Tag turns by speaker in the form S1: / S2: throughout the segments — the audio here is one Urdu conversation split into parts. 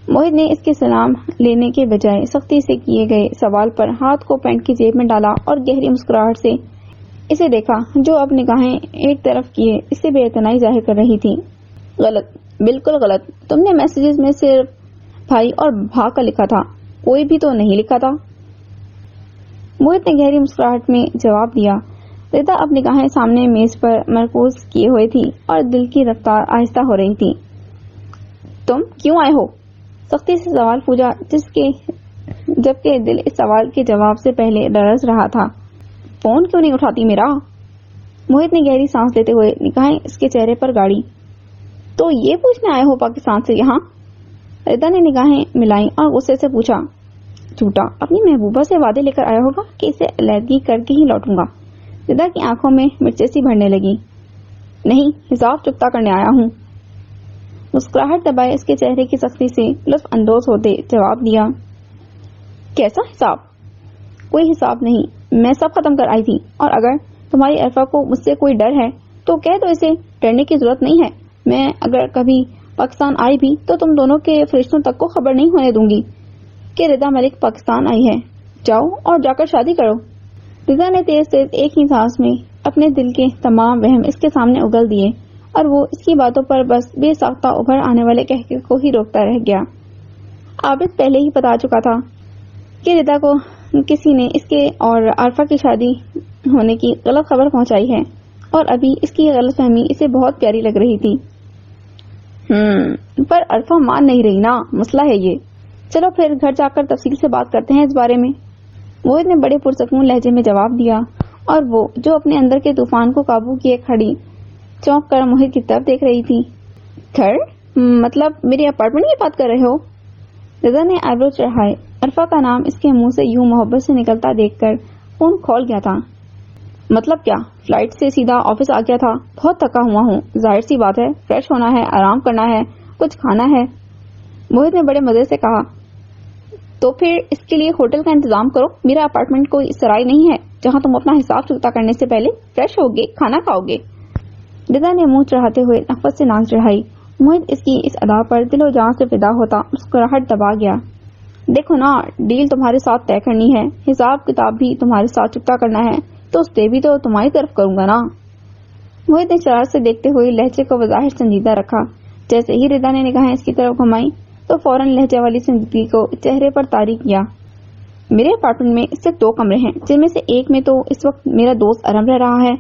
S1: موہت نے اس کے سلام لینے کے بجائے سختی سے کیے گئے سوال پر ہاتھ کو پینٹ کی جیب میں ڈالا اور گہری مسکراہٹ سے اسے دیکھا، جو اب نگاہیں ایک طرف کیے اس سے بے اعتنائی ظاہر کر رہی تھی۔ غلط، بالکل غلط۔ تم نے میسیجز میں صرف بھائی اور بھا کا لکھا تھا، کوئی بھی تو نہیں لکھا تھا۔ موہت نے گہری مسکراہٹ میں جواب دیا۔ ردا اب نگاہیں سامنے میز پر مرکوز کیے ہوئے تھی اور دل کی رفتار آہستہ ہو رہی تھی۔ تم کیوں آئے ہو؟ سختی سے سوال پوچھا، جبکہ دل اس سوال کے جواب سے پہلے لرز رہا تھا۔ فون کیوں نہیں اٹھاتی میرا؟ موہت نے گہری سانس لیتے ہوئے نگاہیں اس کے چہرے پر گاڑی۔ تو یہ پوچھنے آئے ہو پاکستان سے یہاں؟ ردا نے نگاہیں ملائیں اور غصے سے پوچھا۔ جھوٹا، اپنی محبوبہ سے وعدے لے کر آیا ہوگا کہ اسے علیحدگی کر کے ہی لوٹوں گا۔ ردا کی آنکھوں میں مرچیں سی بھرنے لگی۔ نہیں، حساب چکتا کرنے آیا ہوں۔ مسکراہٹ دبائے اس کے چہرے کی سختی سے لطف اندوز ہوتے جواب دیا۔ کیسا حساب؟ کوئی حساب نہیں، میں سب ختم کر آئی تھی، اور اگر تمہاری عرفہ کو مجھ سے کوئی ڈر ہے تو کہہ دو، اسے ڈرنے کی ضرورت نہیں ہے۔ میں اگر کبھی پاکستان آئی بھی تو تم دونوں کے فرشتوں تک کو خبر نہیں ہونے دوں گی کہ ردا ملک پاکستان آئی ہے۔ جاؤ اور جا کر شادی کرو۔ ردا نے تیز تیز ایک ہی سانس میں اپنے دل کے تمام وہم اس کے سامنے اگل دیے اور وہ اس کی باتوں پر بس بے ساختہ ابھر آنے والے کہکے کو ہی روکتا رہ گیا۔ عابد پہلے ہی بتا چکا تھا کہ ردا کو کسی نے اس کے اور عارفہ کی شادی ہونے کی غلط خبر پہنچائی ہے، اور ابھی اس کی غلط فہمی اسے بہت پیاری لگ رہی تھی۔ پر عارفہ مان نہیں رہی نا، مسئلہ ہے یہ۔ چلو پھر گھر جا کر تفصیل سے بات کرتے ہیں اس بارے میں۔ موہت نے بڑے پرسکون لہجے میں جواب دیا، اور وہ جو اپنے اندر کے طوفان کو قابو کیے کھڑی چونک کر موہت کی طرف دیکھ رہی تھی۔ گھر مطلب میرے اپارٹمنٹ کی بات کر رہے ہو؟ رضا نے آئیبرو چڑھائے۔ عرفہ کا نام اس کے منہ سے یوں محبت سے نکلتا دیکھ کر خون کھول گیا تھا۔ مطلب کیا؟ فلائٹ سے سیدھا آفس آ گیا تھا؟ بہت تھکا ہوا ہوں، ظاہر سی بات ہے فریش ہونا ہے، آرام کرنا ہے، کچھ کھانا ہے۔ موہت نے بڑے مزے سے کہا۔ تو پھر اس کے لیے ہوٹل کا انتظام کرو، میرا اپارٹمنٹ کوئی سرائی نہیں ہے جہاں تم اپنا حساب چکتا کرنے سے پہلے فریش ہوگے، کھانا کھاؤ گے۔ رضا نے منہ چڑھاتے ہوئے نفرت سے ناک چڑھائی۔ موہت اس کی اس ادا پر دل و جان سے فدا ہوتا مسکراہٹ دبا گیا۔ دیکھو نا، ڈیل تمہارے ساتھ طے کرنی ہے، حساب کتاب بھی تمہارے ساتھ چکتا کرنا ہے، تو اس طے بھی تو تمہاری طرف کروں گا نا۔ موہت نے شرارت سے دیکھتے ہوئے لہجے کو بظاہر سنجیدہ رکھا۔ جیسے ہی رضا نے نگاہیں اس کی طرف گھمائی تو فوراً لہجے والی سنجیدگی کو چہرے پر طاری کیا۔ میرے اپارٹمنٹ میں صرف 2 کمرے ہیں، جن میں سے ایک میں تو اس وقت میرا دوست ارم رہ رہا ہے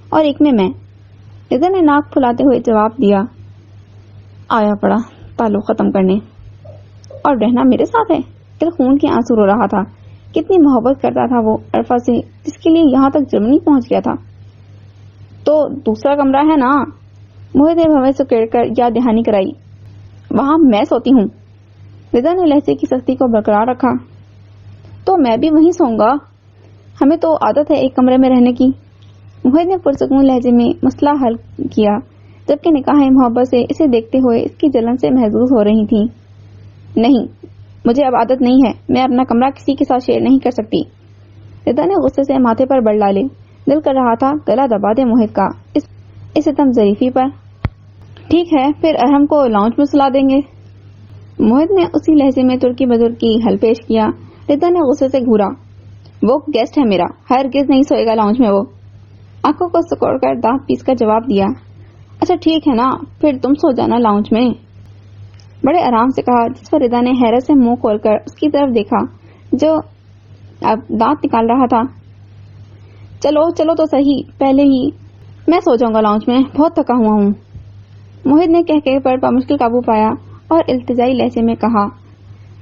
S1: اور ایک میں۔ رضا نے ناک پھلاتے ہوئے جواب دیا۔ آیا پڑا تعلق ختم کرنے، اور رہنا میرے ساتھ ہے۔ دل خون کے آنسو رو رہا تھا۔ کتنی محبت کرتا تھا وہ عرفہ سے، جس کے لیے یہاں تک جرمنی پہنچ گیا تھا۔ تو دوسرا کمرہ ہے نا؟ موہت نے بھویں سے کڑ کر یاد دہانی کرائی۔ وہاں میں سوتی ہوں۔ رضا نے لہجے کی سختی کو برقرار رکھا۔ تو میں بھی وہیں سوؤں گا، ہمیں تو عادت ہے ایک کمرے میں رہنے کی۔ موہت نے پرسکون لہجے میں مسئلہ حل کیا، جبکہ نگاہیں محبت سے اسے دیکھتے ہوئے اس کی جلن سے محظوظ ہو رہی تھیں۔ نہیں، مجھے اب عادت نہیں ہے، میں اپنا کمرہ کسی کے ساتھ شیئر نہیں کر سکتی۔ رضا نے غصے سے ماتھے پر بڑھ ڈالے۔ دل کر رہا تھا گلا دبا دے موہت کا اس اتم ظریفی پر۔ ٹھیک ہے، پھر ارحم کو لاؤنج میں سلا دیں گے۔ موہت نے اسی لہجے میں ترکی بدرکی حل پیش کیا۔ رضا نے غصے سے گھورا۔ وہ گیسٹ ہے میرا، ہرگز نہیں سوئے گا لاؤنج میں وہ۔ آنکھوں کو سکوڑ کر دانت پیس کر جواب دیا۔ اچھا ٹھیک ہے نا، پھر تم سو جانا لاؤنج میں، بڑے آرام سے کہا، جس پر رضا نے حیرت سے منہ کھول کر اس کی طرف دیکھا جو اب دانت نکال رہا تھا۔ چلو چلو تو صحیح، پہلے ہی میں سو جاؤں گا لاؤنج میں، بہت تھکا ہوا ہوں۔ موہت نے کہکہے پر بمشکل قابو پایا اور التجائی لہجے میں کہا،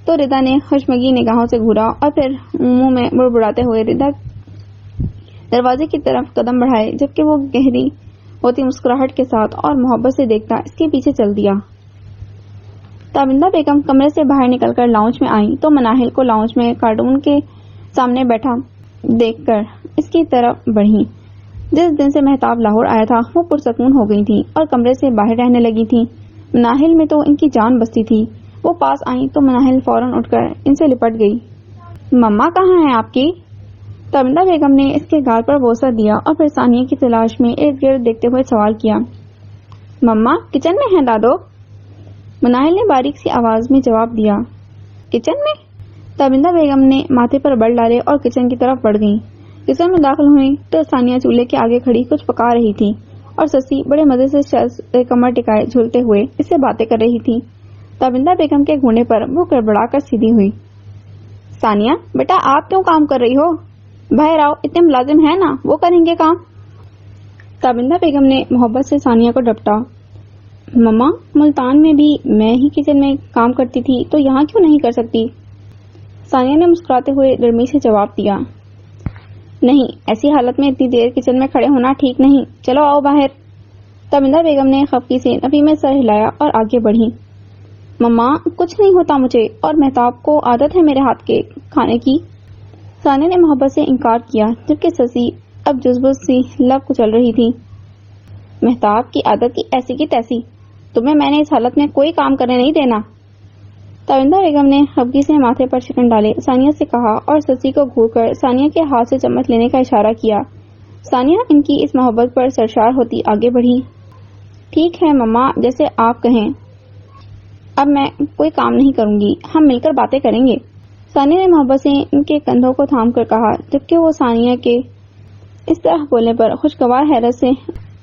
S1: تو رضا نے خشمگی نگاہوں سے گھورا اور پھر منہ میں بڑبڑاتے ہوئے رضا دروازے کی طرف قدم بڑھائے، جبکہ وہ گہری ہوتی مسکراہٹ کے ساتھ اور محبت سے دیکھتا اس کے پیچھے چل دیا۔ تابندہ بیگم کمرے سے باہر نکل کر لاؤنج میں آئیں تو مناہل کو لاؤنج میں کارٹون کے سامنے بیٹھا دیکھ کر اس کی طرف بڑھی۔ جس دن سے مہتاب لاہور آیا تھا وہ پرسکون ہو گئی تھی اور کمرے سے باہر رہنے لگی تھی۔ مناہل میں تو ان کی جان بستی تھی۔ وہ پاس آئیں تو مناہل فوراً اٹھ کر ان سے لپٹ گئی۔ مما کہاں ہیں آپ کی؟ تابندہ بیگم نے اس کے گال پر بوسہ دیا اور پھر ثانیہ کی تلاش میں ارد گرد دیکھتے ہوئے سوال کیا۔ مما کچن میں ہیں دادو۔ مناہل نے باریک سی آواز میں جواب دیا۔ کچن میں؟ تابندہ بیگم نے ماتھے پر بل ڈالے اور کچن کی طرف بڑھ گئیں۔ کچن میں داخل ہوئی تو ثانیہ چولہے کے آگے کھڑی کچھ پکا رہی تھی اور سسی بڑے مزے سے شاز کمر ٹکائے جھولتے ہوئے اس سے باتیں کر رہی تھی۔ تابندہ بیگم کے گھوڑے پر وہ گڑبڑا کر سیدھی ہوئی۔ ثانیہ بیٹا آپ کیوں کام کر رہی ہو؟ باہر آؤ، اتنے ملازم ہیں نا، وہ کریں گے کام۔ تابندہ بیگم نے محبت سے ثانیہ کو ڈپٹا۔ مما ملتان میں بھی میں ہی کچن میں کام کرتی تھی تو یہاں کیوں نہیں کر سکتی؟ ثانیہ نے مسکراتے ہوئے نرمی سے جواب دیا۔ نہیں، ایسی حالت میں اتنی دیر کچن میں کھڑے ہونا ٹھیک نہیں، چلو آؤ باہر۔ تابندہ بیگم نے خفگی سے نفی میں سر ہلایا اور آگے بڑھی۔ مما کچھ نہیں ہوتا مجھے، اور مہتاب کو عادت ہے میرے ہاتھ کے کھانے کی۔ ثانیہ نے محبت سے انکار کیا جبکہ سسی اب جزبز سی لب کچل رہی تھی۔ مہتاب کی عادت کی ایسی کی تیسی، تمہیں میں نے اس حالت میں کوئی کام کرنے نہیں دینا۔ تابندہ بیگم نے خفگی سے ماتھے پر شکن ڈالے ثانیہ سے کہا اور سسی کو گھور کر ثانیہ کے ہاتھ سے چمچ لینے کا اشارہ کیا۔ ثانیہ ان کی اس محبت پر سرشار ہوتی آگے بڑھی۔ ٹھیک ہے مما، جیسے آپ کہیں، اب میں کوئی کام نہیں کروں گی، ہم مل کر باتیں کریں گے۔ ثانیہ نے محبت سے ان کے کندھوں کو تھام کر کہا جبکہ وہ ثانیہ کے اس طرح بولنے پر خوشگوار حیرت سے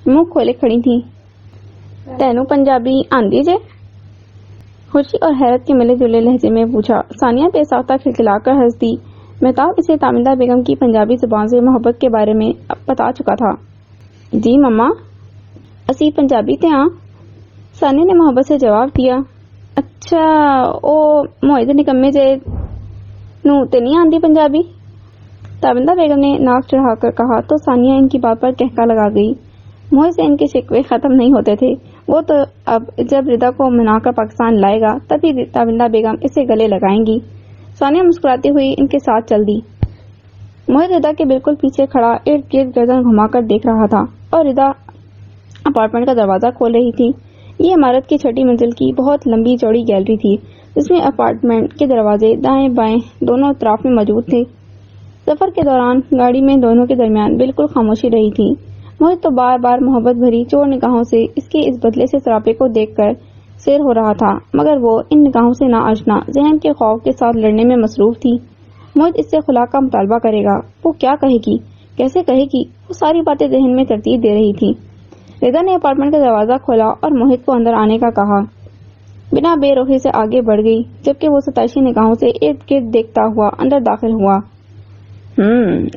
S1: منہ کھولے کھڑی تھی۔ تینوں پنجابی آندی جے؟ خوشی اور حیرت کے ملے جلے لہجے میں پوچھا۔ ثانیہ بے ساختہ کھلکھلا کر ہنس دی۔ مہتاب اسے تابندہ بیگم کی پنجابی زبان سے محبت کے بارے میں بتا چکا تھا۔ جی مما، اسی پنجابی تے ہاں، ثانیہ نے محبت سے جواب دیا۔ اچھا، او موہے دے نکمے جے نو تے نہیں آندی پنجابی؟ تابندہ بیگم نے ناک چڑھا کر کہا تو ثانیہ ان کی بات پر کہکا لگا گئی۔ موہے سے ان کے شکوے ختم نہیں ہوتے تھے، وہ تو اب جب ردا کو منا کر پاکستان لائے گا تبھی تابندہ بیگم اسے گلے لگائیں گی۔ ثانیہ مسکراتی ہوئی ان کے ساتھ چل دی۔ موہد ردا کے بالکل پیچھے کھڑا ارد گرد گردن گھما کر دیکھ رہا تھا اور ردا اپارٹمنٹ کا دروازہ کھول رہی تھی۔ یہ عمارت کی چھٹی منزل کی بہت لمبی چوڑی گیلری تھی جس میں اپارٹمنٹ کے دروازے دائیں بائیں دونوں اطراف میں موجود تھے۔ سفر کے دوران گاڑی میں دونوں کے درمیان بالکل خاموشی رہی تھی۔ موہد تو بار بار محبت بھری چور نگاہوں سے اس کے اس بدلے سے سراپے کو دیکھ کر سیر ہو رہا تھا، مگر وہ ان نگاہوں سے نہ آشنا ذہن کے خوف کے ساتھ لڑنے میں مصروف تھی۔ موہد اس سے خلا کا مطالبہ کرے گا، وہ کیا کہے گی، کیسے کہے گی، وہ ساری باتیں ذہن میں ترتیب دے رہی تھی۔ ردا نے اپارٹمنٹ کا دروازہ کھولا اور موہد کو اندر آنے کا کہا۔ بنا بے روحی سے آگے بڑھ گئی جبکہ وہ ستائشی نگاہوں سے ارد گرد دیکھتا ہوا اندر داخل ہوا۔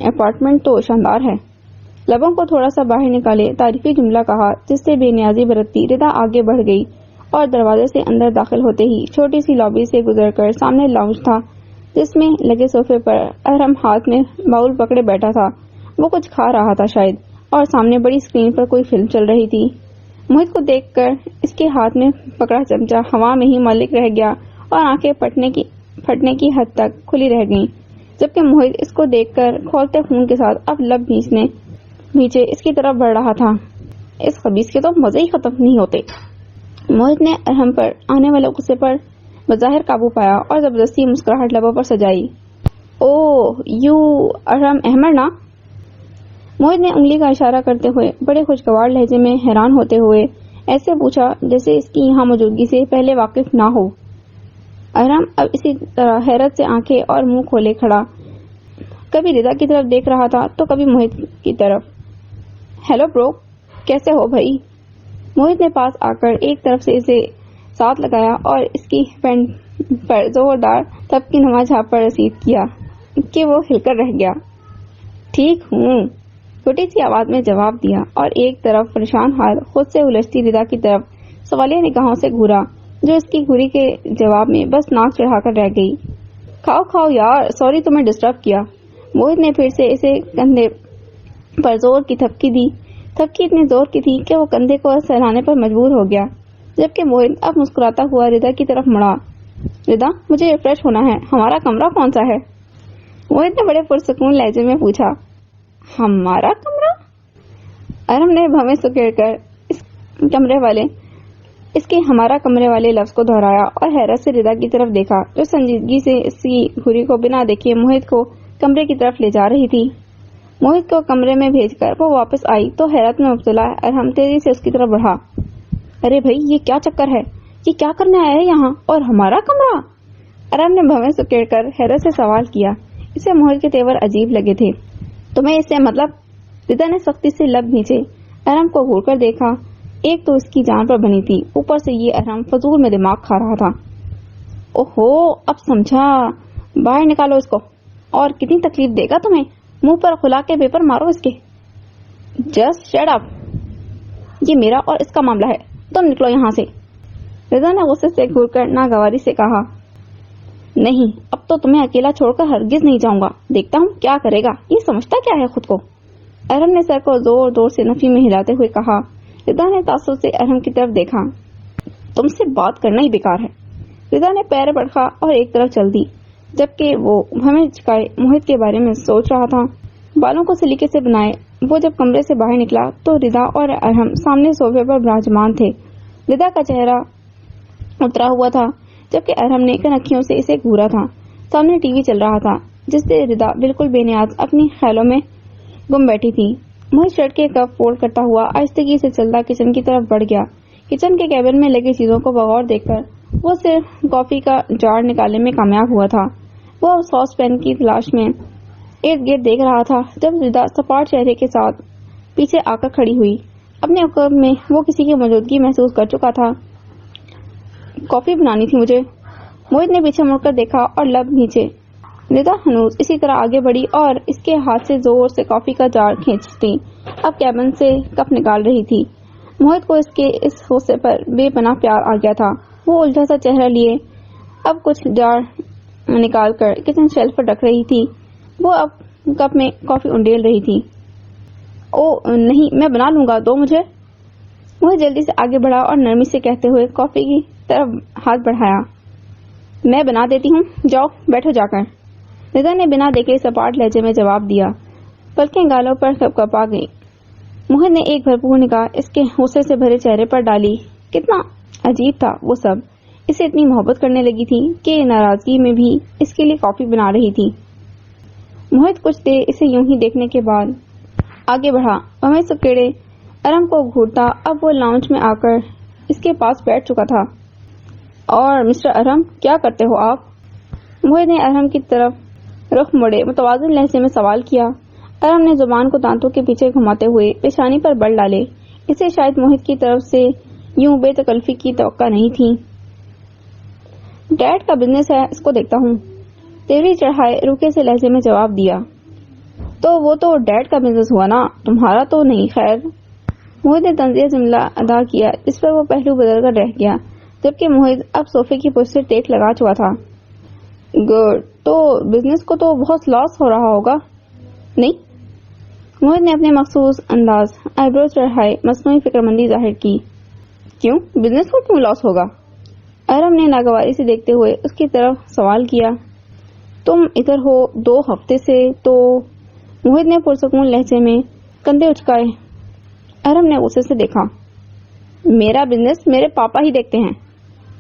S1: اپارٹمنٹ تو شاندار ہے، لبوں کو تھوڑا سا باہر نکالے تعریفی جملہ کہا جس سے بے نیازی برتتی ردا آگے بڑھ گئی اور دروازے سے اندر داخل ہوتے ہی چھوٹی سی لابی سے گزر کر سامنے لاؤنج تھا جس میں لگے صوفے پر ارحم ہاتھ میں باؤل پکڑے بیٹھا تھا۔ وہ کچھ کھا رہا تھا شاید، اور سامنے بڑی اسکرین پر کوئی فلم چل رہی تھی۔ موہد کو دیکھ کر اس کے ہاتھ میں پکڑا چمچہ ہوا میں ہی معلق رہ گیا اور آنکھیں پھٹنے کی حد تک کھلی رہ گئیں جبکہ موہد اس کو دیکھ کر کھولتے خون کے ساتھ اب لب نیچے اس کی طرف بڑھ رہا تھا۔ اس خبیث کے تو مزے ہی ختم نہیں ہوتے۔ موہد نے ارحم پر آنے والے غصے پر بظاہر قابو پایا اور زبردستی مسکراہٹ لبوں پر سجائی۔ اوہ یو ارحم احمد نا؟ موہد نے انگلی کا اشارہ کرتے ہوئے بڑے خوشگوار لہجے میں حیران ہوتے ہوئے ایسے پوچھا جیسے اس کی یہاں موجودگی سے پہلے واقف نہ ہو۔ ارحم اب اسی طرح حیرت سے آنکھیں اور منہ کھولے کھڑا کبھی ردا کی طرف دیکھ رہا تھا تو کبھی موہد کی طرف۔ ہیلو برو، کیسے ہو بھائی؟ موہد نے پاس آ کر ایک طرف سے اسے ساتھ لگایا اور اس کی پینٹ پر زوردار تھپکی نما جھاپڑ رسید کیا کہ وہ ہل کر رہ گیا۔ ٹھیک ہوں، چھوٹی سی آواز میں جواب دیا اور ایک طرف پریشان حال خود سے الجھتی ردا کی طرف سوالیہ نگاہوں سے گھورا جو اس کی گھوری کے جواب میں بس ناک چڑھا کر رہ گئی۔ کھاؤ کھاؤ یار، سوری تمہیں ڈسٹرب کیا۔ موہد نے پھر سے اسے کندھے پر زور کی تھپکی دی۔ تھپکی اتنی زور کی تھی کہ وہ کندھے کو سہلانے پر مجبور ہو گیا جبکہ موہد اب مسکراتا ہوا ردا کی طرف مڑا۔ ردا مجھے ریفریش ہونا ہے، ہمارا کمرہ کون سا ہے؟ موہد نے بڑے پرسکون لہجے میں پوچھا۔ ہمارا کمرہ؟ ارحم نے بھویں سکیڑ کر اس کے ہمارا کمرے والے لفظ کو دہرایا اور حیرت سے ردا کی طرف دیکھا جو سنجیدگی سے اس کی گھوری کو بنا دیکھے موہد کو کمرے کی طرف لے جا رہی تھی۔ موہد کو کمرے میں بھیج کر وہ واپس آئی تو حیرت میں مبتلا ارحم تیزی سے اس کی طرف بڑھا۔ ارے بھائی یہ کیا چکر ہے؟ یہ کیا کرنے آیا ہے یہاں اور ہمارا کمرہ؟ ارم نے بھویں سکیڑ کر حیرت سے سوال کیا۔ اسے موہت کے تیور عجیب لگے تھے۔ تمہیں اس سے مطلب؟ ردا نے سختی سے لب نیچے ارم کو گھور کر دیکھا۔ ایک تو اس کی جان پر بنی تھی، اوپر سے یہ ارم فضول میں دماغ کھا رہا تھا۔ اوہو اب سمجھا، باہر نکالو اس کو۔ اور کتنی تکلیف دے گا تمہیں؟ منہ پر کھلا کے پیپر مارو اس کے۔ جسٹ شٹ اپ، یہ میرا اور اس کا معاملہ ہے، تم نکلو یہاں سے۔ رضا نے غصے سے گھور کر ناگواری سے کہا۔ نہیں، اب تو تمہیں اکیلا چھوڑ کر ہرگز نہیں جاؤں گا، دیکھتا ہوں کیا کرے گا، یہ سمجھتا کیا ہے خود کو؟ ارم نے سر کو زور زور سے نفی میں ہلاتے ہوئے کہا۔ رضا نے تعصب سے ارم کی طرف دیکھا۔ تم سے بات کرنا ہی بیکار ہے۔ رضا نے پیر بڑھا اور ایک طرف چل دی، جبکہ وہ بھویں چکائے موہت کے بارے میں سوچ رہا تھا۔ بالوں کو سلیقے سے بنائے وہ جب کمرے سے باہر نکلا تو رضا اور ارم سامنے صوفے پر براجمان تھے۔ رضا کا چہرہ اترا ہوا تھا، جبکہ ارم نے کنکھیوں سے اسے گھورا تھا۔ سامنے ٹی وی چل رہا تھا، جس سے رضا بالکل بے نیاز اپنی خیالوں میں گم بیٹھی تھی۔ موہت شرٹ کے کپ فولڈ کرتا ہوا آہستگی سے چلتا کچن کی طرف بڑھ گیا۔ کچن کے کیبن میں لگی چیزوں کو بغور دیکھ کر وہ صرف کافی کا جار نکالنے میں کامیاب ہوا تھا۔ وہ ساس پین کی تلاش میں ارد گرد دیکھ رہا تھا جب رضا سپاٹ چہرے کے ساتھ پیچھے آ کر کھڑی ہوئی۔ اپنے عقب میں وہ کسی کی موجودگی محسوس کر چکا تھا۔ کافی بنانی تھی مجھے۔ موہت نے پیچھے مڑ کر دیکھا اور لب نیچے۔ رضا ہنوز اسی طرح آگے بڑھی اور اس کے ہاتھ سے زور سے کافی کا جار کھینچتی اب کیبن سے کپ نکال رہی تھی۔ موہت کو اس کے اس غصے پر بے پناہ پیار آ گیا تھا۔ وہ الجھا سا چہرہ لیے اب کچھ جار نکال کر کچن شیلف پر رکھ رہی تھی۔ وہ اب کپ میں کافی انڈیل رہی تھی۔ او نہیں، میں بنا لوں گا، دو مجھے۔ موہت جلدی سے آگے بڑھا اور نرمی سے کہتے ہوئے کافی کی طرف ہاتھ بڑھایا۔ میں بنا دیتی ہوں، جاؤ بیٹھو جا کر۔ رضا نے بنا دیکھے سپاٹ لہجے میں جواب دیا۔ پلکیں گالوں پر کپ کپ آ گئی۔ موہت نے ایک بھرپور نگاہ اس کے غصے سے بھرے چہرے پر ڈالی۔ کتنا عجیب تھا، وہ سب اسے اتنی محبت کرنے لگی تھی کہ ناراضگی میں بھی اس کے لیے کافی بنا رہی تھی۔ موہت کچھ دیر اسے یوں ہی دیکھنے کے بعد آگے بڑھا۔ بھویں سکیڑے ارم کو گھورتا اب وہ لاؤنج میں آ کر اس کے پاس بیٹھ چکا تھا۔ اور مسٹر ارم، کیا کرتے ہو آپ؟ موہت نے ارم کی طرف رخ موڑے متوازن لہجے میں سوال کیا۔ ارم نے زبان کو دانتوں کے پیچھے گھماتے ہوئے پیشانی پر بل ڈالے۔ اسے شاید موہت کی طرف سے یوں بے تکلفی کی توقع نہیں تھی۔ ڈیڈ کا بزنس ہے، اس کو دیکھتا ہوں، تیوری چڑھائے روکے سے لہجے میں جواب دیا۔ تو وہ تو ڈیڈ کا بزنس ہوا نا، تمہارا تو نہیں۔ خیر، موہت نے طنزیہ جملہ ادا کیا جس پر وہ پہلو بدل کر رہ گیا، جبکہ موہت اب صوفے کی پشت سے ٹیک لگا چکا تھا۔ گڈ، تو بزنس کو تو بہت لاس ہو رہا ہوگا؟ نہیں، موہت نے اپنے مخصوص انداز آئی برو چڑھائے مصنوعی فکرمندی ظاہر کی۔ کیوں؟ بزنس کو کیوں لاس ہوگا؟ ارم نے ناگواری سے دیکھتے ہوئے اس کی طرف سوال کیا۔ تم ادھر ہو 2 ہفتے سے تو؟ موہت نے پرسکون لہجے میں کندھے اچکائے۔ ارم نے غصے سے دیکھا۔ میرا بزنس میرے پاپا ہی دیکھتے ہیں۔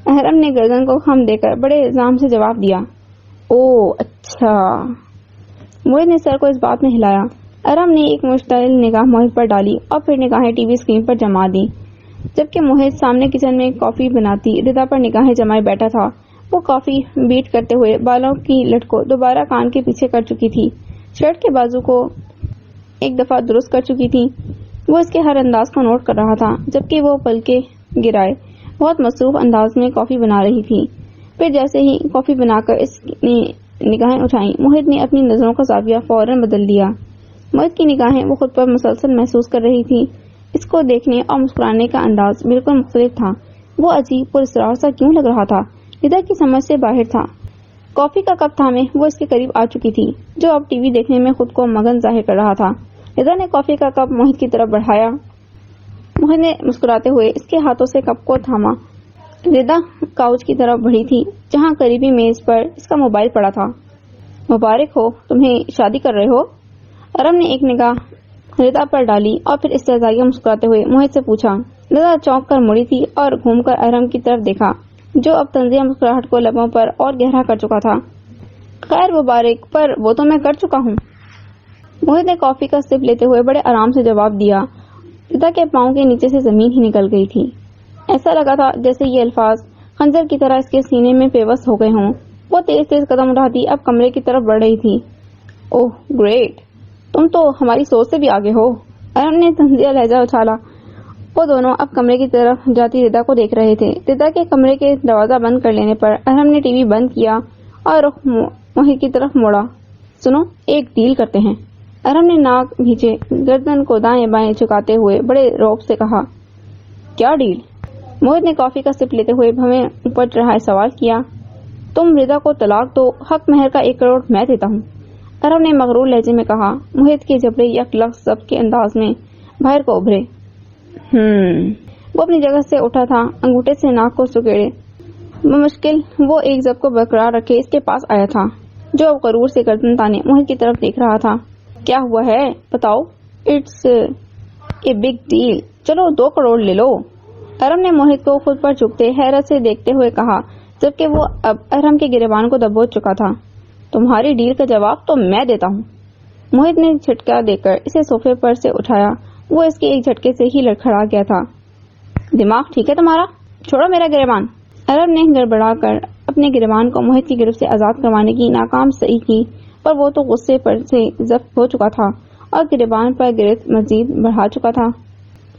S1: ارم نے گردن کو خم دے کر بڑے الزام سے جواب دیا۔ او اچھا۔ موہت نے سر کو اس بات میں ہلایا۔ ارم نے ایک مشتعل نگاہ موہت پر ڈالی اور پھر نگاہیں ٹی وی اسکرین پر جما دی، جبکہ موہت سامنے کچن میں کافی بناتی رضا پر نگاہیں جمائے بیٹھا تھا۔ وہ کافی بیٹ کرتے ہوئے بالوں کی لٹ کو دوبارہ کان کے پیچھے کر چکی تھی، شرٹ کے بازو کو ایک دفعہ درست کر چکی تھی۔ وہ اس کے ہر انداز کو نوٹ کر رہا تھا، جبکہ وہ پلکیں گرائے بہت مصروف انداز میں کافی بنا رہی تھی۔ پھر جیسے ہی کافی بنا کر اس نے نگاہیں اٹھائیں، موہت نے اپنی نظروں کا زاویہ فوراً بدل دیا۔ موہت کی نگاہیں وہ خود پر مسلسل محسوس کر رہی تھی۔ اس کو دیکھنے اور مسکرانے کا انداز بالکل مختلف تھا۔ وہ عجیب پراسرار سا کیوں لگ رہا تھا؟ رضا کی سمجھ سے باہر تھا۔ کافی کا کپ تھامے وہ اس کے قریب آ چکی تھی، جو اب ٹی وی دیکھنے میں خود کو مگن ظاہر کر رہا تھا۔ رضا نے کافی کا کپ موہت کی طرف بڑھایا۔ موہت نے مسکراتے ہوئے اس کے ہاتھوں سے کپ کو تھاما۔ رضا کاؤچ کی طرف بڑھی تھی، جہاں قریبی میز پر اس کا موبائل پڑا تھا۔ مبارک ہو، تمہیں شادی کر رہے ہو؟ ارم نے ایک نگاہ رضا پر ڈالی اور پھر استہزائیہ مسکراتے ہوئے موہت سے پوچھا۔ رضا چونک کر مڑی تھی اور گھوم کر ارم کی طرف دیکھا، جو اب طنزیہ مسکراہٹ کو لبوں پر اور گہرا کر چکا تھا۔ خیر مبارک، پر وہ تو میں کر چکا ہوں۔ موہت نے کافی کا سپ لیتے ہوئے بڑے آرام سے جواب دیا۔ رضا کے پاؤں کے نیچے سے زمین ہی نکل گئی تھی۔ ایسا لگا تھا جیسے یہ الفاظ خنجر کی طرح اس کے سینے میں پیوست ہو گئے ہوں۔ وہ تیز تیز قدم اٹھاتی اب کمرے کی طرف بڑھ رہی تھی۔ اوہ گریٹ، تم تو ہماری سوچ سے بھی آگے ہو، ارم نے طنزیہ لہجہ اچھالا۔ وہ دونوں اب کمرے کی طرف جاتی ردا کو دیکھ رہے تھے۔ ردا کے کمرے کے دروازہ بند کر لینے پر ارم نے ٹی وی بند کیا اور رخ موہت کی طرف موڑا۔ سنو، ایک ڈیل کرتے ہیں، ارم نے ناک بھیجے گردن کو دائیں بائیں جھکاتے ہوئے بڑے رعب سے کہا۔ کیا ڈیل؟ موہت نے کافی کا سپ لیتے ہوئے بھویں اوپر چڑھائے سوال کیا۔ تم ردا کو طلاق دو، حق مہر کا 1 کروڑ میں دیتا ہوں، ارم نے مغرور لہجے میں کہا۔ موہت کے جبڑے یک لفظ ضبط کے انداز میں باہر کو ابھرے۔ وہ اپنی جگہ سے اٹھا تھا، انگوٹھے سے ناک کو سکیڑے بمشکل وہ ایک ضبط کو برقرار رکھے اس کے پاس آیا تھا، جو اب غرور سے گردن تانے موہت کی طرف دیکھ رہا تھا۔ کیا ہوا ہے بتاؤ؟ اٹس اے بگ ڈیل، چلو 2 کروڑ لے لو، ارم نے موہت کو خود پر جھکتے حیرت سے دیکھتے ہوئے کہا، جبکہ وہ اب ارم کے گریبان کو دبوچ چکا تھا۔ تمہاری ڈیل کا جواب تو میں دیتا ہوں، موہت نے جھٹکا دے کر اسے صوفے پر سے اٹھایا۔ وہ اس کے ایک جھٹکے سے ہی لڑکھڑا گیا تھا۔ دماغ ٹھیک ہے تمہارا؟ چھوڑو میرا گریبان، ارم نے گڑبڑا کر اپنے گریبان کو موہت کی گرفت سے آزاد کروانے کی ناکام سعی کی، پر وہ تو غصے پر سے ضبط ہو چکا تھا اور گریبان پر گرفت مزید بڑھا چکا تھا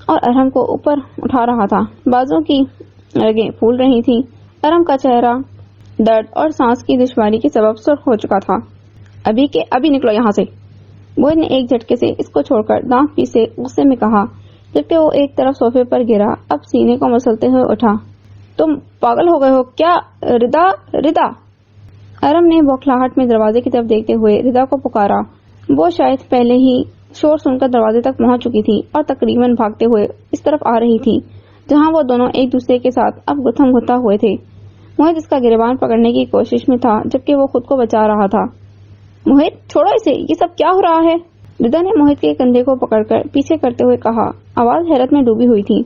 S1: اور ارم کو اوپر اٹھا رہا تھا۔ بازوں کی رگیں پھول رہی تھی، ارم کا چہرہ درد اور سانس کی دشواری کے سبب سرخ ہو چکا تھا۔ ابھی کے ابھی نکلو یہاں سے، موہت نے ایک جھٹکے سے اس کو چھوڑ کر دانت پیسے غصے میں کہا، جبکہ وہ ایک طرف صوفے پر گرا، اب سینے کو مسلتے ہوئے اٹھا۔ تم پاگل ہو گئے ہو کیا؟ ردا، ردا، ارم نے بوکھلاہٹ میں دروازے کی طرف دیکھتے ہوئے ردا کو پکارا۔ وہ شاید پہلے ہی شور سن کر دروازے تک پہنچ چکی تھی اور تقریباً بھاگتے ہوئے اس طرف آ رہی تھی جہاں وہ دونوں ایک دوسرے کے ساتھ اب گتھم گتھا ہوئے تھے۔ موہت اس کا گریبان پکڑنے کی کوشش میں تھا، جبکہ وہ خود کو بچا رہا تھا۔ موہت چھوڑو اسے، یہ سب کیا ہو رہا ہے؟ ردا نے موہت کے کندھے کو پکڑ کر پیچھے کرتے ہوئے کہا، آواز حیرت میں ڈوبی ہوئی تھی۔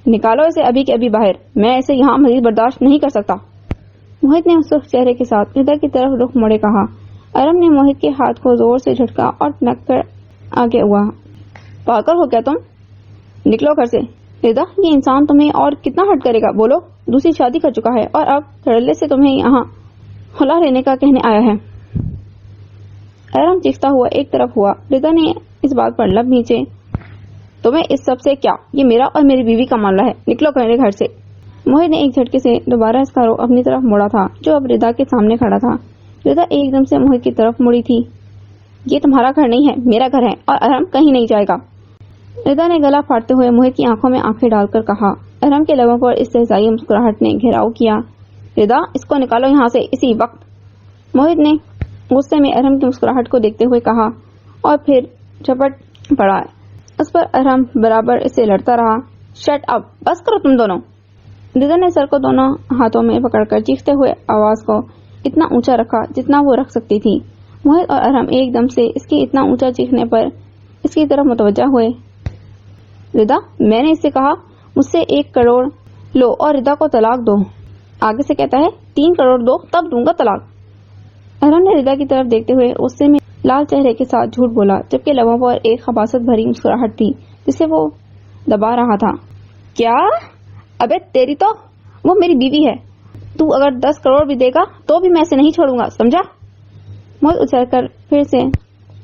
S1: نکالو اسے ابھی کے ابھی باہر، میں اسے یہاں مزید برداشت نہیں کر سکتا، موہت نے سرخ چہرے کے ساتھ ردا کی طرف رخ موڑے کہا۔ ارم نے موہت کے ہاتھ کو زور سے جھٹکا اور نک کر آگے ہوا۔ پاگل ہو کیا تم؟ نکلو گھر سے، ردا یہ انسان تمہیں اور کتنا ہرٹ کرے گا؟ بولو، دوسری شادی کر چکا ہے اور اب دھڑلے سے تمہیں یہاں خلا لینے کا کہنے آیا ہے۔ ارم چیختا ہوا ایک طرف ہوا۔ ردا نے اس بات پر لب نیچے، تمہیں اس سب سے کیا؟ یہ میرا اور میری بیوی کا معاملہ ہے، نکلو میرے گھر سے۔ موہت نے ایک جھٹکے سے دوبارہ اس کا رخ اپنی طرف موڑا تھا جو اب ردا کے سامنے کھڑا تھا۔ ردا ایک دم سے موہت کی طرف مڑی تھی۔ یہ تمہارا گھر نہیں ہے، میرا گھر ہے اور ارم کہیں نہیں جائے گا، ردا نے گلا پھاڑتے ہوئے موہت کی آنکھوں میں آنکھیں ڈال کر کہا۔ ارم کے لبوں پر استہزائی مسکراہٹ نے گھیراؤ کیا۔ ردا اس کو نکالو یہاں سے اسی وقت، موہت نے غصے میں ارم کی مسکراہٹ کو دیکھتے ہوئے کہا اور پھر جھپٹ پڑا اس پر۔ ارم برابر اسے لڑتا رہا۔ شٹ اپ، بس کرو تم دونوں، ردا نے سر کو دونوں ہاتھوں میں پکڑ کر چیختے ہوئے آواز کو اتنا اونچا رکھا جتنا وہ رکھ سکتی تھی۔ موہت اور ارم ایک دم سے اس کے اتنا اونچا چیخنے پر اس کی طرف متوجہ ہوئے۔ ردا، میں نے اس سے کہا مجھ سے 1 کروڑ لو اور ردا کو طلاق دو، آگے سے کہتا ہے 3 کروڑ دو تب دوں گا طلاق۔ ارم نے ردا کی طرف دیکھتے ہوئے غصے میں لال چہرے کے ساتھ جھوٹ بولا، جبکہ لبوں پر ایک خباثت بھری مسکراہٹ تھی جسے وہ دبا رہا تھا۔ کیا؟ ابے تیری تو، وہ میری بیوی ہے، تو اگر 10 کروڑ بھی دے گا تو بھی میں اسے نہیں چھوڑوں گا، سمجھا؟ موہت اچھل کر پھر سے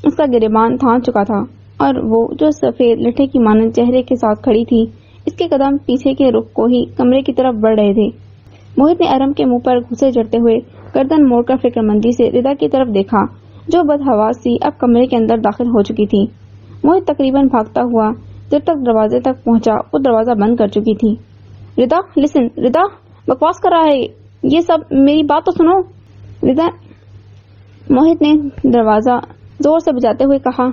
S1: اس کا گریبان تھام چکا تھا اور وہ جو سفید لٹھے کی مانند چہرے کے ساتھ کھڑی تھی، اس کے قدم پیچھے کے رخ کو ہی کمرے کی طرف بڑھ رہے تھے۔ موہت نے ارم کے منہ پر گھسے جڑتے ہوئے گردن موڑ کر فکر مندی سے ردا کی طرف دیکھا جو بدحواس سی اب کمرے کے اندر داخل ہو چکی تھی۔ موہت تقریباً بھاگتا ہوا جب تک دروازے تک پہنچا وہ دروازہ بند کر چکی تھی۔ ردا لسن، ردا بکواس کر رہا ہے یہ سب، میری بات تو سنو، ردا، موہت نے دروازہ زور سے بجاتے ہوئے کہا۔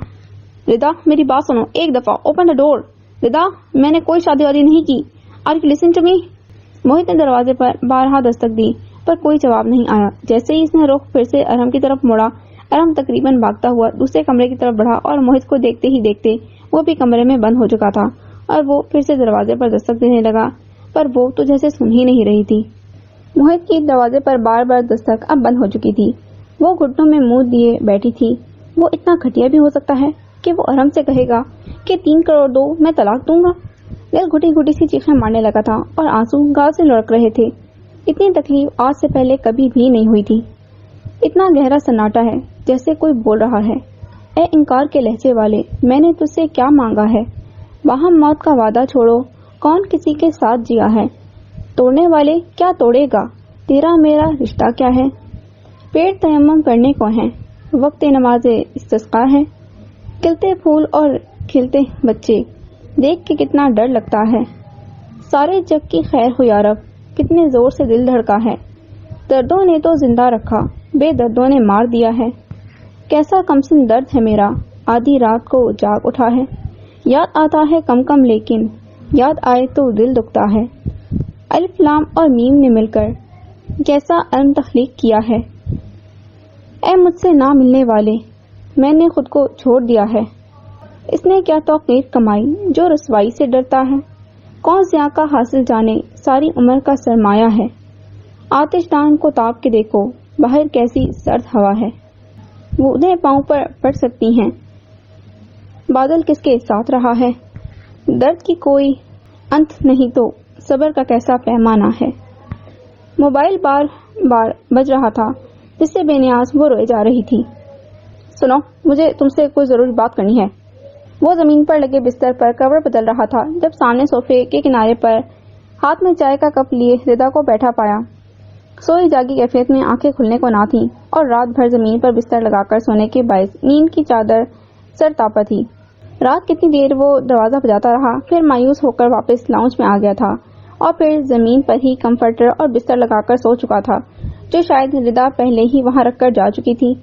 S1: ردا میری بات سنو، ایک دفعہ اوپن دا ڈور، ردا میں نے کوئی شادی وادی نہیں کی، are you listen to me? Mohit نے دروازے پر بارہا دستک دی پر کوئی جواب نہیں آیا۔ جیسے ہی اس نے رخ پھر سے ارم کی طرف موڑا، ارم تقریباً بھاگتا ہوا دوسرے کمرے کی طرف بڑھا اور موہت کو دیکھتے ہی دیکھتے وہ بھی کمرے میں بند ہو چکا تھا اور وہ پھر سے دروازے پر دستک دینے لگا، پر وہ تو جیسے سن ہی نہیں رہی تھی۔ موہت کی دروازے پر بار بار دستک اب بند ہو چکی تھی۔ وہ گھٹنوں میں منہ دیے بیٹھی تھی۔ وہ اتنا گھٹیا بھی ہو سکتا ہے کہ وہ ارم سے کہے گا کہ 3 کروڑ دو میں طلاق دوں گا؟ دل گھٹی گھٹی سی چیخیں مارنے لگا تھا اور آنسو گال سے لڑک رہے تھے۔ اتنی تکلیف آج سے پہلے کبھی بھی نہیں ہوئی تھی. اتنا گہرا سناٹا ہے جیسے کوئی بول رہا ہے. اے انکار کے لہجے والے، میں نے تجھ سے کیا مانگا ہے؟ باہم موت کا وعدہ چھوڑو، کون کسی کے ساتھ جیا ہے؟ توڑنے والے کیا توڑے گا؟ تیرا میرا رشتہ کیا ہے؟ پیڑ تیمم کرنے کو ہیں، وقت نماز استسقاء ہے. کھلتے پھول اور کھلتے بچے دیکھ کے کتنا ڈر لگتا ہے. سارے جگ کی خیر ہو یا رب، کتنے زور سے دل دھڑکا ہے. دردوں نے تو زندہ رکھا، بے دردوں نے مار دیا ہے. کیسا کمسن درد ہے میرا، آدھی رات کو جاگ اٹھا ہے. یاد آتا ہے کم کم لیکن یاد آئے تو دل دکھتا ہے. الف لام اور میم نے مل کر کیسا علم تخلیق کیا ہے. اے مجھ سے نہ ملنے والے، میں نے خود کو چھوڑ دیا ہے. اس نے کیا توقیر کمائی جو رسوائی سے ڈرتا ہے. کون ضیاء کا حاصل جانے ساری عمر کا سرمایہ ہے. آتش دان کو تاپ کے دیکھو، باہر کیسی سرد ہوا ہے. بوندیں پاؤں پر پڑ سکتی ہیں، بادل کس کے ساتھ رہا ہے. درد کی کوئی انت نہیں تو صبر کا کیسا پیمانہ ہے. موبائل بار بار بج رہا تھا جس سے بے نیاز وہ روئے جا رہی تھی. سنو، مجھے تم سے کوئی ضروری بات کرنی ہے. وہ زمین پر لگے بستر پر کور بدل رہا تھا جب سامنے صوفے کے کنارے پر ہاتھ میں چائے کا کپ لیے ردا کو بیٹھا پایا. سوئی جاگی کیفیت میں آنکھیں کھلنے کو نہ تھیں اور رات بھر زمین پر بستر لگا کر سونے کے باعث نیند کی چادر سر تاپا تھی. رات کتنی دیر وہ دروازہ بجاتا رہا، پھر مایوس ہو کر واپس لاؤنج میں آ گیا تھا اور پھر زمین پر ہی کمفرٹر اور بستر لگا کر سو چکا تھا جو شاید ردا پہلے ہی وہاں رکھ کر جا چکی تھی.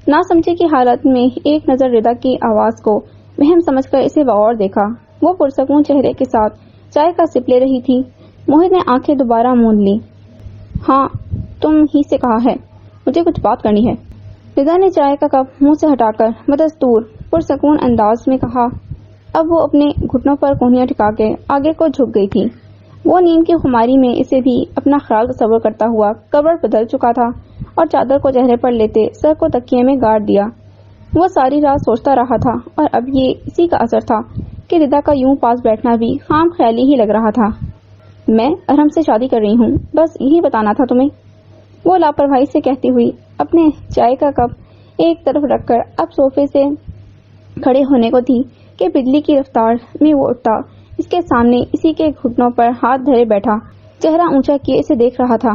S1: نہ سمجھے کی حالت میں ایک نظر ردا کی آواز کو وہم سمجھ کر اسے بغور دیکھا. وہ پرسکون چہرے کے ساتھ چائے کا سپ لے رہی تھی. موہت نے آنکھیں دوبارہ موند لی. ہاں، تم ہی سے کہا ہے، مجھے کچھ بات کرنی ہے. ردا نے چائے کا کپ منہ سے ہٹا کر بدستور پرسکون انداز میں کہا. اب وہ اپنے گھٹنوں پر کونیاں ٹکا کے آگے کو جھک گئی تھی. وہ نیند کی خماری میں اسے بھی اپنا خیال تصور کرتا ہوا کور بدل چکا تھا اور چادر کو چہرے پر لیتے سر کو تکیے میں گاڑ دیا. وہ ساری رات سوچتا رہا تھا اور اب یہ اسی کا اثر تھا کہ ردا کا یوں پاس بیٹھنا بھی خام خیالی ہی لگ رہا تھا. میں ارحم سے شادی کر رہی ہوں، بس یہی بتانا تھا تمہیں، وہ لاپرواہی سے کہتی ہوئی اپنے چائے کا کپ ایک طرف رکھ کر اب صوفے سے کھڑے ہونے کو تھی کہ بجلی کی رفتار میں وہ اٹھتا اس کے سامنے اسی کے گھٹنوں پر ہاتھ دھرے بیٹھا، چہرہ اونچا کیے اسے دیکھ رہا تھا.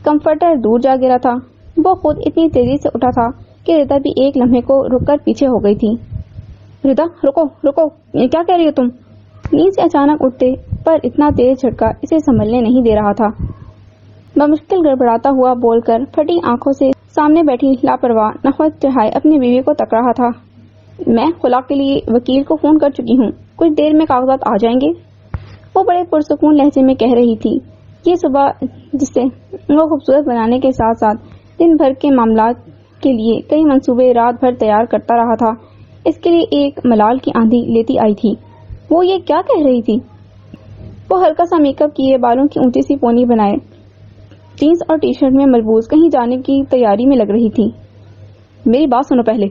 S1: کمفرٹر دور جا گرا تھا. وہ خود اتنی تیزی سے اٹھا تھا کہ ردا بھی ایک لمحے کو رک کر پیچھے ہو گئی تھی. ردا، رکو رکو، یہ کیا کہہ رہی ہو تم؟ نیند سے اچانک اٹھتے پر اتنا تیز جھٹکا اسے سنبھلنے نہیں دے رہا تھا. بمشکل گڑبڑاتا ہوا بول کر پھٹی آنکھوں سے سامنے بیٹھی لاپرواہ نخوت چڑھائے اپنی بیوی کو تک رہا تھا. میں خلا کے لیے وکیل کو فون کر چکی ہوں، کچھ دیر میں کاغذات آ جائیں گے، وہ بڑے پرسکون لہجے میں کہہ رہی تھی. یہ صبح جسے وہ خوبصورت بنانے کے ساتھ ساتھ دن بھر کے معاملات کے لیے کئی منصوبے رات بھر تیار کرتا رہا تھا، اس کے لیے ایک ملال کی آندھی لیتی آئی تھی. وہ یہ کیا کہہ رہی تھی؟ وہ ہلکا سا میک اپ کیے، بالوں کی اونچی سی پونی بنائے، جینس اور ٹی شرٹ میں ملبوس کہیں جانے کی تیاری میں لگ رہی تھی. میری بات سنو پہلے.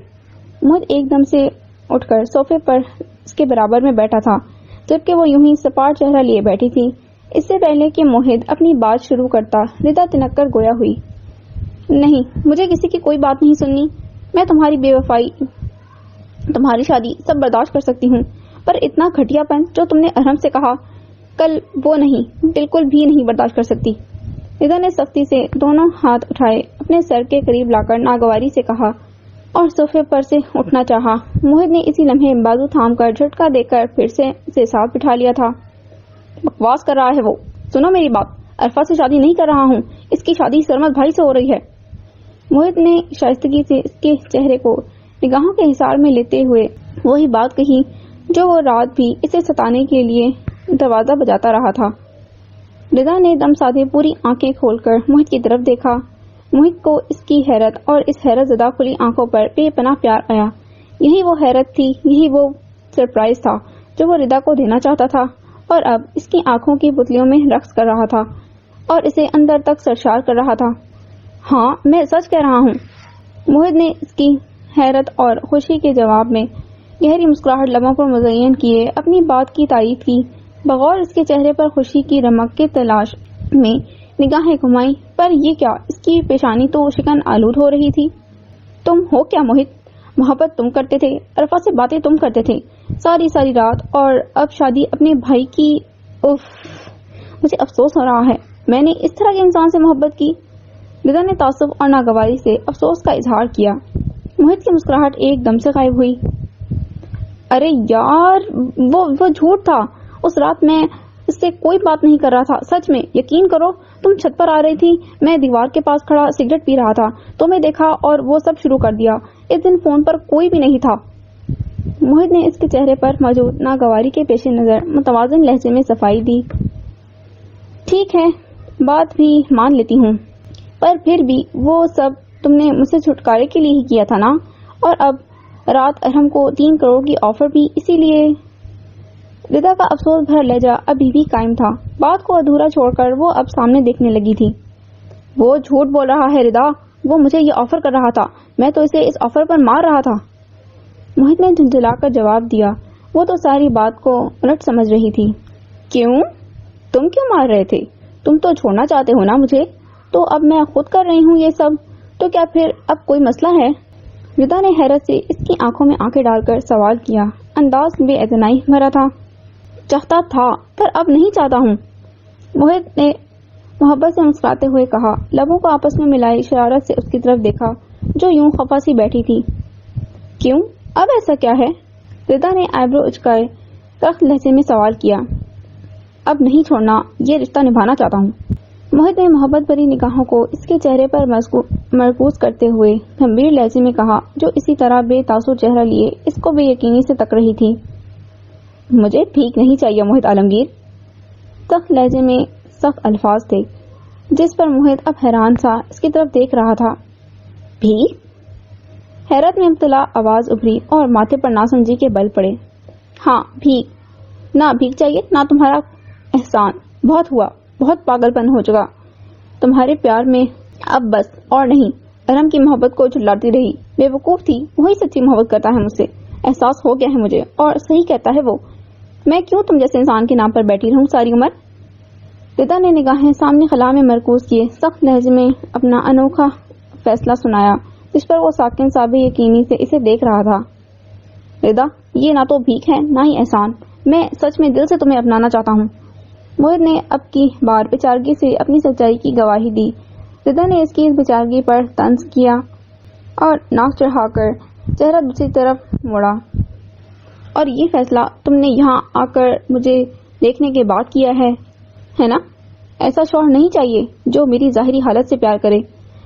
S1: موہت ایک دم سے اٹھ کر صوفے پر اس کے برابر میں بیٹھا تھا جبکہ وہ یوں ہی سپاٹ چہرہ لیے بیٹھی تھی. اس سے پہلے کہ موہت اپنی بات شروع کرتا ردا تنک کر گویا ہوئی. نہیں، مجھے کسی کی کوئی بات نہیں سننی. میں تمہاری بے وفائی، تمہاری شادی سب برداشت کر سکتی ہوں، پر اتنا گھٹیا پن جو تم نے ارحم سے کہا کل، وہ نہیں، بالکل بھی نہیں برداشت کر سکتی. ردا نے سختی سے دونوں ہاتھ اٹھائے اپنے سر کے قریب لا کر ناگواری سے کہا اور صوفے پر سے اٹھنا چاہا. موہت نے اسی لمحے بازو تھام کر جھٹکا دے کر پھر سے ساتھ بٹھا لیا تھا. بکواس کر رہا ہے وہ. سنو میری بات، عرفہ سے شادی نہیں کر رہا ہوں، اس کی شادی سرمد بھائی سے ہو رہی ہے. موہت نے شائستگی سے اس کے چہرے کو نگاہوں کے حصار میں لیتے ہوئے وہی بات کہی جو وہ رات بھی اسے ستانے کے لیے دروازہ بجاتا رہا تھا. ردا نے دم سادھے پوری آنکھیں کھول کر موہت کی طرف دیکھا. موہت کو اس کی حیرت اور اس حیرت زدہ کھلی آنکھوں پر بے پناہ پیار آیا. یہی وہ حیرت تھی، یہی وہ سرپرائز تھا جو وہ ردا کو دینا چاہتا تھا اور اب اس کی آنکھوں کی پتلیوں میں رقص کر رہا تھا اور اسے اندر تک سرشار کر رہا تھا. ہاں، میں سچ کہہ رہا ہوں. موہت نے اس کی حیرت اور خوشی کے جواب میں گہری مسکراہٹ لبوں پر مزین کیے اپنی بات کی تعریف کی. بغور اس کے چہرے پر خوشی کی رمق کے تلاش میں نگاہیں گھمائی، پر یہ کیا، اس کی پیشانی تو شکن آلود ہو رہی تھی۔ تم ہو کیا موہت؟ محبت تم کرتے تھے، عرفا سے باتیں تم کرتے تھے ساری رات، اور اب شادی اپنے بھائی کی۔ اف، مجھے افسوس ہو رہا ہے میں نے اس طرح کے انسان سے محبت کی۔ رضا نے تعصب اور ناگواری سے افسوس کا اظہار کیا۔ موہت کی مسکراہٹ ایک دم سے غائب ہوئی۔ ارے یار، وہ جھوٹ تھا، اس رات میں اس سے کوئی بات نہیں کر رہا تھا، سچ میں یقین کرو۔ تم چھت پر آ رہی تھی، میں دیوار کے پاس کھڑا سگریٹ پی رہا تھا، تمہیں دیکھا اور وہ سب شروع کر دیا۔ اس دن فون پر کوئی بھی نہیں تھا۔ موہت نے اس کے چہرے پر موجود ناگواری کے پیش نظر متوازن لہجے میں صفائی دی۔ ٹھیک ہے، بات بھی مان لیتی ہوں، پر پھر بھی وہ سب تم نے مجھ سے چھٹکارے کے لیے ہی کیا تھا نا؟ اور اب رات ارحم کو 3 کروڑ کی آفر بھی اسی لیے؟ رضا کا افسوس بھرا لہجہ ابھی بھی قائم تھا، بات کو ادھورا چھوڑ کر وہ اب سامنے دیکھنے لگی تھی۔ وہ جھوٹ بول رہا ہے رضا، وہ مجھے یہ آفر کر رہا تھا، میں تو اسے اس آفر پر مار رہا تھا۔ موہت نے جھنجھلا کر جواب دیا۔ وہ تو ساری بات کو الٹ سمجھ رہی تھی۔ کیوں؟ تم کیوں مار رہے تھے؟ تم تو چھوڑنا چاہتے ہو نا مجھے، تو اب میں خود کر رہی ہوں یہ سب، تو کیا پھر اب کوئی مسئلہ ہے؟ رضا نے حیرت سے اس کی آنکھوں میں آنکھیں ڈال کر سوال کیا، انداز بے اعتنائی بھرا تھا۔ چاہتا تھا، پر اب نہیں چاہتا ہوں، موہت نے محبت سے مسکراتے ہوئے کہا، لبوں کو آپس میں ملائی شرارت سے اس کی طرف دیکھا جو یوں خفا سی بیٹھی تھی۔ کیوں؟ اب ایسا کیا ہے؟ رضا نے آئیبرو اچکائے سخت لہجے میں سوال کیا۔ اب نہیں چھوڑنا، یہ رشتہ نبھانا چاہتا ہوں۔ موہت نے محبت بھری نگاہوں کو اس کے چہرے پر مرکوز کرتے ہوئے گمبھیر لہجے میں کہا، جو اسی طرح بے تاثر چہرہ لیے اس کو بے یقینی سے تک رہی تھی۔ مجھے بھیک نہیں چاہیے موہت عالمگیر۔ سخت لہجے میں سخت الفاظ تھے جس پر موہت اب حیران سا اس کی طرف دیکھ رہا تھا۔ بھیک؟ حیرت میں مبتلا آواز ابھری اور ماتھے پر ناسمجھی کے بل پڑے۔ ہاں بھیک، نہ بھیک چاہیے نہ تمہارا احسان، بہت ہوا، بہت پاگل پن ہو چکا تمہارے پیار میں، اب بس اور نہیں۔ ارحم کی محبت کو جھٹلاتی رہی، بے وقوف تھی، وہی سچی محبت کرتا ہے مجھ سے، احساس ہو گیا ہے مجھے، اور صحیح کہتا ہے وہ، میں کیوں تم جیسے انسان کے نام پر بیٹھی رہوں ساری عمر؟ رضا نے نگاہیں سامنے خلا میں مرکوز کیے سخت لہجے میں اپنا انوکھا فیصلہ سنایا جس پر وہ ساکن سا بے یقینی سے اسے دیکھ رہا تھا۔ رضا، یہ نہ تو بھیک ہے نہ ہی احسان، میں سچ میں دل سے تمہیں اپنانا چاہتا ہوں۔ موہت نے اب کی بار بیچارگی سے اپنی سچائی کی گواہی دی۔ رضا نے اس کی اس بیچارگی پر طنز کیا اور ناک چڑھا کر چہرہ دوسری طرف موڑا۔ اور یہ فیصلہ تم نے یہاں آ کر مجھے دیکھنے کے بعد کیا ہے نا؟ ایسا شوہر نہیں چاہیے جو میری ظاہری حالت سے پیار کرے،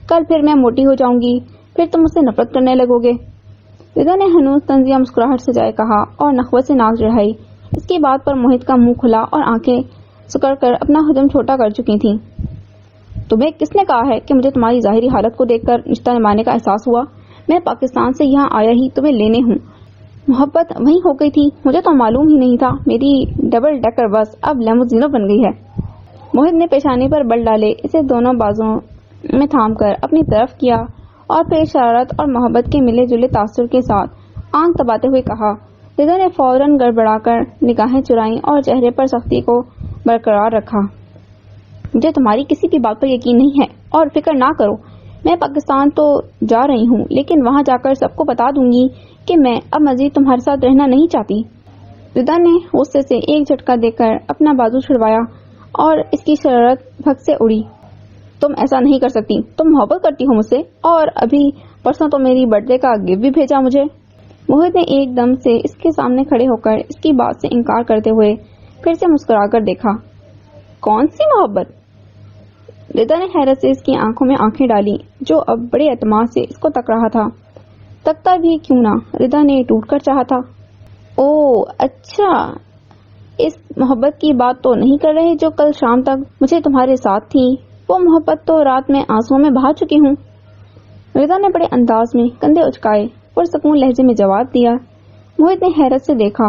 S1: کل پھر میں موٹی ہو جاؤں گی، پھر تم مجھ سے نفرت کرنے لگو گے۔ رضا نے ہنوز طنزیہ مسکراہٹ سے جائے کہا اور نخوت سے ناک چڑھائی۔ اس کی بات پر موہت کا منہ کھلا اور آنکھیں سکڑ کر اپنا حجم چھوٹا کر چکی تھیں۔ تمہیں کس نے کہا ہے کہ مجھے تمہاری ظاہری حالت کو دیکھ کر رشتہ نبھانے کا احساس ہوا؟ میں پاکستان سے یہاں آیا ہی تمہیں لینے ہوں۔ محبت وہیں ہو گئی تھی، مجھے تو معلوم ہی نہیں تھا میری ڈبل ڈیکر بس اب لیموزینو بن گئی ہے۔ موہت نے پیشانی پر بل ڈالے اسے دونوں بازوں میں تھام کر اپنی طرف کیا اور پھر شرارت اور محبت کے ملے جلے تاثر کے ساتھ آنکھ دباتے ہوئے کہا۔ رضا نے فوراً گڑبڑا کر نگاہیں چرائیں اور چہرے پر سختی کو برقرار رکھا۔ مجھے تمہاری کسی بھی بات پر یقین نہیں ہے، اور فکر نہ کرو، میں پاکستان تو جا رہی ہوں لیکن وہاں جا کر سب کو بتا دوں گی کہ میں اب مزید تمہارے ساتھ رہنا نہیں چاہتی۔ رضا نے غصے سے ایک جھٹکا دے کر اپنا بازو چھڑوایا اور اس کی شرارت بھگ سے اڑی۔ تم ایسا نہیں کر سکتی، تم محبت کرتی ہو مجھ سے، اور ابھی پرسوں تو میری برتھ ڈے کا گفٹ بھی بھیجا مجھے۔ موہت نے ایک دم سے اس کے سامنے کھڑے ہو کر اس کی بات سے انکار کرتے ہوئے پھر سے مسکرا کر دیکھا۔ کون سی محبت؟ رضا نے حیرت سے اس کی آنکھوں میں آنکھیں ڈالی جو اب بڑے اعتماد سے اس کو تک رہا تھا۔ تکتا بھی کیوں نہ، رضا نے ٹوٹ کر چاہا تھا۔ او اچھا، اس محبت کی بات تو نہیں کر رہے جو کل شام تک مجھے تمہارے ساتھ تھی؟ وہ محبت تو رات میں آنسوؤں میں بہا چکی ہوں۔ رضا نے بڑے انداز میں کندھے اچکائے پرسکون لہجے میں جواب دیا۔ موہت نے حیرت سے دیکھا،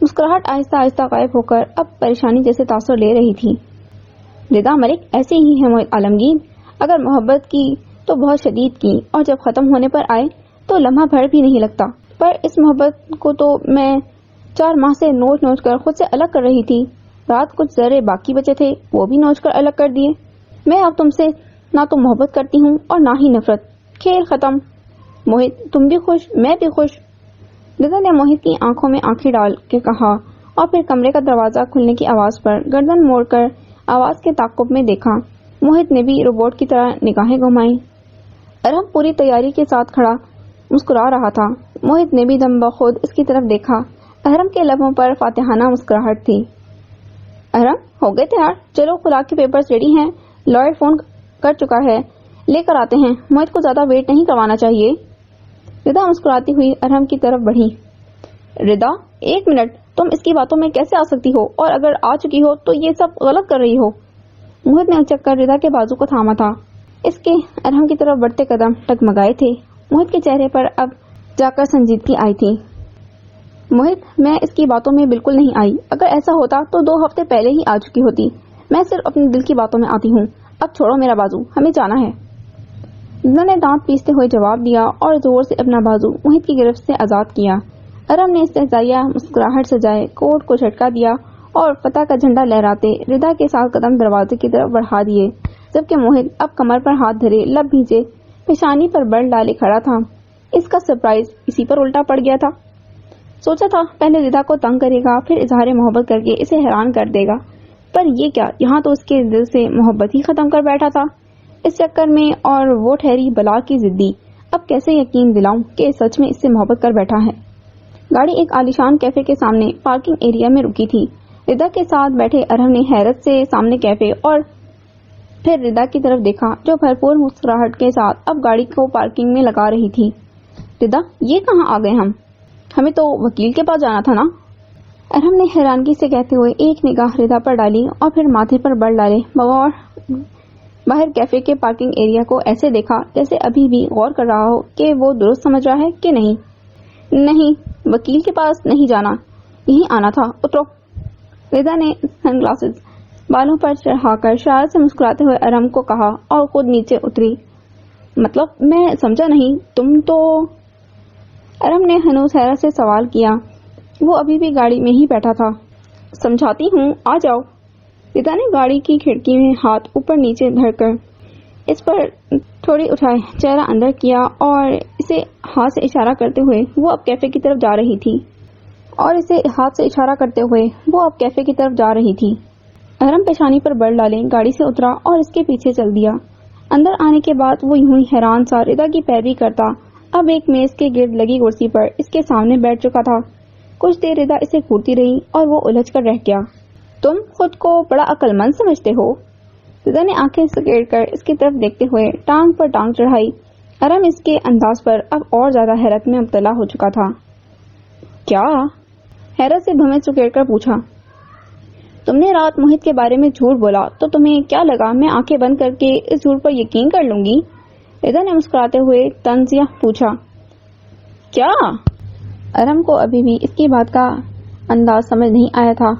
S1: مسکراہٹ آہستہ آہستہ غائب ہو کر اب پریشانی جیسے تاثر لے رہی تھی۔ رضا ملک ایسے ہی ہے موہت عالمگیر، اگر محبت کی تو بہت شدید کی، اور جب ختم ہونے پر آئے تو لمحہ بھر بھی نہیں لگتا، پر اس محبت کو تو میں 4 ماہ سے نوچ کر خود سے الگ کر رہی تھی۔ رات کچھ ذرے باقی بچے تھے وہ بھی نوچ کر الگ کر دیے۔ میں اب تم سے نہ تو محبت کرتی ہوں اور نہ ہی نفرت. کھیل ختم. موہت تم بھی خوش میں بھی خوش. رضا نے موہت کی آنکھوں میں آنکھیں ڈال کے کہا اور پھر کمرے کا دروازہ کھلنے کی آواز پر گردن موڑ کر آواز کے تعاقب میں دیکھا. موہت نے بھی روبوٹ کی طرح نگاہیں گھمائیں. ارحم پوری تیاری کے ساتھ کھڑا مسکرا رہا تھا. موہت نے بھی دم بخود اس کی طرف دیکھا. ارحم کے لبوں پر فاتحانہ مسکراہٹ تھی. ارحم ہو گئے تیار؟ چلو خلا کے پیپرز ریڈی ہیں. لائر فون کر چکا ہے, لے کر آتے ہیں. موہت کو زیادہ ویٹ نہیں کروانا چاہیے. ردا مسکراتی ہوئی ارحم کی طرف بڑھی. ردا ایک منٹ, تم اس کی باتوں میں کیسے آ سکتی ہو, اور اگر آ چکی ہو تو یہ سب غلط کر رہی ہو. موہت نے اچک کر ردا کے بازو کو تھاما تھا. اس کے ارحم کی طرف بڑھتے قدم ٹگمگائے تھے. موہت کے چہرے پر اب جا کر سنجیدگی آئی تھی. موہت میں اس کی باتوں میں بالکل نہیں آئی. اگر ایسا ہوتا تو 2 ہفتے پہلے ہی آ چکی ہوتی. میں صرف اپنے دل کی باتوں میں آتی ہوں. اب چھوڑو میرا بازو, ہمیں جانا ہے. ردا نے دانت پیستے ہوئے جواب دیا اور زور سے اپنا بازو موہت کی گرفت سے آزاد کیا. ارحم نے استہزائیہ مسکراہٹ سجائے کوٹ کو جھٹکا دیا اور فتح کا جھنڈا لہراتے ردا کے ساتھ قدم دروازے کی طرف بڑھا دیے, جبکہ موہت اب کمر پر ہاتھ دھرے, لب بھیجے, پیشانی پر بل ڈالے کھڑا تھا. اس کا سرپرائز اسی پر الٹا پڑ گیا تھا. سوچا تھا پہلے ردا کو تنگ کرے گا, پھر اظہار محبت کر کے اسے حیران کر دے گا, پر یہ کیا, یہاں تو اس کے دل سے محبت ہی ختم کر بیٹھا تھا اس چکر میں. اور وہ ٹھہری بلا کی ضدی. اب کیسے یقین دلاؤں کہ سچ میں اس سے محبت کر بیٹھا ہے. گاڑی ایک عالیشان کیفے کے سامنے پارکنگ ایریا میں رکی تھی. ردا کے ساتھ بیٹھے ارحم نے حیرت سے سامنے کیفے اور پھر ردا کی طرف دیکھا جو بھرپور مسکراہٹ کے ساتھ اب گاڑی کو پارکنگ میں لگا رہی تھی. ردا یہ کہاں آ گئے ہم, ہمیں تو وکیل کے پاس جانا تھا نا. ارحم نے حیرانگی سے کہتے ہوئے ایک نگاہ ردا پر ڈالی اور پھر ماتھے پر بل ڈالے بغور باہر کیفے کے پارکنگ ایریا کو ایسے دیکھا جیسے ابھی بھی غور کر رہا ہو کہ وہ درست سمجھ رہا ہے کہ نہیں. نہیں, وکیل کے پاس نہیں جانا, یہیں آنا تھا, اترو. ردا نے سن گلاسز بالوں پر چڑھا کر شرارت سے مسکراتے ہوئے ارحم کو کہا اور خود نیچے اتری. مطلب میں سمجھا نہیں, تم تو. ارحم نے ہنوز حیرت سے سوال کیا. وہ ابھی بھی گاڑی میں ہی بیٹھا تھا. سمجھاتی ہوں, آ جاؤ. ردا نے گاڑی کی کھڑکی میں ہاتھ اوپر نیچے دھر کر اس پر تھوڑی اٹھائے, چہرہ اندر کیا اور اسے ہاتھ سے اشارہ کرتے ہوئے وہ اب کیفے کی طرف جا رہی تھی. ارحم پیشانی پر بل ڈالے گاڑی سے اترا اور اس کے پیچھے چل دیا. اندر آنے کے بعد وہ یوں ہی حیران سا ردا کی پیروی کرتا اب ایک میز کے گرد لگی کرسی پر اس کے سامنے بیٹھ چکا تھا. کچھ دیر ردا اسے گھورتی رہی اور وہ الجھ کر رہ گیا. تم خود کو بڑا عقل مند سمجھتے ہو. ردا نے آنکھیں سکیڑ کر اس کی طرف دیکھتے ہوئے ٹانگ پر ٹانگ چڑھائی. ارحم اس کے انداز پر اب اور زیادہ حیرت میں مبتلا ہو چکا تھا. کیا؟ حیرت سے بھویں سکیڑ کر پوچھا. تم نے رات موہت کے بارے میں جھوٹ بولا تو تمہیں کیا لگا میں آنکھیں بند کر کے اس جھوٹ پر یقین کر لوں گی؟ ردا نے مسکراتے ہوئے طنزیہ پوچھا. کیا؟ ارحم کو ابھی بھی اس کی بات کا انداز سمجھ نہیں آیا تھا.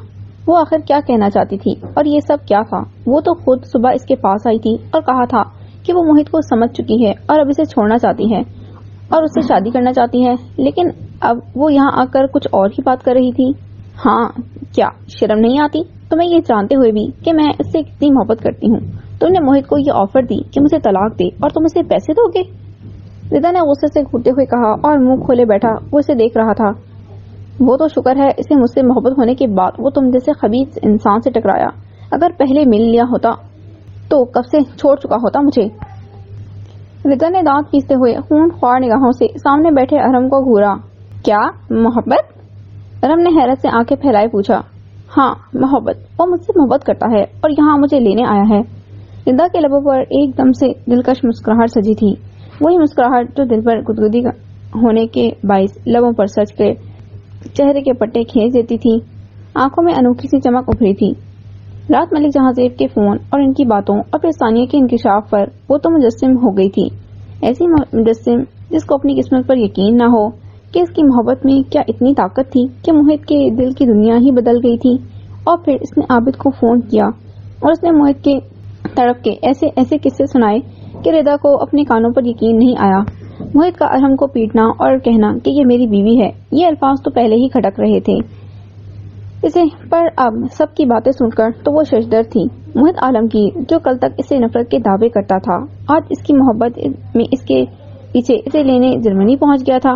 S1: وہ آخر کیا کہنا چاہتی تھی اور یہ سب کیا تھا؟ وہ تو خود صبح اس کے پاس آئی تھی اور کہا تھا کہ وہ موہت کو سمجھ چکی ہے اور اب اسے چھوڑنا چاہتی ہے اور اس سے شادی کرنا چاہتی ہے, لیکن اب وہ یہاں آ کر کچھ اور ہی بات کر رہی تھی. ہاں, کیا شرم نہیں آتی تمہیں یہ جانتے ہوئے بھی کہ میں اس سے کتنی محبت کرتی ہوں؟ تم نے موہت کو یہ آفر دی کہ مجھے طلاق دے اور تم اسے پیسے دو گے؟ ردا نے غصے سے گھورتے ہوئے کہا اور منہ کھولے بیٹھا وہ اسے دیکھ رہا تھا. وہ تو شکر ہے اسے مجھ سے محبت ہونے کے بعد وہ تم جیسے خبیث انسان سے ٹکرایا. اگر پہلے مل لیا ہوتا تو کب سے چھوڑ چکا ہوتا مجھے. ردا نے دانت پیستے ہوئے خون خوار نگاہوں سے سامنے بیٹھے ارحم کو گھورا. کیا محبت؟ ارحم نے حیرت سے آنکھیں پھیلائے پوچھا. ہاں محبت, وہ مجھ سے محبت کرتا ہے اور یہاں مجھے لینے آیا ہے. ردا کے لبوں پر ایک دم سے دلکش مسکراہٹ سجی تھی, وہی مسکراہٹ جو دل پر گدگدی ہونے کے باعث لبوں پر سج کے چہرے کے پٹے کھینچ دیتی تھی. آنکھوں میں انوکھی سی چمک ابھری تھی. رات ملک جہاں زیب کے فون اور ان کی باتوں اور پھر ثانیہ کے انکشاف پر وہ تو مجسم ہو گئی تھی. ایسی مجسم جس کو اپنی قسمت پر یقین نہ ہو کہ اس کی محبت میں کیا اتنی طاقت تھی کہ موہت کے دل کی دنیا ہی بدل گئی تھی. اور پھر اس نے عابد کو فون کیا اور اس نے موہت کے تڑپ کے ایسے ایسے قصے سنائے کہ ردا کو اپنے کانوں پر یقین نہیں آیا. موہت کا ارحم کو پیٹنا اور کہنا کہ یہ میری بیوی ہے, یہ الفاظ تو پہلے ہی کھٹک رہے تھے. اسے پر اب سب کی باتیں سن کر تو وہ ششدر تھی۔ موہت عالمگیر جو کل تک اسے نفرت کے دعوے کرتا تھا، آج اس کی محبت میں اس کے پیچھے اسے لینے جرمنی پہنچ گیا تھا۔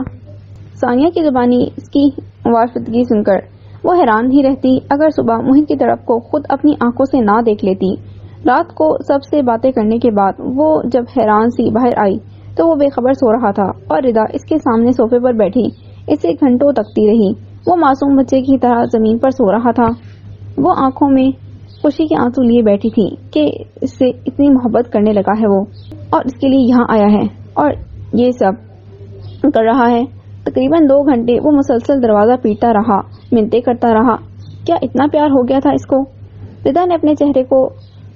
S1: ثانیہ کی زبانی اس کی وافدگی سن کر وہ حیران ہی رہتی اگر صبح موہت کی طرف کو خود اپنی آنکھوں سے نہ دیکھ لیتی۔ رات کو سب سے باتیں کرنے کے بعد وہ جب حیران سی باہر آئی تو وہ بے خبر سو رہا تھا اور ردا اس کے سامنے صوفے پر بیٹھی اسے گھنٹوں تکتی رہی۔ وہ معصوم بچے کی طرح زمین پر سو رہا تھا۔ وہ آنکھوں میں خوشی کے آنسو لیے بیٹھی تھی کہ اس سے اتنی محبت کرنے لگا ہے وہ، اور اس کے لیے یہاں آیا ہے اور یہ سب کر رہا ہے۔ تقریباً 2 گھنٹے وہ مسلسل دروازہ پیٹتا رہا، منتیں کرتا رہا۔ کیا اتنا پیار ہو گیا تھا اس کو؟ ردا نے اپنے چہرے کو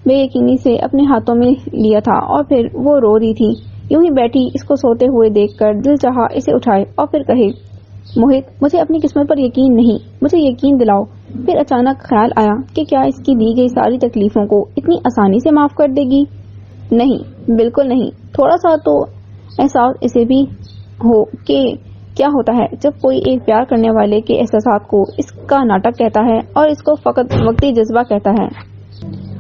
S1: بے یقینی سے اپنے ہاتھوں میں لیا تھا اور پھر وہ رو رہی تھی۔ یوں ہی بیٹھی اس کو سوتے ہوئے دیکھ کر دل چاہا اسے اٹھائے اور پھر کہے، موہت مجھے اپنی قسمت پر یقین نہیں، مجھے یقین دلاؤ۔ پھر اچانک خیال آیا کہ کیا اس کی دی گئی ساری تکلیفوں کو اتنی آسانی سے معاف کر دے گی؟ نہیں، بالکل نہیں۔ تھوڑا سا تو احساس اسے بھی ہو کہ کیا ہوتا ہے جب کوئی ایک پیار کرنے والے کے احساسات کو اس کا ناٹک کہتا ہے اور اس کو فقط وقتی جذبہ کہتا ہے۔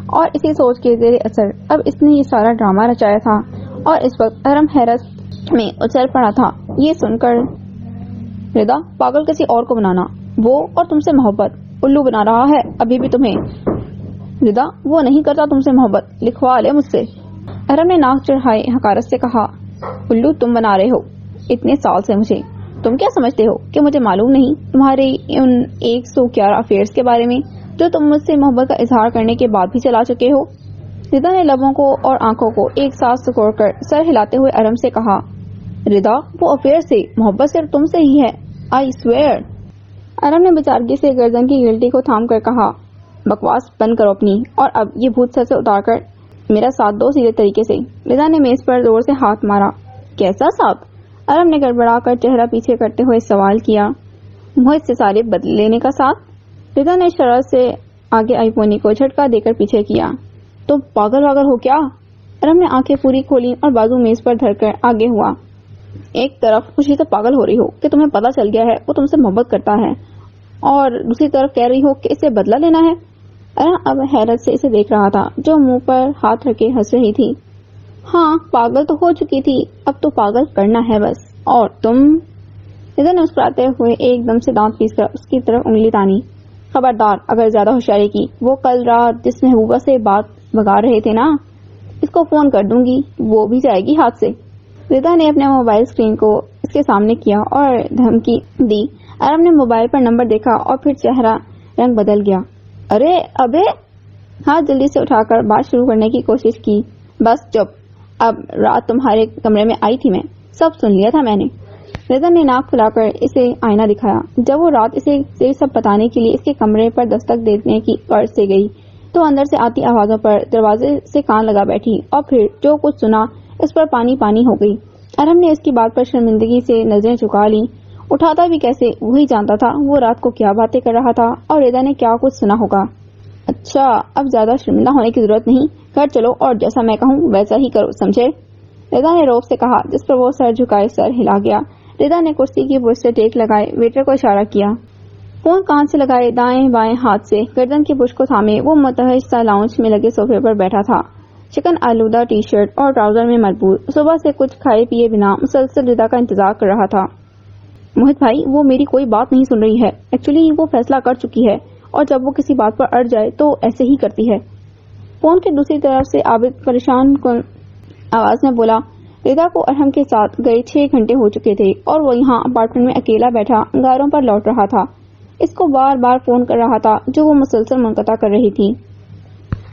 S1: اور اسی سوچ کے زیر اثر اب اس نے یہ سارا ڈرامہ رچایا تھا اور اس وقت ارم حیرت میں اچھل پڑا تھا یہ سن کر، ردا پاگل کسی اور کو بنانا، وہ اور تم سے محبت، الو بنا رہا ہے ابھی بھی تمہیں۔ ردا وہ نہیں کرتا تم سے محبت، لکھوا لے مجھ سے۔ ارم نے ناک چڑھائے حقارت سے کہا، الو تم بنا رہے ہو اتنے سال سے مجھے، تم کیا سمجھتے ہو کہ مجھے معلوم نہیں تمہارے ان 111 افیئرز کے بارے میں جو تم مجھ سے محبت کا اظہار کرنے کے بعد بھی چلا چکے ہو؟ ردا نے لبوں کو اور آنکھوں کو ایک ساتھ سکوڑ کر سر ہلاتے ہوئے ارم سے کہا، ردا وہ افیئر سے محبت صرف تم سے ہی ہے، آئی سویئر۔ ارم نے بچارگی سے گردن کی گلٹی کو تھام کر کہا، بکواس بند کرو اپنی، اور اب یہ بھوت سر سے اتار کر میرا ساتھ دو سیدھے طریقے سے۔ ردا نے میز پر زور سے ہاتھ مارا۔ کیسا ساتھ؟ ارم نے گڑبڑا کر چہرہ پیچھے کرتے ہوئے سوال کیا۔ موہت سے سارے بدلے لینے کا ساتھ؟ ردا نے شرارت سے آگے آئی پونی کو جھٹکا دے کر پیچھے کیا۔ تم پاگل واگل ہو کیا؟ ارم نے آنکھیں پوری کھولی اور بازو میز پر دھر کر آگے ہوا۔ ایک طرف خوشی سے پاگل ہو رہی ہو کہ تمہیں پتا چل گیا ہے وہ تم سے محبت کرتا ہے، اور دوسری طرف کہہ رہی ہو کہ اسے بدلہ لینا ہے۔ ارم اب حیرت سے اسے دیکھ رہا تھا جو منہ پر ہاتھ رکھے ہنس رہی تھی۔ ہاں پاگل تو ہو چکی تھی، اب تو پاگل کرنا ہے بس۔ اور تم؟ ردا نے مسکراتے ہوئے ایک دم سے دانت پیس کر اس کی طرف انگلی تانی۔ خبردار اگر زیادہ ہوشیاری کی، وہ کل رات جس محبوبہ سے بات بگاڑ رہے تھے نا، اس کو فون کر دوں گی، وہ بھی جائے گی ہاتھ سے۔ ردا نے اپنے موبائل اسکرین کو اس کے سامنے کیا اور دھمکی دی۔ ارم نے موبائل پر نمبر دیکھا اور پھر چہرہ رنگ بدل گیا۔ ارے ابے! ہاتھ جلدی سے اٹھا کر بات شروع کرنے کی کوشش کی۔ بس چپ، اب رات تمہارے کمرے میں آئی تھی، میں سب سن لیا تھا میں نے۔ ردا نے ناک پھلا کر اسے آئینہ دکھایا۔ جب وہ رات اسے سب بتانے کے لیے اس کے کمرے پر دستک دینے کی غرض سے گئی تو اندر سے آتی آوازوں پر دروازے سے کان لگا بیٹھی اور پھر جو کچھ سنا اس پر پانی پانی ہو گئی۔ ارم نے اس کی بات پر شرمندگی سے نظریں جھکا لی۔ اٹھاتا بھی کیسے وہی جانتا تھا وہ رات کو کیا باتیں کر رہا تھا اور ردا نے کیا کچھ سنا ہوگا۔ اچھا اب زیادہ شرمندہ ہونے کی ضرورت نہیں، گھر چلو اور جیسا میں کہوں ویسا ہی کرو، سمجھے؟ ردا نے روب سے کہا، جس پر وہ سر جھکائے سر ہلا گیا۔ ردا نے کرسی کی برش سے ٹیک لگائے ویٹر کو اشارہ کیا۔ فون کان سے لگائے دائیں بائیں ہاتھ سے گردن کی برش کو تھامے وہ متحش سا لاؤنج میں لگے صوفے پر بیٹھا تھا، چکن آلودہ ٹی شرٹ اور ٹراؤزر میں مربوط، صبح سے کچھ کھائے پیے بنا مسلسل ردا کا انتظار کر رہا تھا۔ موہت بھائی وہ میری کوئی بات نہیں سن رہی ہے، ایکچولی وہ فیصلہ کر چکی ہے اور جب وہ کسی بات پر اڑ جائے تو ایسے ہی کرتی ہے۔ فون کے دوسری طرف سے عابد پریشان کن آواز میں بولا، ردا کو ارحم کے ساتھ گئے 6 گھنٹے ہو چکے تھے اور وہ یہاں اپارٹمنٹ میں اکیلا بیٹھا گاروں پر لوٹ رہا تھا۔ اس کو بار بار فون کر رہا تھا جو وہ مسلسل منقطع کر رہی تھی۔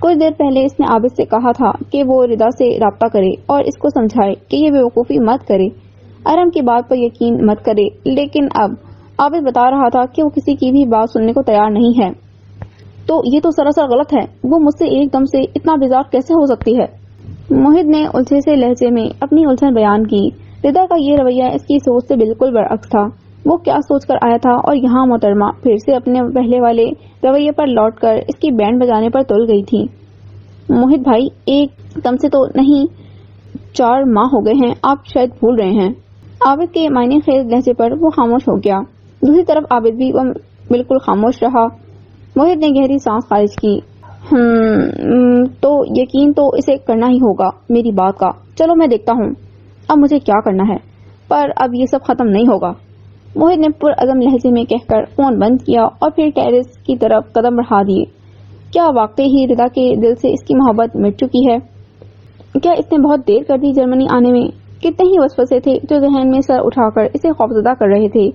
S1: کچھ دیر پہلے اس نے عابد سے کہا تھا کہ وہ ردا سے رابطہ کرے اور اس کو سمجھائے کہ یہ بیوقوفی مت کرے، ارحم کی بات پر یقین مت کرے، لیکن اب عابد بتا رہا تھا کہ وہ کسی کی بھی بات سننے کو تیار نہیں ہے۔ تو یہ تو سراسر غلط ہے، وہ مجھ سے ایک دم سے اتنا بیزار کیسے ہو سکتی ہے؟ موہت نے الجھے سے لہجے میں اپنی الجھن بیان کی۔ ردا کا یہ رویہ اس کی سوچ سے بالکل برعکس تھا۔ وہ کیا سوچ کر آیا تھا اور یہاں محترمہ پھر سے اپنے پہلے والے رویے پر لوٹ کر اس کی بینڈ بجانے پر تل گئی تھی۔ موہت بھائی ایک دم سے تو نہیں، 4 ماہ ہو گئے ہیں، آپ شاید بھول رہے ہیں۔ عابد کے معنی خیز لہجے پر وہ خاموش ہو گیا۔ دوسری طرف عابد بھی وہ بالکل خاموش رہا۔ موہت نے گہری سانس خارج کی۔ تو یقین تو اسے کرنا ہی ہوگا میری بات کا۔ چلو میں دیکھتا ہوں اب مجھے کیا کرنا ہے، پر اب یہ سب ختم نہیں ہوگا، موہت نے پرعزم لہجے میں کہہ کر فون بند کیا اور پھر ٹیرس کی طرف قدم بڑھا دیے۔ کیا واقعی ہی ردا کے دل سے اس کی محبت مٹ چکی ہے؟ کیا اس نے بہت دیر کر دی جرمنی آنے میں؟ کتنے ہی وسوسے تھے جو ذہن میں سر اٹھا کر اسے خوفزدہ کر رہے تھے۔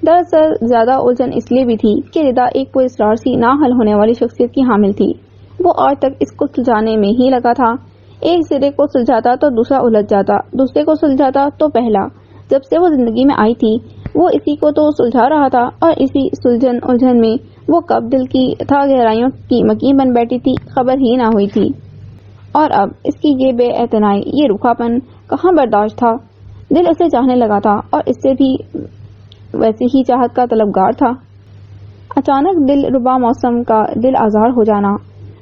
S1: دراصل زیادہ الجھن اس لیے بھی تھی کہ ردا ایک پراسرار سی نہ حل ہونے والی شخصیت کی حامل تھی۔ وہ آج تک اس کو سلجھانے میں ہی لگا تھا، ایک سرے کو سلجھاتا تو دوسرا الجھ جاتا، دوسرے کو سلجھاتا تو پہلا۔ جب سے وہ زندگی میں آئی تھی وہ اسی کو تو سلجھا رہا تھا، اور اسی سلجھن الجھن میں وہ کب دل کی تھا گہرائیوں کی مکین بن بیٹھی تھی خبر ہی نہ ہوئی تھی۔ اور اب اس کی یہ بے اعتنائی، یہ روکھا پن کہاں برداشت تھا؟ دل اسے چاہنے لگا تھا اور اس سے بھی ویسی ہی چاہت کا طلبگار تھا۔ اچانک دل ربا موسم کا دل آزار ہو جانا،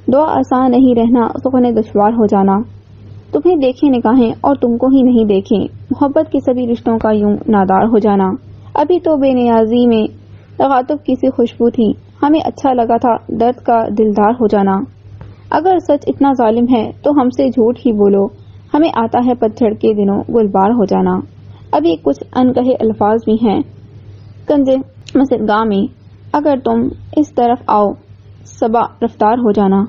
S1: دعا آسان نہیں رہنا، سخن دشوار ہو جانا، تمہیں دیکھیں نگاہیں اور تم کو ہی نہیں دیکھیں، محبت کے سبھی رشتوں کا یوں نادار ہو جانا۔ ابھی تو بے نیازی میں تغاطب کی سی خوشبو تھی، ہمیں اچھا لگا تھا درد کا دلدار ہو جانا۔ اگر سچ اتنا ظالم ہے تو ہم سے جھوٹ ہی بولو، ہمیں آتا ہے پتجھڑ کے دنوں گلبار ہو جانا۔ ابھی کچھ انکہے الفاظ بھی ہیں کنزِ مسرگاہ میں، اگر تم اس طرف آؤ صبا رفتار ہو جانا۔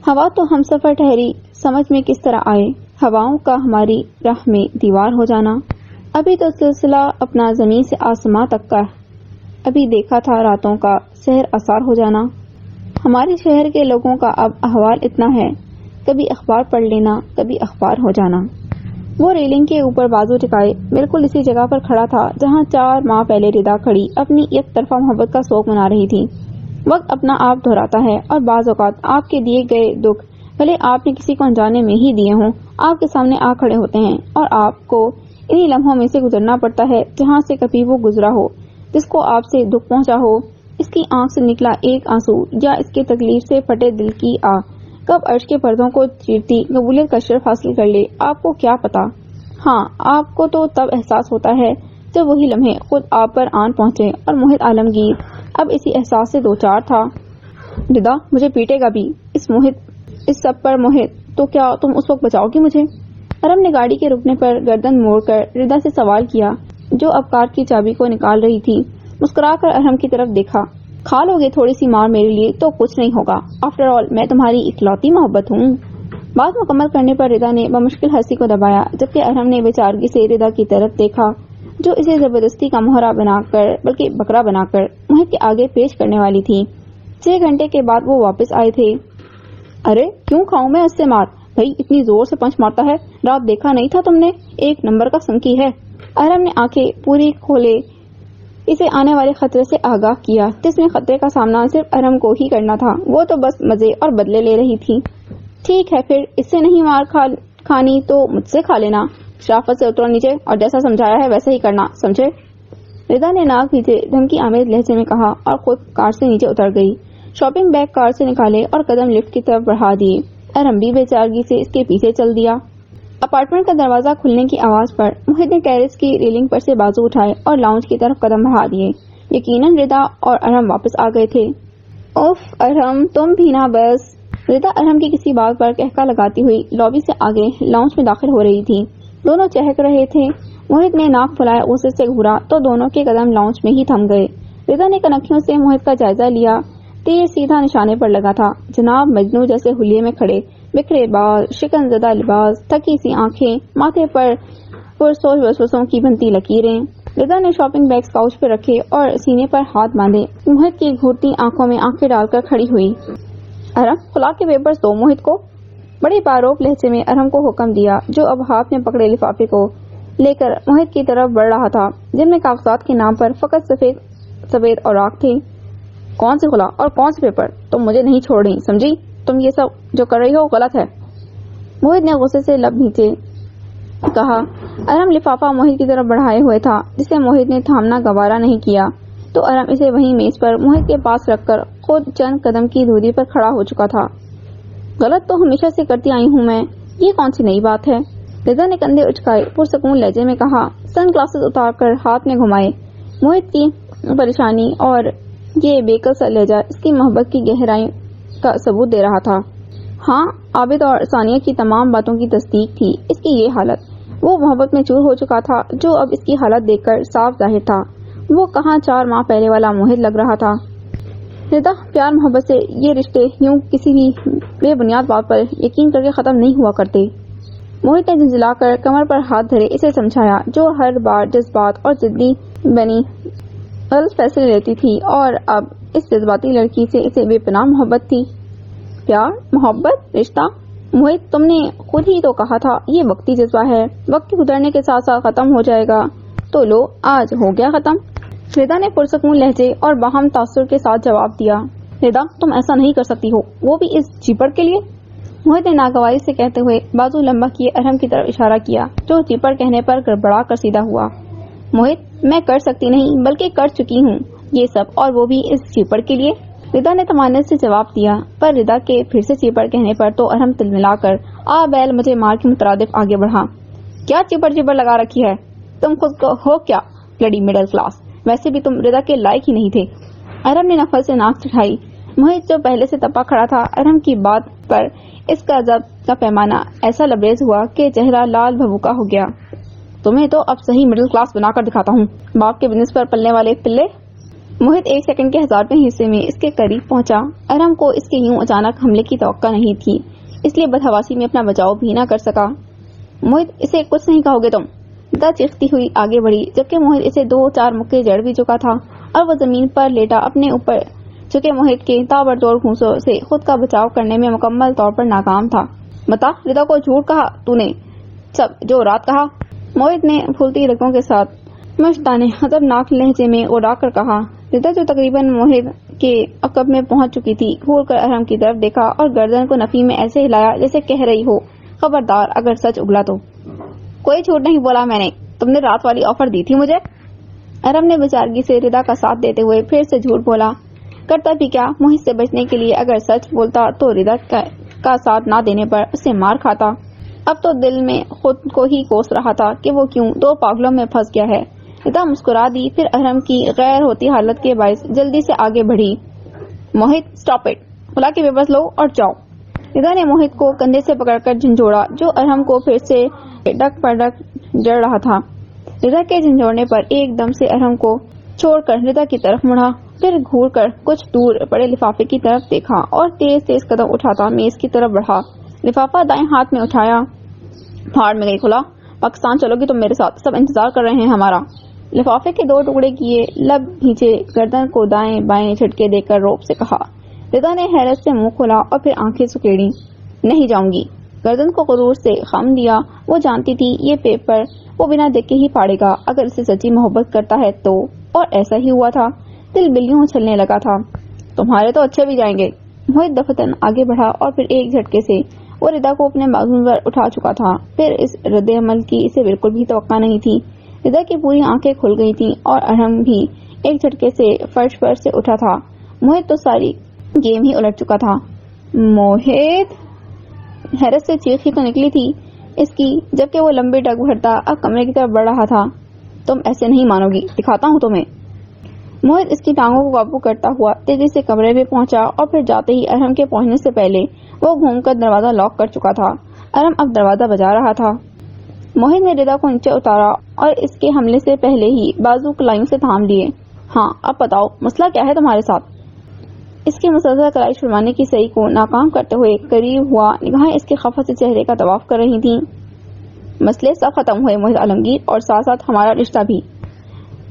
S1: ہوا تو ہم سفر ٹھہری، سمجھ میں کس طرح آئے ہواؤں کا ہماری راہ میں دیوار ہو جانا۔ ابھی تو سلسلہ اپنا زمین سے آسماں تک کا، ابھی دیکھا تھا راتوں کا سحر آثار ہو جانا۔ ہمارے شہر کے لوگوں کا اب احوال اتنا ہے، کبھی اخبار پڑھ لینا، کبھی اخبار ہو جانا۔ وہ ریلنگ کے اوپر بازو ٹکائے بالکل اسی جگہ پر کھڑا تھا جہاں 4 ماہ پہلے ردا کھڑی اپنی یک طرفہ محبت کا سوگ منا رہی تھی۔ وقت اپنا آپ دہراتا ہے اور بعض اوقات آپ کے دیے گئے دکھ بھلے آپ نے کسی کو انجانے میں ہی دیے ہوں، آپ کے سامنے آ کھڑے ہوتے ہیں اور آپ کو انہی لمحوں میں سے گزرنا پڑتا ہے جہاں سے کبھی وہ گزرا ہو جس کو آپ سے دکھ پہنچا ہو۔ اس کی آنکھ سے نکلا ایک آنسو یا اس کے تکلیف سے پھٹے دل کی کب عرش کے پردوں کو چیرتی قبولیت کا شرف حاصل کر لے، آپ کو کیا پتا؟ ہاں، آپ کو تو تب احساس ہوتا ہے جب وہی لمحے خود آپ پر آن پہنچے، اور موہت عالمگیر اب اسی احساس سے دوچار تھا۔ ردا مجھے پیٹے گا بھی اس سب پر موہت، تو کیا تم اس وقت بچاؤ گی مجھے؟ ارم نے گاڑی کے رکنے پر گردن موڑ کر ردا سے سوال کیا جو اب کار کی چابی کو نکال رہی تھی۔ مسکرا کر ارم کی طرف دیکھا۔ کھا لو گے تھوڑی سی مار میرے لیے تو کچھ نہیں ہوگا، آفٹر آل میں تمہاری اکلوتی محبت ہوں۔ بات مکمل کرنے پر ردا نے بمشکل ہنسی کو دبایا، جبکہ ارم نے بےچارگی سے ردا کی طرف دیکھا جو اسے زبردستی کا مہرا بنا کر بلکہ بکرا بنا کر موہت کے آگے پیش کرنے والی تھی۔ 6 گھنٹے کے بعد وہ واپس آئے تھے۔ ارے کیوں کھاؤں میں اس سے مار؟ بھائی اتنی زور سے پنچ مارتا ہے، رات دیکھا نہیں تھا تم نے؟ ایک نمبر کا سنکی ہے۔ ارم نے آنکھیں پوری کھولے اسے آنے والے خطرے سے آگاہ کیا، جس میں خطرے کا سامنا صرف ارم کو ہی کرنا تھا، وہ تو بس مزے اور بدلے لے رہی تھی۔ ٹھیک ہے پھر، اس سے نہیں مار کھانی تو مجھ سے کھا لینا۔ شرافت سے اترو نیچے اور جیسا سمجھایا ہے ویسا ہی کرنا، سمجھے؟ ردا نے ناک بھیجے دھمکی آمیز لہجے میں کہا اور خود کار سے نیچے اتر گئی۔ شاپنگ بیگ کار سے نکالے اور قدم لفٹ کی طرف بڑھا دیے۔ ارم بھی بےچارگی سے اس کے پیچھے چل دیا۔ اپارٹمنٹ کا دروازہ کھلنے کی آواز پر موہت نے ٹیرس کی ریلنگ پر سے بازو اٹھائے اور لاؤنج کی طرف قدم بڑھا دیے۔ یقیناً ردا اور ارم واپس آ گئے تھے۔ اوف ارم تم بھی نہ بس۔ ردا ارم کی کسی بات پر کہکا لگاتی ہوئی لابی سے آگے لاؤنج میں داخل ہو رہی تھی۔ دونوں چہک رہے تھے۔ موہت نے ناک پھلائے غصے سے گھورا تو دونوں کے قدم لاؤنج میں ہی تھم گئے۔ ردا نے کنکھیوں سے موہت کا جائزہ لیا، تیر سیدھا نشانے پر لگا تھا۔ جناب مجنوں جیسے حلیے میں کھڑے، بکھرے بال، شکن زدہ لباس، تھکی سی آنکھیں، ماتھے پر پرسوچ وسوسوں کی بنتی لکیریں۔ ردا نے شاپنگ بیگز کاؤچ پہ رکھے اور سینے پر ہاتھ باندھے، موہت کی گھورتی آنکھوں میں آنکھیں ڈال کر کھڑی ہوئی۔ ارم خلا کے پیپرز دو موہت کو۔ بڑے باروب لہجے میں ارم کو حکم دیا جو اب ہاتھ میں پکڑے لفافے کو لے کر موہت کی طرف بڑھ رہا تھا جن میں کاغذات کے نام پر فقط سفید اوراق تھے۔ کون سے خلا اور کون سے پیپر؟ تم مجھے نہیں چھوڑ رہی، سمجھی؟ تم یہ سب جو کر رہی ہو غلط ہے۔ موہت نے غصے سے لب نیچے کہا۔ ارم لفافہ موہت کی طرف بڑھائے ہوئے تھا جسے موہت نے تھامنا گوارا نہیں کیا تو ارم اسے وہیں میز پر موہت کے پاس رکھ کر خود چند قدم کی دوری پر کھڑا ہو چکا تھا۔ غلط تو ہمیشہ سے کرتی آئی ہوں میں، یہ کون سی نئی بات ہے؟ رضا نے کندھے اچکائے پرسکون لہجے میں کہا۔ سن گلاسز اتار کر ہاتھ میں گھمائے۔ موہت کی پریشانی اور یہ بےقل سا لہجہ اس کی محبت کی گہرائی کا ثبوت دے رہا تھا۔ ہاں، عابد اور ثانیہ کی تمام باتوں کی تصدیق تھی اس کی یہ حالت۔ وہ محبت میں چور ہو چکا تھا جو اب اس کی حالت دیکھ کر صاف ظاہر تھا۔ وہ کہاں 4 ماہ پہلے والا موہت لگ رہا تھا۔ ردا، پیار محبت سے یہ رشتے یوں کسی بھی بے بنیاد بات پر یقین کر کے ختم نہیں ہوا کرتے۔ موہت نے جھنجھلا کر کمر پر ہاتھ دھرے اسے سمجھایا، جو ہر بار جذبات اور ضدی بنی غلط فیصلے لیتی تھی، اور اب اس جذباتی لڑکی سے اسے بے پناہ محبت تھی۔ پیار، محبت، رشتہ؟ موہت، تم نے خود ہی تو کہا تھا یہ وقتی جذبہ ہے، وقت کے گزرنے کے ساتھ ساتھ ختم ہو جائے گا۔ تو لو، آج ہو گیا ختم۔ ردا نے پرسکون لہجے اور باہم تاثر کے ساتھ جواب دیا۔ ردا، تم ایسا نہیں کر سکتی ہو، وہ بھی اس چیپر کے لیے۔ موہت نے ناگواری سے کہتے ہوئے بازو لمبا کیے ارحم کی طرف اشارہ کیا، جو چیپر کہنے پر گڑبڑا کر سیدھا ہوا۔ موہت، میں کر سکتی نہیں بلکہ کر چکی ہوں یہ سب، اور وہ بھی اس چیپر کے لیے۔ ردا نے تمانت سے جواب دیا، پر ردا کے پھر سے چیپر کہنے پر تو ارحم تلملا کر آ بیل مجھے مار کے مترادف آگے بڑھا۔ کیا چیپر لگا رکھی ہے؟ تم خود کو ہو کیا لڑی مڈل کلاس؟ ویسے بھی تم ردا کے لائق ہی نہیں تھے۔ ارحم نے نفرت سے ناک چڑھائی۔ موہت جو پہلے سے تپا کھڑا تھا، ارحم کی بات پر اس کا ضبط کا پیمانہ ایسا لبریز ہوا کہ چہرہ لال بھبوکا ہو گیا۔ تمہیں تو اب صحیح مڈل کلاس بنا کر دکھاتا ہوں، باپ کے بزنس پر پلنے والے پلے۔ موہت 1 سیکنڈ کے 1000ویں حصے میں اس کے قریب پہنچا۔ ارحم کو اس کے یوں اچانک حملے کی توقع نہیں تھی، اس لیے بدحواسی میں اپنا بچاؤ بھی نہ کر سکا۔ موہت، اسے کچھ نہیں کہو گے تم؟ ردا چیختی ہوئی آگے بڑھی، جبکہ موہت اسے 2-4 مکے جڑ بھی چکا تھا، اور وہ زمین پر لیٹا اپنے اوپر چکے موہت کے تابڑتوڑ گھونسوں سے خود کا بچاؤ کرنے میں مکمل طور پر ناکام تھا۔ بتا، ردا کو جھوٹ کہا تو نے سب جو رات کہا؟ موہت نے پھولتی رگوں کے ساتھ مشتانہ خطرناک لہجے میں اڑا کر کہا۔ ردا، جو تقریباً موہت کے عقب میں پہنچ چکی تھی، گھور کر ارحم کی طرف دیکھا اور گردن کو نفی میں ایسے ہلایا جیسے کہہ رہی ہو، خبردار اگر سچ اگلا تو۔ کوئی جھوٹ نہیں بولا میں نے، تم نے رات والی آفر دی تھی مجھے۔ ارحم نے بیچارگی سے ردا کا ساتھ دیتے ہوئے پھر سے جھوٹ بولا۔ کرتا بھی کیا، موہت سے بچنے کے لیے اگر سچ بولتا تو ردا کا ساتھ نہ دینے پر اسے مار کھاتا۔ اب تو دل میں خود کو ہی کوس رہا تھا کہ وہ کیوں 2 پاگلوں میں پھنس گیا ہے۔ ردا مسکرا دی، پھر ارحم کی غیر ہوتی حالت کے باعث جلدی سے آگے بڑھی۔ موہت، سٹاپ اٹ، کھلا کے پیپرز لو اور جاؤ۔ ردا نے موہت کو کندھے سے پکڑ کر جھنجھوڑا، جو ارحم کو پھر سے ڈک پر ڈک جڑ رہا تھا۔ ردا کے جھنجھوڑنے پر ایک دم سے ارحم کو چھوڑ کر ردا کی طرف مڑا، پھر گھور کر کچھ دور پڑے لفافے کی طرف دیکھا اور تیز تیز قدم اٹھاتا میز کی طرف بڑھا۔ لفافہ دائیں ہاتھ میں اٹھایا۔ پھاڑ میں گئی کھلا، پاکستان چلو گی تم میرے ساتھ، سب انتظار کر رہے ہیں ہمارا۔ لفافے کے 2 ٹکڑے کیے لب بھینچے گردن کو دائیں بائیں جھٹکے دے کر روب سے کہا۔ ردا نے حیرت سے منہ کھولا اور پھر آنکھیں سکیڑی۔ نہیں جاؤں گی، گردن کو غرور سے خم دیا۔ وہ جانتی تھی یہ پیپر وہ بنا دیکھے ہی پھاڑے گا اگر اسے سچی محبت کرتا ہے تو، اور ایسا ہی ہوا تھا۔ دل بلیوں اچھلنے لگا تھا۔ تمہارے تو اچھے بھی جائیں گے۔ موہت دفتن آگے بڑھا اور پھر ایک جھٹکے سے وہ ردا کو اپنے بازو پر اٹھا چکا تھا۔ پھر اس رد عمل کی اسے بالکل بھی توقع نہیں تھی۔ ردا کی پوری آنکھیں کھل گئی تھیں اور ارحم بھی ایک جھٹکے سے فرش پر سے اٹھا تھا۔ موہت تو ساری گیم ہی الٹ چکا تھا۔ موہت! حیرت سے چیخ ہی تو نکلی تھی اس کی، جبکہ وہ لمبے ڈگ بھرتا اب کمرے کی طرف بڑھ رہا تھا۔ تم ایسے نہیں مانو گی، دکھاتا ہوں تمہیں۔ موہت اس کی ٹانگوں کو قابو کرتا ہوا تیزی سے کمرے میں پہنچا اور پھر جاتے ہی ارحم کے پہنچنے سے پہلے وہ گھوم کر دروازہ لاک کر چکا تھا۔ ارحم اب دروازہ بجا رہا تھا۔ موہت نے ردا کو نیچے اتارا اور اس کے حملے سے پہلے ہی بازو کلائیوں سے تھام لیے۔ ہاں، اب بتاؤ مسئلہ کیا ہے تمہارے ساتھ؟ اس کی مسلسل کلائی چھڑوانے کی صحیح کو ناکام کرتے ہوئے قریب ہوا نگاہیں اس کے خفت سے چہرے کا طواف کر رہی تھیں۔ مسئلے سب ختم ہوئے موہت عالمگیر، اور ساتھ ساتھ ہمارا رشتہ بھی۔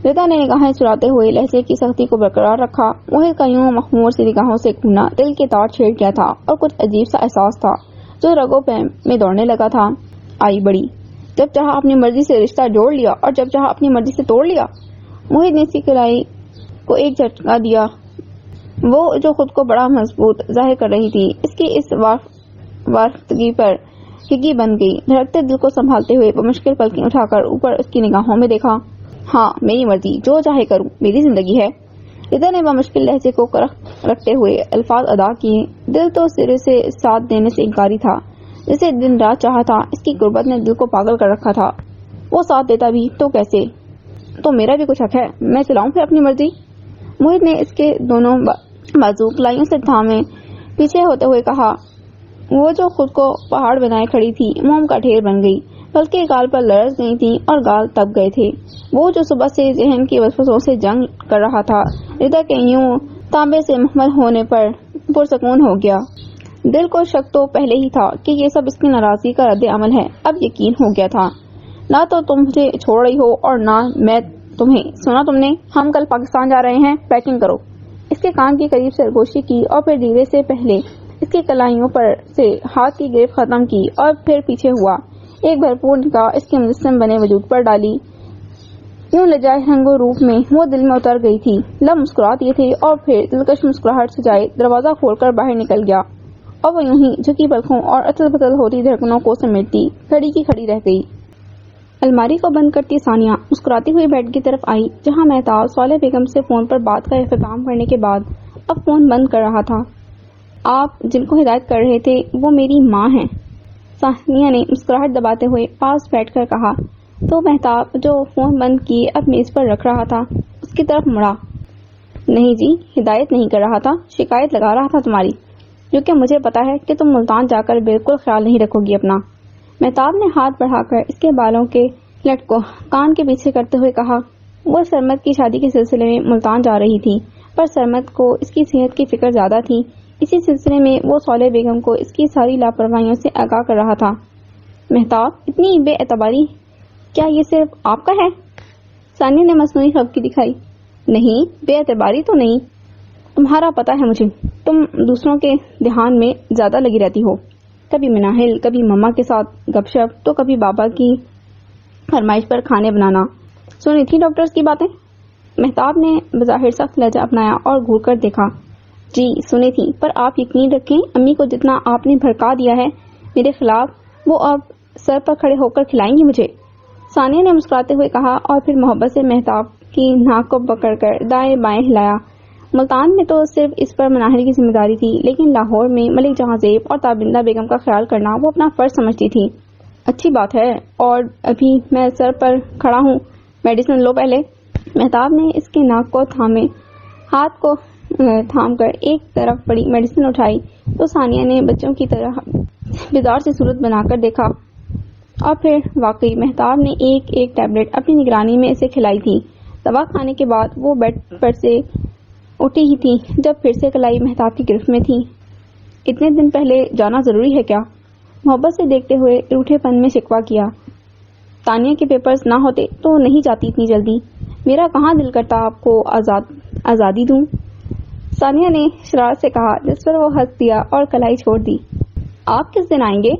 S1: ردا نے نگاہیں چراتے ہوئے لہجے کی سختی کو برقرار رکھا۔ موہت کا یوں مخمور سی نگاہوں سے گھومنا دل کے تار چھیڑ گیا تھا، اور کچھ عجیب سا احساس تھا جو رگوں میں دوڑنے لگا تھا۔ آئی بڑی، جب چاہا اپنی مرضی سے رشتہ جوڑ لیا اور جب چاہا اپنی مرضی سے توڑ لیا۔ موہت نے اسی کلائی کو ایک جھٹکا دیا، وہ جو خود کو بڑا مضبوط ظاہر کر رہی تھی اس کی اس وارفتگی پر ہگی بن گئی۔ دھڑکتے دل کو سنبھالتے ہوئے بمشکل پلکیں اٹھا کر اوپر اس کی نگاہوں میں دیکھا۔ ہاں، میری مرضی، جو چاہے کروں، میری زندگی ہے۔ ردا نے بمشکل لہجے کو رکھتے ہوئے الفاظ ادا کیے۔ دل تو سرے سے ساتھ دینے سے انکاری تھا، جسے دن رات چاہا تھا۔ اس کی غربت نے دل کو پاگل کر رکھا تھا۔ وہ ساتھ دیتا بھی تو کیسے؟ تو میرا بھی کچھ حق ہے، میں چلاؤں پھر اپنی مرضی؟ موہت نے اس کے دونوں بازو کلائیوں سے تھامے پیچھے ہوتے ہوئے کہا۔ وہ جو خود کو پہاڑ بنائے کھڑی تھی موم کا ڈھیر بن گئی، بلکہ گال پر لرز گئی تھی اور گال تپ گئے تھے۔ وہ جو صبح سے ذہن کی وسوسوں سے جنگ کر رہا تھا، ردا کے یوں تانبے سے محمل ہونے پر پرسکون ہو گیا۔ دل کو شک تو پہلے ہی تھا کہ یہ سب اس کی ناراضگی کا رد عمل ہے، اب یقین ہو گیا تھا۔ نہ تو تم مجھے چھوڑ رہی ہو اور نہ میں تمہیں۔ سنا تم نے؟ ہم کل پاکستان جا رہے ہیں، پیکنگ کرو۔ اس کے کان کے قریب سرگوشی کی اور پھر دھیرے سے پہلے اس کی کلائیوں پر سے ہاتھ کی گرفت ختم کی اور پھر پیچھے ہوا۔ ایک بھرپور نگاہ اس کے مجسم بنے وجود پر ڈالی۔ یوں لجائے رنگ و روپ میں وہ دل میں اتر گئی تھی۔ لب مسکرا دیے تھے اور پھر دلکش مسکراہٹ سے جائے دروازہ کھول کر باہر نکل گیا، اور وہ یوں ہی جھکی پلکوں اور اتل پتل ہوتی دھڑکنوں کو سمیٹتی کھڑی کی کھڑی رہ گئی۔ الماری کو بند کرتی ثانیہ مسکراتی ہوئی بیڈ کی طرف آئی، جہاں مہتاب صالح بیگم سے فون پر بات کا اختتام کرنے کے بعد اب فون بند کر رہا تھا۔ آپ جن کو ہدایت کر رہے تھے وہ میری ماں ہیں، ثانیہ نے مسکراہٹ دباتے ہوئے پاس بیٹھ کر کہا۔ تو مہتاب جو فون بند کیے اب میز پر رکھ رہا تھا اس کی طرف مڑا۔ نہیں جی، ہدایت نہیں کر رہا تھا، شکایت لگا رہا تھا تمہاری، جو کہ مجھے پتا ہے کہ تم ملتان جا کر بالکل خیال نہیں رکھو گی اپنا۔ مہتاب نے ہاتھ بڑھا کر اس کے بالوں کے لٹ کو کان کے پیچھے کرتے ہوئے کہا۔ وہ سرمد کی شادی کے سلسلے میں ملتان جا رہی تھی، پر سرمد کو اس کی صحت کی فکر زیادہ تھی۔ اسی سلسلے میں وہ صالح بیگم کو اس کی ساری لاپرواہیوں سے آگاہ کر رہا تھا۔ مہتاب، اتنی بے اعتباری کیا یہ صرف آپ کا ہے؟ ثانیہ نے مصنوعی خفگی دکھائی۔ نہیں، بے اعتباری تو نہیں، تمہارا پتہ ہے مجھے، تم دوسروں کے دھیان میں زیادہ لگی رہتی ہو، کبھی مناہل، کبھی مما کے ساتھ گپ شپ، تو کبھی بابا کی فرمائش پر کھانے بنانا۔ سنی تھی ڈاکٹرز کی باتیں؟ مہتاب نے بظاہر سخت لہجہ اپنایا اور گھور کر دیکھا۔ جی سنی تھی، پر آپ یقین رکھیں امی کو جتنا آپ نے بھڑکا دیا ہے میرے خلاف، وہ اب سر پر کھڑے ہو کر کھلائیں گی مجھے، ثانیہ نے مسکراتے ہوئے کہا اور پھر محبت سے مہتاب کی ناک کو پکڑ کر دائیں بائیں ہلایا۔ ملتان میں تو صرف اس پر مناہل کی ذمہ داری تھی، لیکن لاہور میں ملک جہاں زیب اور تابندہ بیگم کا خیال کرنا وہ اپنا فرض سمجھتی تھی۔ اچھی بات ہے، اور ابھی میں سر پر کھڑا ہوں، میڈیسن لو پہلے۔ مہتاب نے اس کے ناک کو تھامے ہاتھ کو تھام کر ایک طرف پڑی میڈیسن اٹھائی تو ثانیہ نے بچوں کی طرح بیدار سی صورت بنا کر دیکھا، اور پھر واقعی مہتاب نے ایک ایک ٹیبلٹ اپنی نگرانی میں اسے کھلائی تھی۔ دوا کھانے کے بعد وہ بیڈ پر سے اٹھی ہی تھی جب پھر سے کلائی مہتاب کی گرفت میں تھی۔ اتنے دن پہلے جانا ضروری ہے کیا؟ محبت سے دیکھتے ہوئے روٹھے پن میں شکوہ کیا۔ تانیہ کے پیپرز نہ ہوتے تو نہیں جاتی اتنی جلدی، میرا کہاں دل کرتا آپ کو آزادی دوں، ثانیہ نے شرارت سے کہا، جس پر وہ ہنس دیا اور کلائی چھوڑ دی۔ آپ کس دن آئیں گے؟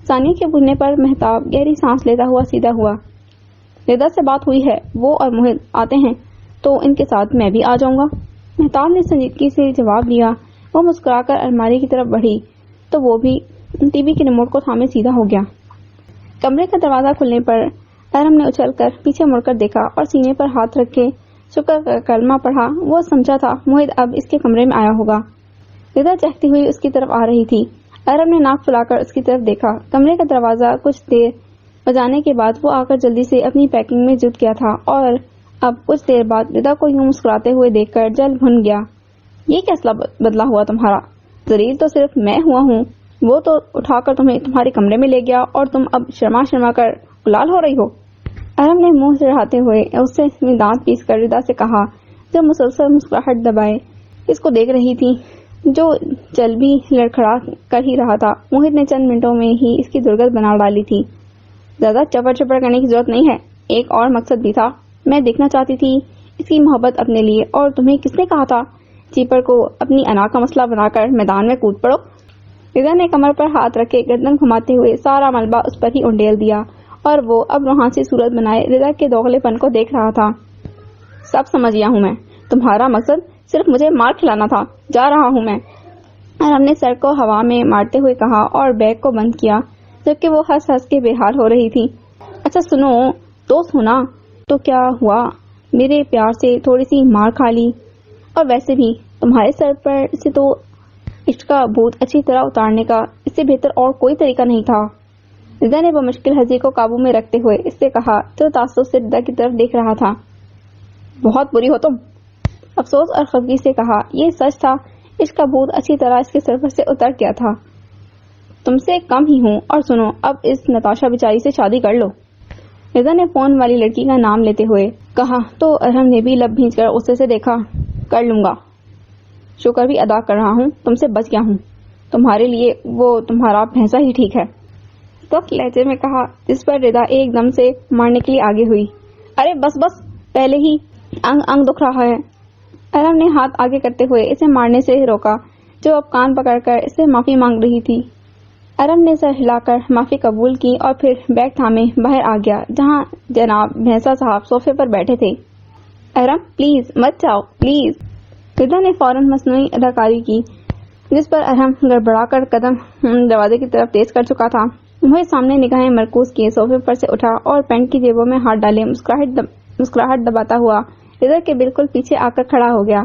S1: ثانیہ کے پوچھنے پر مہتاب گہری سانس لیتا ہوا سیدھا ہوا۔ ردا سے بات ہوئی ہے، وہ اور موہت آتے ہیں تو ان کے ساتھ میں بھی آ جاؤں گا، مہتاب نے سنجیدگی سے جواب دیا۔ وہ مسکرا کر الماری کی طرف بڑھی تو وہ بھی ٹی وی کے ریموٹ کو تھامے سیدھا ہو گیا۔ کمرے کا دروازہ کھلنے پر ارم نے اچھل کر پیچھے مڑ کر دیکھا اور سینے پر ہاتھ رکھ کے شکر کا کلمہ پڑھا۔ وہ سمجھا تھا موہت اب اس کے کمرے میں آیا ہوگا۔ ردا چہتی ہوئی اس کی طرف آ رہی تھی۔ ارم نے ناک پھلا کر اس کی طرف دیکھا۔ کمرے کا دروازہ کچھ دیر بجانے کے بعد وہ آ کر جلدی سے اپنی پیکنگ میں جٹ گیا تھا، اور اب کچھ دیر بعد ردا کو یوں مسکراتے ہوئے دیکھ کر جل بھن گیا۔ یہ کیسا بدلا ہوا تمہارا؟ ذلیل تو صرف میں ہوا ہوں، وہ تو اٹھا کر تمہیں تمہارے کمرے میں لے گیا اور تم اب شرما شرما کر گلال ہو رہی ہو۔ ارم نے منہ چڑھاتے ہوئے اس سے دانت پیس کر ردا سے کہا، جو مسلسل مسکراہٹ دبائے اس کو دیکھ رہی تھی، جو چل بھی لڑکھڑا کر ہی رہا تھا۔ موہت نے چند منٹوں میں ہی اس کی درگت بنا ڈالی تھی۔ زیادہ چپڑ چپڑ کرنے کی ضرورت نہیں ہے، ایک اور مقصد بھی تھا، میں دیکھنا چاہتی تھی اس کی محبت اپنے لیے، اور تمہیں کس نے کہا تھا چیپر کو اپنی انا کا مسئلہ بنا کر میدان میں کود پڑو۔ ردا نے کمر پر ہاتھ رکھے گردن گھماتے ہوئے سارا ملبہ اس پر ہی انڈیل دیا، اور وہ اب روحانی صورت بنائے ردا کے دوغلے پن کو دیکھ رہا تھا۔ سب سمجھ گیا ہوں میں، تمہارا مقصد صرف مجھے مار کھلانا تھا، جا رہا ہوں میں، ارم نے سر کو ہوا میں مارتے ہوئے کہا اور بیگ کو بند کیا، جبکہ وہ ہنس ہنس کے بے حال ہو رہی تھی۔ اچھا سنو، دوست ہونا تو کیا ہوا، میرے پیار سے تھوڑی سی مار کھا لی، اور ویسے بھی تمہارے سر پر سے تو عشق کا بھوت اچھی طرح اتارنے کا اس سے بہتر اور کوئی طریقہ نہیں تھا۔ ردا نے بمشکل ہنسی کو قابو میں رکھتے ہوئے اس سے کہا، جو تعصب سے ردا کی طرف دیکھ رہا تھا۔ بہت بری ہو تم، افسوس اور خفگی سے کہا، یہ سچ تھا، عشق کا بھوت اچھی طرح اس کے سر پر سے اتر گیا تھا۔ تم سے کم ہی ہوں، اور سنو، اب اس نتاشا بیچاری سے شادی کر لو۔ رضا نے فون والی لڑکی کا نام لیتے ہوئے کہا تو ارحم نے بھی لب بھینچ کر غصے سے دیکھا۔ کر لوں گا، شکر بھی ادا کر رہا ہوں، تم سے بچ گیا ہوں، تمہارے لیے وہ تمہارا بھینسا ہی ٹھیک ہے، سخت لہجے میں کہا، جس پر رضا ایک دم سے مارنے کے لیے آگے ہوئی۔ ارے بس بس، پہلے ہی انگ انگ دکھ رہا ہے۔ ارحم نے ہاتھ آگے کرتے ہوئے اسے مارنے سے روکا، جو اب کان پکڑ کر اس سے معافی مانگ رہی تھی۔ ارحم نے سر ہلا کر معافی قبول کی اور پھر بیگ تھامے باہر آ گیا، جہاں جناب بھینسا صاحب صوفے پر بیٹھے تھے۔ ارحم پلیز مت جاؤ پلیز۔ رضا نے فوراً مصنوعی اداکاری کی، جس پر ارحم گڑبڑا کر قدم دروازے کی طرف تیز کر چکا تھا۔ وہ سامنے نگاہیں مرکوز کیے صوفے پر سے اٹھا اور پینٹ کی جیبوں میں ہاتھ ڈالے مسکراہٹ دباتا ہوا رضا کے بالکل پیچھے آ کر کھڑا ہو گیا،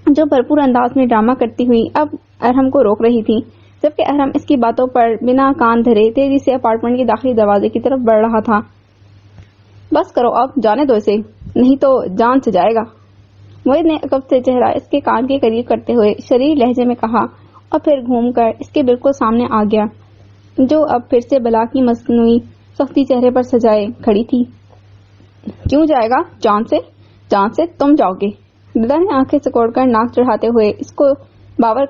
S1: جو بھرپور انداز میں ڈرامہ کرتی ہوئی اب ارحم کو روک رہی تھی، جبکہ ارحم اس کی باتوں پر بنا کان دھرے تیزی سے اپارٹمنٹ کے داخلی دروازے کی طرف بڑھ رہا تھا۔ بس کرو اب، جانے دو اسے، نہیں تو جان سے جائے گا، موہت نے عقب سے چہرہ اس کے کان کے قریب کرتے ہوئے شریر لہجے میں کہا، اور پھر گھوم کر اس کے بالکل سامنے آ گیا، جو اب پھر سے بلا کی مصنوعی سختی چہرے پر سجائے کھڑی تھی۔ کیوں جائے گا؟ جان سے تم جاؤ گے۔ رضا نے آنکھیں سکوڑ کر ناک چڑھاتے ہوئے اس کو باور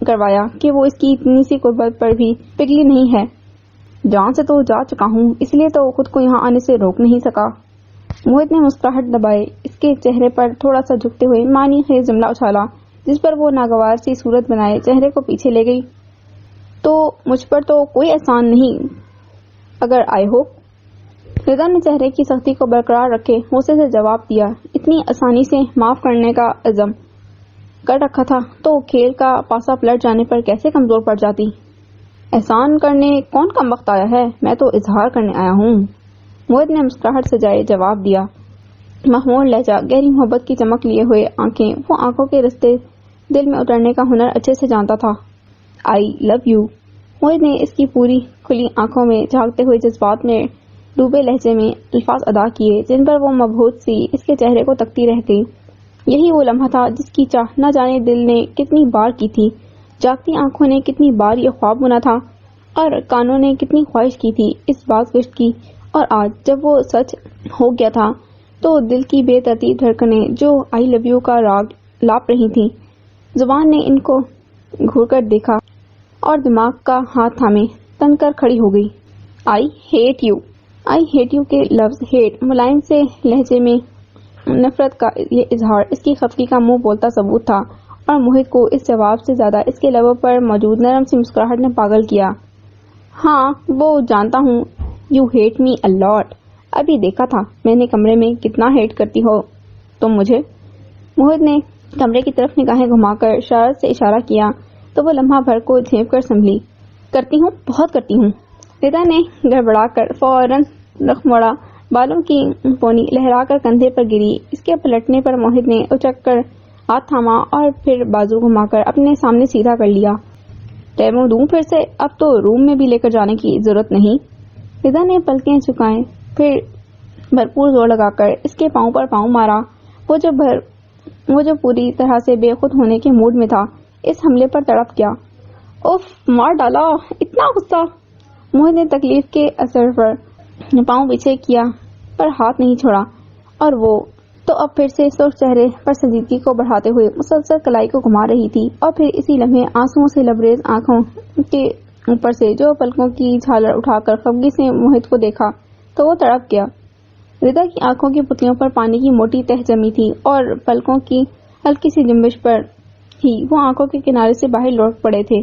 S1: کروایا کہ وہ اس کی اتنی سی قربت پر بھی پگھلی نہیں ہے۔ جان سے تو جا چکا ہوں، اس لیے تو خود کو یہاں آنے سے روک نہیں سکا۔ موہت نے مسکراہٹ دبائے اس کے چہرے پر تھوڑا سا جھکتے ہوئے معنی خیز جملہ اچھالا، جس پر وہ ناگوار سی صورت بنائے چہرے کو پیچھے لے گئی۔ تو مجھ پر تو کوئی احسان نہیں اگر آئے ہو۔ رضا نے چہرے کی سختی کو برقرار رکھے غصے سے جواب دیا، اتنی آسانی سے معاف کرنے کا عزم کر رکھا تھا تو کھیل کا پاسا پلٹ جانے پر کیسے کمزور پڑ جاتی۔ احسان کرنے کون کم وقت آیا ہے، میں تو اظہار کرنے آیا ہوں، موہت نے مسکراہٹ سجائے جواب دیا۔ محمود لہجہ، گہری محبت کی چمک لیے ہوئے آنکھیں، وہ آنکھوں کے رستے دل میں اترنے کا ہنر اچھے سے جانتا تھا۔ آئی لو یو، موہت نے اس کی پوری کھلی آنکھوں میں جھانکتے ہوئے جذبات میں ڈوبے لہجے میں الفاظ ادا کیے، جن پر وہ مبہوت سی اس کے چہرے کو تکتی رہ گئی۔ یہی وہ لمحہ تھا جس کی چاہ نہ جانے دل نے کتنی بار کی تھی، جاگتی آنکھوں نے کتنی بار یہ خواب بنا تھا، اور کانوں نے کتنی خواہش کی تھی اس باز گشت کی، اور آج جب وہ سچ ہو گیا تھا تو دل کی بے ترتیب دھڑکنیں جو آئی لو یو کا راگ لاپ رہی تھیں، زبان نے ان کو گھور کر دیکھا اور دماغ کا ہاتھ تھامے تن کر کھڑی ہو گئی۔ آئی ہیٹ یو کے لفظ ہیٹ ملائم سے لہجے میں نفرت کا یہ اظہار اس کی خفگی کا منہ بولتا ثبوت تھا، اور موہت کو اس جواب سے زیادہ اس کے لبوں پر موجود نرم سی مسکراہٹ نے پاگل کیا۔ ہاں وہ جانتا ہوں، یو ہیٹ می اے لاٹ، ابھی دیکھا تھا میں نے کمرے میں کتنا ہیٹ کرتی ہو تم مجھے۔ موہت نے کمرے کی طرف نگاہیں گھما کر شرارت سے اشارہ کیا تو وہ لمحہ بھر کو جھینپ کر سنبھلی۔ کرتی ہوں، بہت کرتی ہوں۔ رضا نے گڑبڑا کر فوراً رخ موڑا، بالوں کی پونی لہرا کر کندھے پر گری۔ اس کے پلٹنے پر موہت نے اچک کر ہاتھ تھاما اور پھر بازو گھما کر اپنے سامنے سیدھا کر لیا۔ ڈیمو دوں پھر سے؟ اب تو روم میں بھی لے کر جانے کی ضرورت نہیں۔ رضا نے پلکیں جھکائیں، پھر بھرپور زور لگا کر اس کے پاؤں پر پاؤں مارا۔ وہ جو پوری طرح سے بے خود ہونے کے موڈ میں تھا، اس حملے پر تڑپ گیا۔ اف، مار ڈالا، اتنا غصہ! موہت نے تکلیف کے اثر پر پاؤں پیچھے کیا پر ہاتھ نہیں چھوڑا، اور وہ تو اب پھر سے سرخ چہرے پر سنجیدگی کو بڑھاتے ہوئے مسلسل کلائی کو گھما رہی تھی، اور پھر اسی لمحے آنسوؤں سے لبریز آنکھوں کے اوپر سے جو پلکوں کی جھالر اٹھا کر خفگی سے موہت کو دیکھا تو وہ تڑپ گیا۔ رضا کی آنکھوں کی پتلیوں پر پانی کی موٹی تہ جمی تھی، اور پلکوں کی ہلکی سی جنبش پر ہی وہ آنکھوں کے کنارے سے باہر لوٹ پڑے تھے۔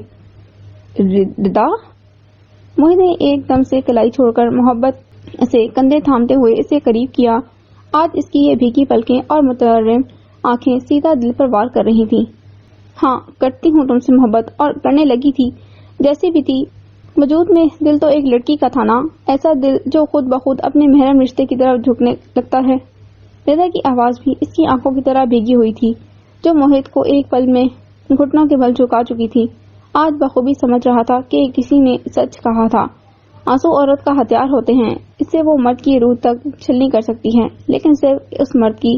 S1: رضا! موہت نے ایک دم سے کلائی چھوڑ کر محبت سے کندھے تھامتے ہوئے اسے قریب کیا۔ آج اس کی یہ بھیگی پلکیں اور متورم آنکھیں سیدھا دل پر وار کر رہی تھیں۔ ہاں، کرتی ہوں تم سے محبت، اور کرنے لگی تھی، جیسی بھی تھی۔ وجود میں دل تو ایک لڑکی کا تھا نا، ایسا دل جو خود بخود اپنے محرم رشتے کی طرف جھکنے لگتا ہے۔ رضا کی آواز بھی اس کی آنکھوں کی طرح بھیگی ہوئی تھی، جو موہت کو ایک پل میں گھٹنوں کے بل جھکا چکی تھی۔ آج بخوبی سمجھ رہا تھا کہ کسی نے سچ کہا تھا، آنسو عورت کا ہتھیار ہوتے ہیں، اس سے وہ مرد کی روح تک چھلنی کر سکتی ہے، لیکن صرف اس مرد کی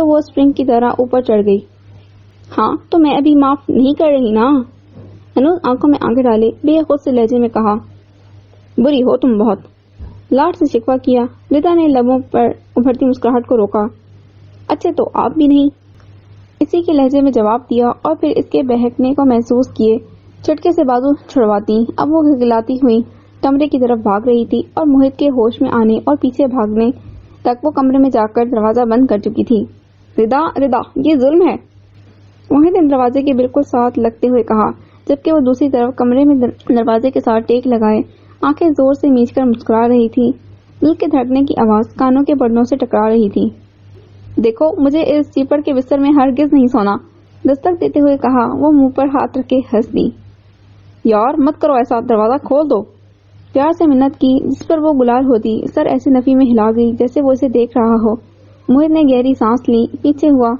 S1: تو وہ اسپرنگ کی طرح اوپر چڑھ گئی۔ ہاں تو میں ابھی معاف نہیں کر رہی نا؟ انوج آنکھوں میں آنکھیں ڈالے بے خود سے لہجے میں کہا۔ بری ہو تم بہت، لاڈ سے شکوہ کیا۔ ردا نے لبوں پر ابھرتی مسکراہٹ کو روکا۔ اچھے تو آپ بھی نہیں، اسی کے لہجے میں جواب دیا اور پھر اس کے بہکنے کو محسوس کیے چٹکے سے بازو چھڑواتی اب وہ گھگلاتی ہوئی کمرے کی طرف بھاگ رہی تھی اور موہت کے ہوش میں آنے اور پیچھے بھاگنے تک وہ کمرے میں جا کر دروازہ بند کر چکی تھی۔ ردا ردا یہ ظلم ہے، موہت نے دروازے کے بالکل ساتھ لگتے ہوئے کہا، جبکہ وہ دوسری طرف کمرے میں دروازے کے ساتھ ٹیک لگائے آنکھیں زور سے میچ کر مسکرا رہی تھی۔ دل کے دھڑکنے کی آواز کانوں کے پردوں سے ٹکرا رہی تھی۔ دیکھو مجھے اس چیپڑ کے بستر میں ہرگز نہیں سونا، دستک دیتے ہوئے کہا۔ وہ منہ پر ہاتھ رکھ کے ہنس دی۔ یار مت کرو ایسا، دروازہ کھول دو، پیار سے منت کی، جس پر وہ گلال ہوتی سر ایسے نفی میں ہلا گئی جیسے وہ اسے دیکھ رہا ہو۔ موہت نے گہری سانس لی، پیچھے ہوا۔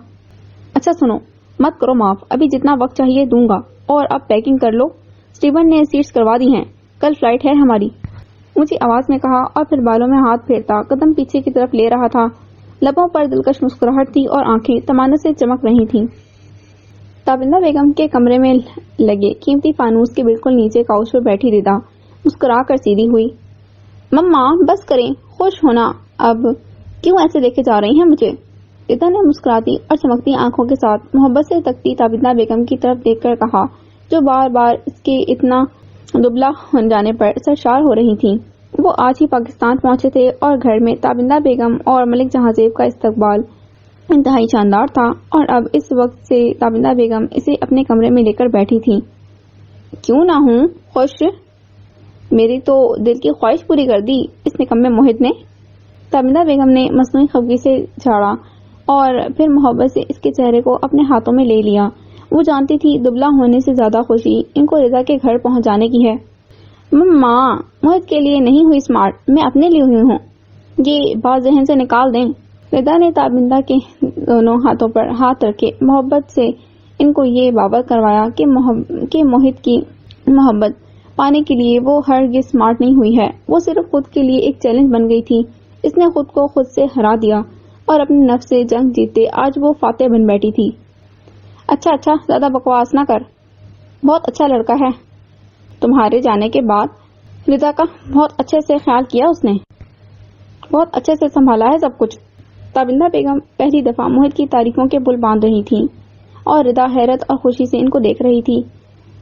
S1: اچھا سنو، مت کرو معاف، ابھی جتنا وقت چاہیے دوں گا، اور اب پیکنگ کر لو، اسٹیون نے سیٹس کروا دی ہیں، کل فلائٹ ہے ہماری، اونچی آواز میں کہا اور پھر بالوں میں ہاتھ پھیرتا قدم پیچھے کی طرف لے رہا تھا۔ لبوں پر دلکش مسکراہٹ تھی اور آنکھیں تمانت سے چمک رہی تھیں۔ تابندہ بیگم کے کمرے میں لگے قیمتی فانوس کے بالکل نیچے کاؤچ پر بیٹھی ردا مسکرا کر سیدھی ہوئی۔ مما بس کریں، خوش ہونا، اب کیوں ایسے دیکھے جا رہی ہیں مجھے؟ ردا نے مسکراتی اور چمکتی آنکھوں کے ساتھ محبت سے تکتی تابندہ بیگم کی طرف دیکھ کر کہا، جو بار بار اس کے اتنا دبلا ہو جانے پر سرشار ہو رہی تھی۔ وہ آج ہی پاکستان پہنچے تھے اور گھر میں تابندہ بیگم اور ملک جہاں زیب کا استقبال انتہائی شاندار تھا، اور اب اس وقت سے تابندہ بیگم اسے اپنے کمرے میں لے کر بیٹھی تھی۔ کیوں نہ ہوں خوش، میری تو دل کی خواہش پوری کر دی اس نکمے موہت نے۔ تابندہ بیگم نے مصنوعی خفگی سے جھاڑا اور پھر محبت سے اس کے چہرے کو اپنے ہاتھوں میں لے لیا۔ وہ جانتی تھی دبلا ہونے سے زیادہ خوشی ان کو رضا کے گھر پہنچ جانے کی ہے۔ مما موہت کے لیے نہیں ہوئی اسمارٹ، میں اپنے لیے ہوئی ہوں، یہ بات ذہن سے نکال دیں۔ ردا نے تابندہ کے دونوں ہاتھوں پر ہاتھ رکھے محبت سے ان کو یہ بابت کروایا کہ موہت کی محبت پانے کے لیے وہ ہرگز اسمارٹ نہیں ہوئی ہے، وہ صرف خود کے لیے ایک چیلنج بن گئی تھی۔ اس نے خود کو خود سے ہرا دیا اور اپنے نفس سے جنگ جیتے آج وہ فاتح بن بیٹھی تھی۔ اچھا زیادہ بکواس نہ کر، بہت اچھا لڑکا ہے، تمہارے جانے کے بعد ردا کا بہت اچھے سے خیال کیا اس نے، بہت اچھے سے سنبھالا ہے سب کچھ۔ تابندہ بیگم پہلی دفعہ موہت کی تعریفوں کے بل باندھ رہی تھی اور ردا حیرت اور خوشی سے ان کو دیکھ رہی تھی۔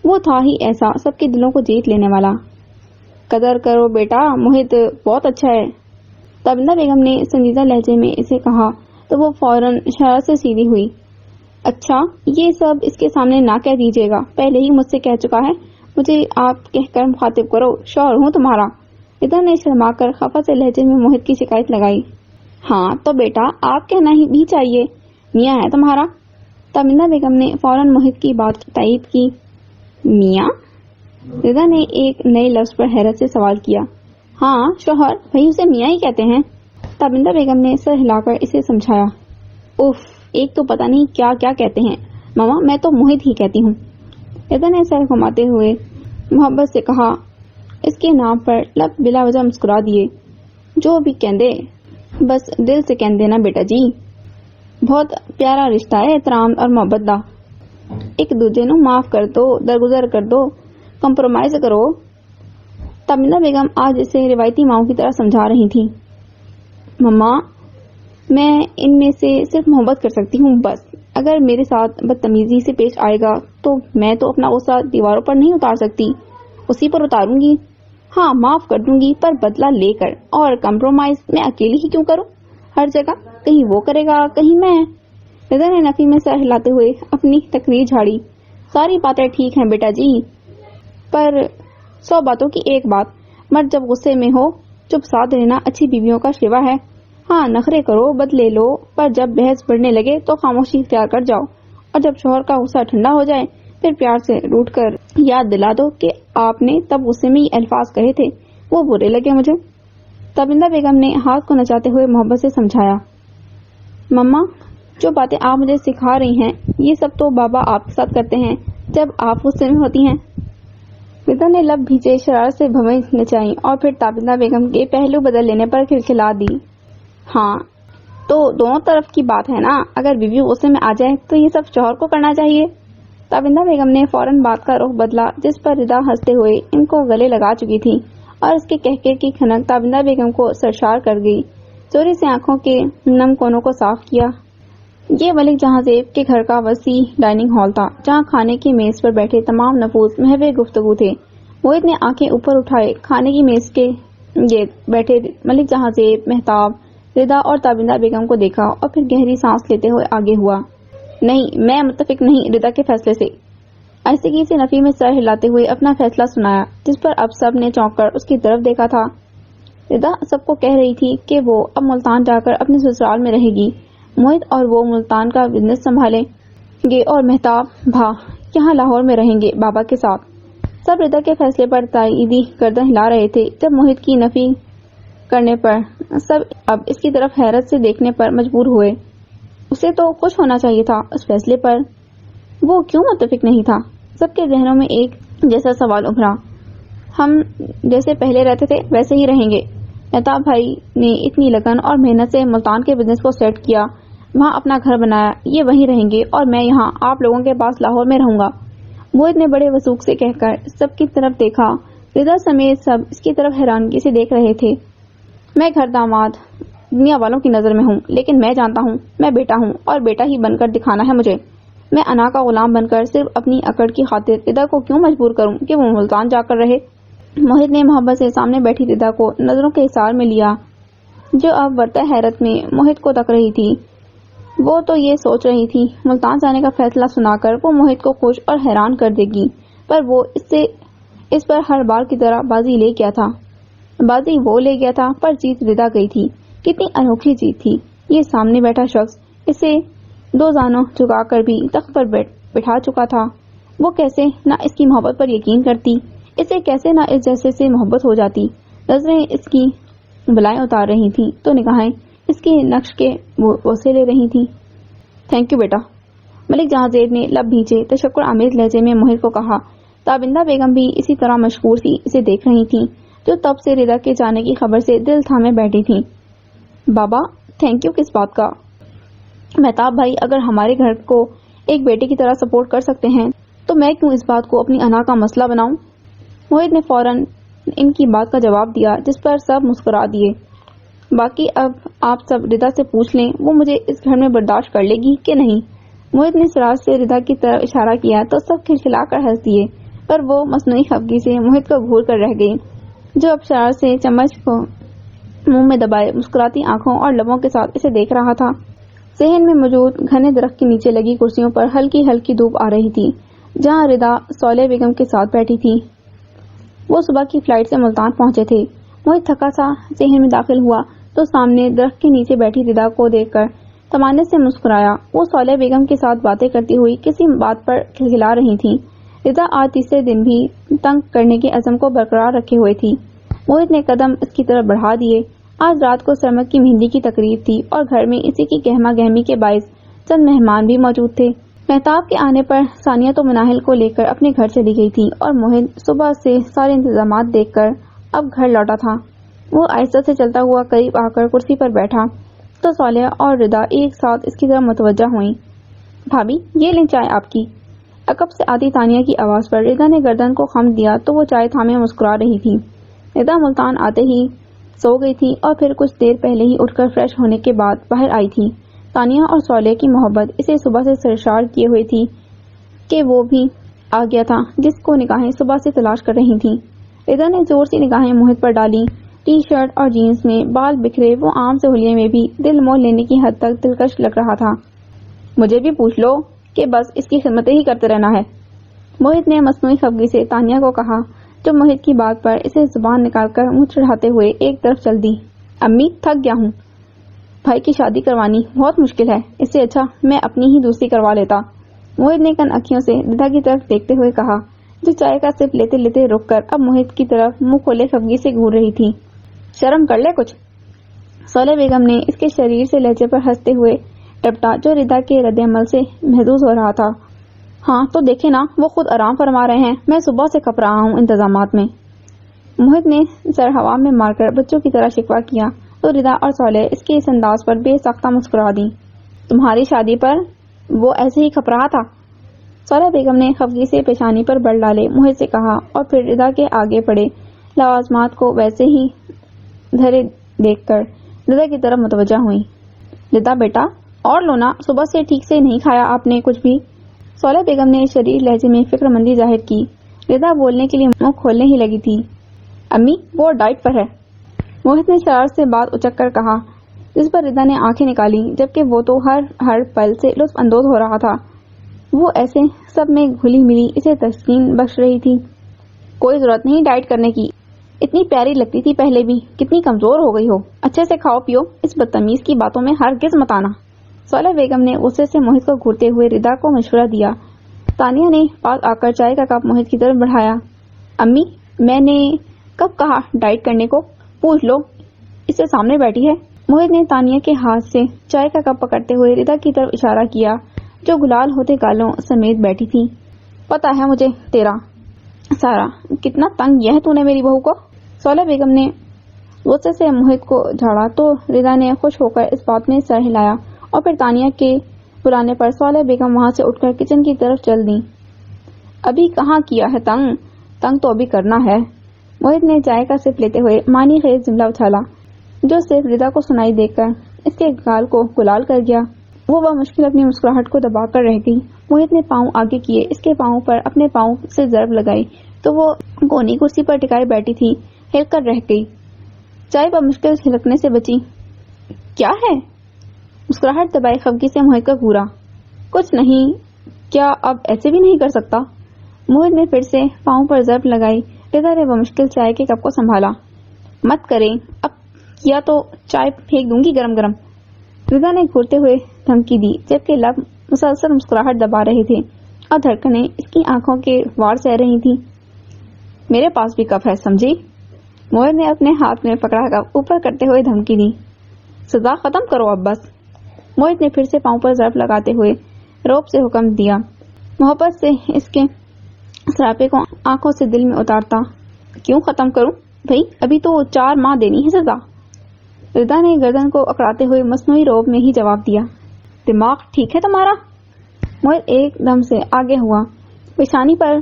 S1: وہ تھا ہی ایسا سب کے دلوں کو جیت لینے والا۔ قدر کرو بیٹا، موہت بہت اچھا ہے، تابندہ بیگم نے سنجیدہ لہجے میں اسے کہا تو وہ فوراً شرارت سے سیدھی ہوئی۔ اچھا یہ سب اس کے سامنے نہ کہہ دیجیے گا، پہلے ہی مجھ سے کہہ چکا ہے، مجھے آپ کہہ کر مخاطب کرو، شوہر ہوں تمہارا۔ ردا نے شرما کر خفا سے لہجے میں موہت کی شکایت لگائی۔ ہاں تو بیٹا آپ کہنا ہی بھی چاہیے، میاں ہے تمہارا۔ تابندہ بیگم نے فوراً موہت کی بات کی تائید کی۔ میاں؟ ردا نے ایک نئے لفظ پر حیرت سے سوال کیا۔ ہاں شوہر، بھائی اسے میاں ہی کہتے ہیں، تابندہ بیگم نے سر ہلا کر اسے سمجھایا۔ اف، ایک تو پتہ نہیں کیا کیا کہتے ہیں، ماما میں تو موہت ہی کہتی ہوں، ردا نے سر گھماتے ہوئے محبت سے کہا۔ اس کے نام پر لب بلا وجہ مسکرا دیے۔ جو بھی کہندے بس دل سے کہندے نا بیٹا جی، بہت پیارا رشتہ ہے احترام اور محبت دا، ایک دوجے نو معاف کر دو، درگزر کر دو، کمپرومائز کرو۔ تابندہ بیگم آج اسے روایتی ماؤں کی طرح سمجھا رہی تھی۔ مما میں ان میں سے صرف محبت کر سکتی ہوں بس، اگر میرے ساتھ بدتمیزی سے پیش آئے گا تو میں تو اپنا غصہ دیواروں پر نہیں اتار سکتی، اسی پر اتاروں گی، ہاں معاف کر دوں گی پر بدلہ لے کر، اور کمپرومائز میں اکیلی ہی کیوں کروں، ہر جگہ کہیں وہ کرے گا کہیں میں۔ رضا نے نفی میں سر ہلاتے ہوئے اپنی تقریر جھاڑی۔ ساری باتیں ٹھیک ہیں بیٹا جی، پر 100 باتوں کی ایک بات، مرد جب غصے میں ہو چپ ساتھ رہنا اچھی بیویوں کا شیوا ہے، ہاں نخرے کرو بدلے لو، پر جب بحث بڑھنے لگے تو خاموشی اختیار کر جاؤ، اور جب شوہر کا غصہ ٹھنڈا ہو جائے پھر پیار سے روٹ کر یاد دلا دو کہ آپ نے تب غصے میں یہ الفاظ کہے تھے، وہ برے لگے مجھے۔ تابندہ بیگم نے ہاتھ کو نچاتے ہوئے محبت سے سمجھایا۔ مما جو باتیں آپ مجھے سکھا رہی ہیں یہ سب تو بابا آپ کے ساتھ کرتے ہیں جب آپ غصے میں ہوتی ہیں۔ ردا نے لب بھیجے شرارت سے بھویں نچائیں اور پھر تابندہ بیگم کے پہلو بدل لینے پر کھلکھلا دی۔ ہاں تو دونوں طرف کی بات ہے نا، اگر بیوی غصے میں آ جائے تو یہ سب شوہر کو کرنا چاہیے۔ تابندہ بیگم نے فوراً بات کا رخ بدلا، جس پر ردا ہنستے ہوئے ان کو گلے لگا چکی تھی اور اس کے کہکے کی کھنک تابندہ بیگم کو سرشار کر گئی۔ چوری سے آنکھوں کے نم کونوں کو صاف کیا۔ یہ ملک جہاں زیب کے گھر کا وسیع ڈائننگ ہال تھا، جہاں کھانے کی میز پر بیٹھے تمام نفوس محو گفتگو تھے۔ موہت نے آنکھیں اوپر اٹھائے کھانے کی میز کے گرد بیٹھے ملک جہاں زیب، مہتاب، ردا اور تابندہ بیگم کو دیکھا اور پھر گہری سانس لیتے ہوئے آگے ہوا۔ نہیں، میں متفق نہیں ردا کے فیصلے سے۔ آہستگی سے نفی میں سر ہلاتے ہوئے اپنا فیصلہ سنایا، جس پر اب سب نے چونک کر اس کی طرف دیکھا تھا۔ ردا سب کو کہہ رہی تھی کہ وہ اب ملتان جا کر اپنے سسرال میں رہے گی، موہت اور وہ ملتان کا بزنس سنبھالیں گے اور مہتاب بھا یہاں لاہور میں رہیں گے بابا کے ساتھ۔ سب ردا کے فیصلے پر تائیدی گردن ہلا رہے تھے۔ جب موہت کی نفی کرنے پر سب اب اس کی طرف حیرت سے دیکھنے پر مجبور ہوئے۔ اسے تو خوش ہونا چاہیے تھا اس فیصلے پر، وہ کیوں متفق نہیں تھا؟ سب کے ذہنوں میں ایک جیسا سوال ابھرا۔ ہم جیسے پہلے رہتے تھے ویسے ہی رہیں گے۔ مہتاب بھائی نے اتنی لگن اور محنت سے ملتان کے بزنس کو سیٹ کیا، وہاں اپنا گھر بنایا، یہ وہیں رہیں گے اور میں یہاں آپ لوگوں کے پاس لاہور میں رہوں گا۔ موہت نے بڑے وثوق سے کہہ کر سب کی طرف دیکھا۔ ردا سمیت سب اس کی طرف حیرانگی سے دیکھ رہے تھے۔ میں گھر داماد دنیا والوں کی نظر میں ہوں، لیکن میں جانتا ہوں میں بیٹا ہوں اور بیٹا ہی بن کر دکھانا ہے مجھے۔ میں انا کا غلام بن کر صرف اپنی اکڑ کی خاطر ردا کو کیوں مجبور کروں کہ وہ ملتان جا کر رہے؟ موہت نے محبت سے سامنے بیٹھی ردا کو نظروں کے احسار میں لیا، جو اب ورطہ حیرت میں موہت کو تک رہی تھی۔ وہ تو یہ سوچ رہی تھی ملتان جانے کا فیصلہ سنا کر وہ موہت کو خوش اور حیران کر دے گی، پر وہ اس پر ہر بار کی طرح بازی لے گیا تھا۔ بازی وہ لے گیا تھا پر جیت ردا گئی تھی۔ کتنی انوکھی جیت تھی! یہ سامنے بیٹھا شخص اسے دو زانوں جھکا کر بھی تخت پر بٹھا چکا تھا۔ وہ کیسے نہ اس کی محبت پر یقین کرتی، اسے کیسے نہ اس جیسے سے محبت ہو جاتی۔ نظریں اس کی بلائیں اتار رہی تھیں تو نگاہیں اس کے نقش کے بوسے لے رہی تھیں۔ تھینک یو بیٹا، ملک جہاں زیب نے لب بھیجے تشکر آمیز لہجے میں موہت کو کہا۔ تابندہ بیگم بھی اسی طرح مشکور سی اسے دیکھ رہی تھیں، جو تب سے ردا کے جانے کی خبر سے دل تھامے بیٹھی تھیں۔ بابا تھینک یو کس بات کا؟ مہتاب بھائی اگر ہمارے گھر کو ایک بیٹے کی طرح سپورٹ کر سکتے ہیں تو میں کیوں اس بات کو اپنی انا کا مسئلہ بناؤں؟ موہت نے فوراً ان کی بات کا جواب دیا، جس پر سب مسکرا دیے۔ باقی اب آپ سب ردا سے پوچھ لیں وہ مجھے اس گھر میں برداشت کر لے گی کہ نہیں۔ موہت نے سراج سے ردا کی طرف اشارہ کیا تو سب کھلکھلا کر ہنس دیے، پر وہ مصنوعی خفگی سے موہت کو گھور کر رہ گئی، جو اب شرار سے چمچ کو منہ میں دبائے مسکراتی آنکھوں اور لبوں کے ساتھ اسے دیکھ رہا تھا۔ صحن میں موجود گھنے درخت کے نیچے لگی کرسیوں پر ہلکی ہلکی دھوپ آ رہی تھی، جہاں ردا صالح بیگم کے ساتھ بیٹھی تھی۔ وہ صبح کی فلائٹ سے ملتان پہنچے تھے۔ موہت تھکا سا صحن میں داخل ہوا تو سامنے درخت کے نیچے بیٹھی ردا کو دیکھ کر تمانے سے مسکرایا۔ وہ صالح بیگم کے ساتھ باتیں کرتی ہوئی کسی بات پر کھلکھلا رہی تھی۔ ردا آج تیسرے دن بھی تنگ کرنے کے عزم کو برقرار رکھے ہوئے تھی۔ موہت نے قدم اس کی طرف بڑھا دیے۔ آج رات کو سرمد کی مہندی کی تقریب تھی اور گھر میں اسی کی گہما گہمی کے باعث چند مہمان بھی موجود تھے۔ مہتاب کے آنے پر ثانیہ تو مناہل کو لے کر اپنے گھر چلی گئی تھی اور موہت صبح سے سارے انتظامات دیکھ کر اب گھر لوٹا تھا۔ وہ آہستہ سے چلتا ہوا قریب آ کر کرسی پر بیٹھا تو صالح اور ردا ایک ساتھ اس کی طرف متوجہ ہوئیں۔ بھابھی یہ لیں چائے آپ کی۔ عقب سے آتی تانیہ کی آواز پر ردا نے گردن کو خم دیا تو وہ چائے تھامے مسکرا رہی تھی۔ ردا ملتان آتے ہی سو گئی تھی اور پھر کچھ دیر پہلے ہی اٹھ کر فریش ہونے کے بعد باہر آئی تھی۔ تانیہ اور صالح کی محبت اسے صبح سے سرشار کیے ہوئے تھی کہ وہ بھی آ گیا تھا جس کو نگاہیں صبح سے تلاش کر رہی تھیں۔ ردا نے زور سی نگاہیں موہت پر ڈالی۔ ٹی شرٹ اور جینز میں بال بکھرے وہ عام سہولیے میں بھی دل موہ لینے کی حد تک دلکش لگ رہا تھا۔ مجھے بھی پوچھ لو کہ بس اس کی خدمتیں ہی کرتے رہنا ہے، موہت نے مصنوعی خفگی سے تانیہ کو کہا، جو موہت کی بات پر اسے زبان نکال کر منہ چڑھاتے ہوئے ایک طرف چل دی۔ امی تھک گیا ہوں، بھائی کی شادی کروانی بہت مشکل ہے، اس سے اچھا میں اپنی ہی دوسری کروا لیتا، موہت نے کن اکھیوں سے ردا کی طرف دیکھتے ہوئے کہا، جو چائے کا سپ لیتے لیتے رک کر اب موہت کی طرف منہ کھولے خفگی سے گھور رہی تھی۔ شرم کر لے کچھ، صالح بیگم نے اس کے شریر سے لہجے پر ہنستے ہوئے ٹپٹا، جو ردا کے رد عمل سے محظوظ ہو رہا تھا۔ ہاں تو دیکھے نا، وہ خود آرام فرما رہے ہیں، میں صبح سے کھپ رہا ہوں انتظامات میں۔ موہت نے سر ہوا میں مار کر بچوں کی طرح شکوہ کیا۔ تو ردا اور صالح اس کے اس انداز پر بے ساختہ مسکرا دی۔ تمہاری شادی پر وہ ایسے ہی کھپ رہا تھا؟ صالح بیگم نے خفگی سے پیشانی پر بل ڈالے محیط سے کہا اور پھر ردا کے آگے پڑے لوازمات کو ویسے ہی دھرے دیکھ کر ردا کی طرف متوجہ ہوئی۔ ردا بیٹا اور لونا، صبح سے ٹھیک سے نہیں کھایا آپ نے کچھ بھی؟ صالح بیگم نے شدید لہجے میں فکر مندی ظاہر کی۔ ردا بولنے کے لیے منہ کھولنے ہی لگی تھی۔ امی وہ ڈائٹ پر ہے، محیط نے شرارت سے بات اچک کر کہا، جس پر ردا نے آنکھیں نکالی جبکہ وہ تو ہر پل سے لطف اندوز ہو رہا تھا۔ وہ ایسے سب میں گھلی ملی اسے تسکین بخش رہی تھی۔ کوئی ضرورت نہیں ڈائٹ کرنے کی، اتنی پیاری لگتی تھی پہلے بھی، کتنی کمزور ہو گئی ہو، اچھے سے کھاؤ پیو، اس بدتمیز کی باتوں میں ہرگز مت آنا۔ صالح بیگم نے غصے سے محیط کو گھورتے ہوئے ردا کو مشورہ دیا۔ تانیہ نے پاس آ کر چائے کا کپ محیط کی طرف بڑھایا۔ امی میں نے کب کہا ڈائٹ کرنے کو؟ پوچھ لو، اس سے سامنے بیٹھی ہے۔ محیط نے تانیہ کے ہاتھ سے چائے کا کپ پکڑتے ہوئے ردا کی طرف اشارہ کیا جو گلال ہوتے گالوں سمیت بیٹھی تھی۔ پتا ہے مجھے تیرا سارا، کتنا تنگ کیا ہے تو نے میری بہو کو۔ صالح بیگم نے غصے سے محیط کو جھاڑا تو ردا نے خوش ہو کر اس بات میں سر ہلایا اور پھر تانیہ کے بلانے پر صالح بیگم وہاں سے اٹھ کر کچن کی طرف چل دی۔ ابھی کہاں کیا ہے تنگ تو ابھی کرنا ہے۔ محیط نے چائے کا سپ لیتے ہوئے معنی خیز جملہ اچھالا جو صرف ردا کو سنائی دے کر اس کے گال کو گلال کر گیا۔ وہ بمشکل اپنی مسکراہٹ کو دبا کر رہ گئی۔ محیط نے پاؤں آگے کیے، اس کے پاؤں پر اپنے پاؤں سے ضرب لگائی تو وہ کونی کرسی پر ٹکائے بیٹھی تھی، ہل کر رہ گئی۔ چائے بمشکل چھلکنے سے بچی۔ کیا ہے؟ مسکراہٹ دبائے خفگی سے محیط کا گھورا۔ کچھ نہیں، کیا اب ایسے بھی نہیں کر سکتا؟ محیط نے پھر سے پاؤں پر ضرب لگائی۔ ردا نے بمشکل چائے کے کپ کو سنبھالا۔ مت کریں، اب کیا تو چائے پھینک دوں گی گرم گرم۔ ردا نے گھورتے ہوئے دھمکی دی جبکہ لب مسلسل مسکراہٹ دبا رہے تھے اور دھڑکنیں اس کی آنکھوں کے وار سہ رہی تھیں۔ میرے پاس بھی کپ ہے سمجھی؟ محیط نے اپنے ہاتھ میں پکڑا کپ اوپر کرتے ہوئے دھمکی دی۔ سزا ختم کرو اب بس۔ محیط نے پھر سے پاؤں پر ضرب لگاتے ہوئے روب سے حکم دیا، محبت سے اس کے سراپے کو آنکھوں سے دل میں اتارتا۔ کیوں ختم کروں بھئی، ابھی تو 4 ماہ دینی ہے سزا۔ ردا نے گردن کو اکڑاتے ہوئے مصنوعی روب میں ہی جواب دیا۔ دماغ ٹھیک ہے تمہارا؟ محیط ایک دم سے آگے ہوا، پیشانی پر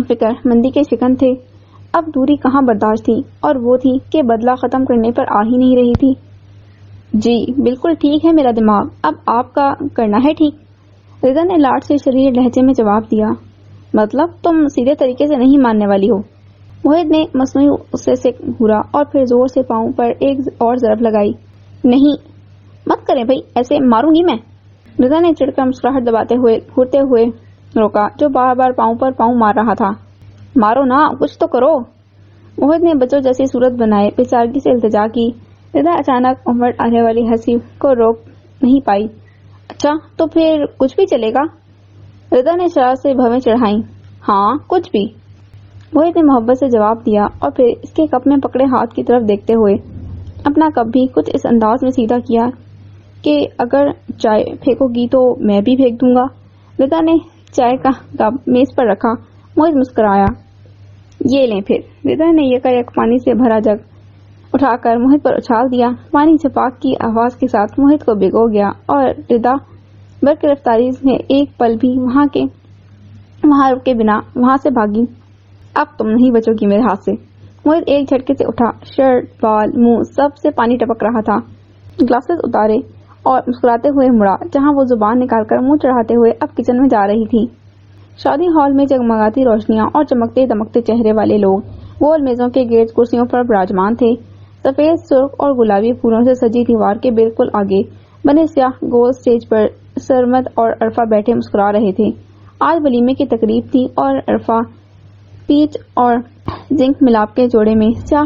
S1: فکر مندی کے شکن تھے۔ اب دوری کہاں برداشت تھی اور وہ تھی کہ بدلہ ختم کرنے پر آ ہی نہیں رہی تھی۔ جی بالکل ٹھیک ہے میرا دماغ، اب آپ کا کرنا ہے ٹھیک۔ ردا نے لاٹ سے شریر لہجے میں جواب دیا۔ مطلب تم سیدھے طریقے سے نہیں ماننے والی ہو؟ محیط نے مصنوعی غصے سے گھورا اور پھر زور سے پاؤں پر ایک اور ضرب لگائی۔ نہیں مت کریں بھائی، ایسے ماروں گی میں۔ ردا نے چڑھ کر مسکراہٹ دباتے ہوئے گھورتے ہوئے روکا جو بار بار پاؤں پر پاؤں مار رہا تھا۔ مارو نا، کچھ تو کرو۔ محیط نے بچوں جیسی صورت بنائے بیچارگی سے التجا کی۔ ردا اچانک امڑ آنے والی ہنسی کو روک نہیں پائی۔ اچھا تو پھر کچھ بھی چلے گا؟ ردا نے شرارت سے بھویں چڑھائیں۔ ہاں کچھ بھی، محیط نے محبت سے جواب دیا اور پھر اس کے کپ میں پکڑے ہاتھ کی طرف دیکھتے ہوئے اپنا کپ بھی کچھ اس انداز میں سیدھا کیا کہ اگر چائے پھینکو گی تو میں بھی پھینک دوں گا۔ ردا نے چائے کا کپ میز پر رکھا۔ محیط مسکرایا۔ یہ لیں پھر۔ ردا نے یک پانی سے بھرا جگ اٹھا کر محیط پر اچھال دیا۔ پانی چھپاک کی آواز کے ساتھ محیط کو بھگو گیا اور ردا برق رفتاری سے ایک پل بھی وہاں رکے بنا وہاں سے بھاگی۔ اب تم نہیں بچو گی میرے ہاتھ سے۔ محیط ایک جھٹکے سے اٹھا، شرٹ بال منہ سب سے پانی ٹپک رہا تھا۔ گلاسز اتارے اور مسکراتے ہوئے مڑا جہاں وہ زبان نکال کر منہ چڑھاتے ہوئے اب کچن میں جا رہی تھی۔ شادی ہال میں جگمگاتی روشنیاں اور چمکتے دمکتے چہرے والے لوگ گول میزوں کے گرد کرسیوں پر براجمان تھے۔ سفید، سرخ اور گلابی پھولوں سے سجی دیوار کے بالکل آگے بنے سیاہ گول اسٹیج پر سرمد اور عرفہ بیٹھے مسکرا رہے تھے۔ آج ولیمے کی تقریب تھی اور عرفہ پیچ اور زنک ملاپ کے جوڑے میں سیاہ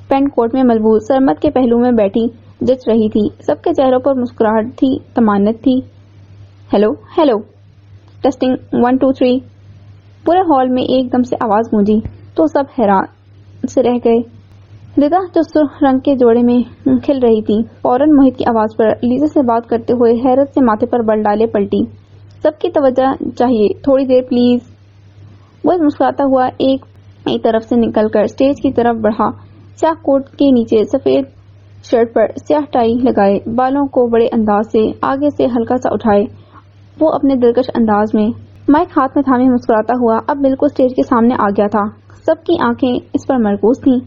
S1: پینٹ کوٹ میں ملبوس سرمد کے پہلو میں بیٹھی جچ رہی تھی۔ سب کے چہروں پر مسکراہٹ تھی، طمانت تھی۔ Hello hello testing 1 2 3۔ پورے ہال میں ایک دم سے آواز گونجی تو سب حیران سے رہ گئے۔ ردا جو سرخ رنگ کے جوڑے میں کھل رہی تھی فوراً محیط کی آواز پر لیزے سے بات کرتے ہوئے حیرت سے ماتھے پر بل ڈالے پلٹی۔ سب کی توجہ چاہیے، تھوڑی دیر پلیز۔ وہ مسکراتا ہوا ایک طرف سے نکل کر اسٹیج کی طرف بڑھا۔ سیاہ کوٹ کے نیچے سفید شرٹ پر سیاہ ٹائی لگائے، بالوں کو بڑے انداز سے آگے سے ہلکا سا اٹھائے، وہ اپنے دلکش انداز میں مائک ہاتھ میں تھامے مسکراتا ہوا اب بالکل اسٹیج کے سامنے آ گیا تھا۔ سب کی آنکھیں اس پر مرکوز تھیں۔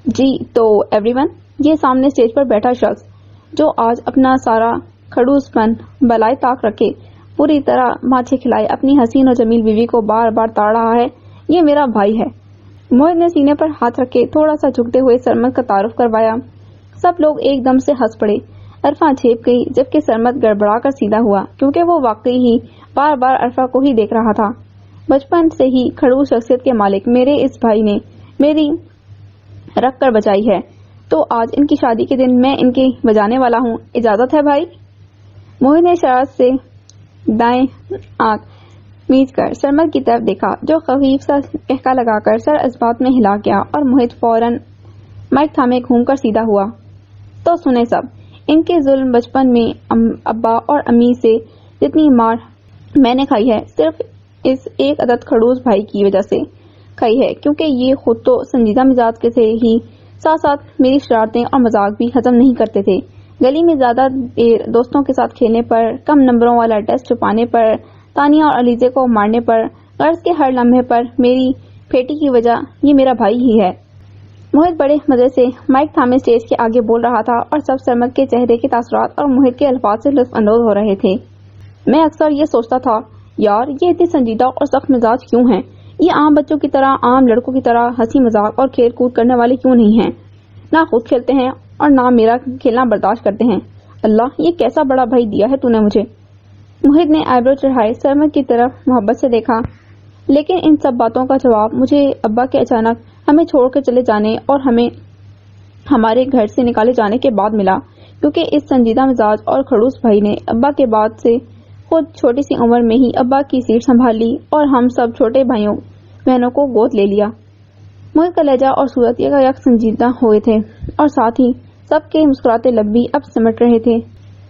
S1: جی تو ایوری ون، یہ سامنے اسٹیج پر بیٹھا شخص جو آج اپنا سارا کھڑوس پن بالائے طاق رکھے پوری طرح ماتھے کھلائے اپنی حسین اور جمیل بیوی کو بار بار تاڑ رہا ہے، یہ میرا بھائی ہے۔ موہت نے سینے پر ہاتھ رکھے تھوڑا سا جھکتے ہوئے سرمد کا تعارف کروایا۔ سب لوگ ایک دم سے ہنس پڑے۔ عرفہ جھیپ گئی جبکہ سرمد گڑبڑا کر سیدھا ہوا کیونکہ وہ واقعی ہی بار بار عرفہ کو ہی دیکھ رہا تھا۔ بچپن سے ہی کھڑوس شخصیت کے مالک میرے اس بھائی نے میری رکھ کر بچائی ہے، تو آج ان کی شادی کے دن میں ان کی بجانے والا ہوں، اجازت ہے بھائی؟ موہت نے شرارت سے دائیں آنکھ میچ کر سرمد کی طرف دیکھا جو خفیف سا کہکا لگا کر سر اس بات میں ہلا گیا اور موہت فوراً مائک تھامے گھوم کر سیدھا ہوا۔ تو سنیں سب، ان کے ظلم بچپن میں ابا اور امی سے جتنی مار میں نے کھائی ہے صرف اس ایک عدد کھڑوس بھائی کی وجہ سے کھائی ہے، کیونکہ یہ خود تو سنجیدہ مزاج کے سے ہی ساتھ ساتھ میری شرارتیں اور مذاق بھی ہضم نہیں کرتے تھے۔ گلی میں زیادہ دیر دوستوں کے ساتھ کھیلنے پر، کم نمبروں والا ٹیسٹ چھپانے پر، تانیہ اور علیزے کو مارنے پر، غرض کے ہر لمحے پر میری پھیٹی کی وجہ یہ میرا بھائی ہی ہے۔ موہت بڑے مزے سے مائک تھامے اسٹیج کے آگے بول رہا تھا اور سب سرمد کے چہرے کے تاثرات اور موہت کے الفاظ سے لطف اندوز ہو رہے تھے۔ میں اکثر یہ سوچتا تھا، یار یہ اتنے سنجیدہ اور سخت مزاج کیوں ہیں؟ یہ عام بچوں کی طرح، عام لڑکوں کی طرح ہنسی مذاق اور کھیل کود کرنے والے کیوں نہیں ہیں؟ نہ خود کھیلتے ہیں اور نہ میرا کھیلنا برداشت کرتے ہیں۔ اللہ، یہ کیسا بڑا بھائی دیا ہے تو نے مجھے۔ موہت نے آئیبرو چڑھائے سرمد کی طرف محبت سے دیکھا۔ لیکن ان سب باتوں کا جواب مجھے ابا کے اچانک ہمیں چھوڑ کر چلے جانے اور ہمیں ہمارے گھر سے نکالے جانے کے بعد ملا، کیونکہ اس سنجیدہ مزاج اور کھڑوس بھائی نے ابا کے بعد سے خود چھوٹی سی عمر میں ہی ابا کی سیٹ سنبھال لی اور ہم سب چھوٹے بھائیوں بہنوں کو گود لے لیا۔ موہت کا لہجہ اور صورت یک سنجیدہ ہوئے تھے اور ساتھ ہی سب کے مسکراتے لب بھی اب سمٹ رہے تھے۔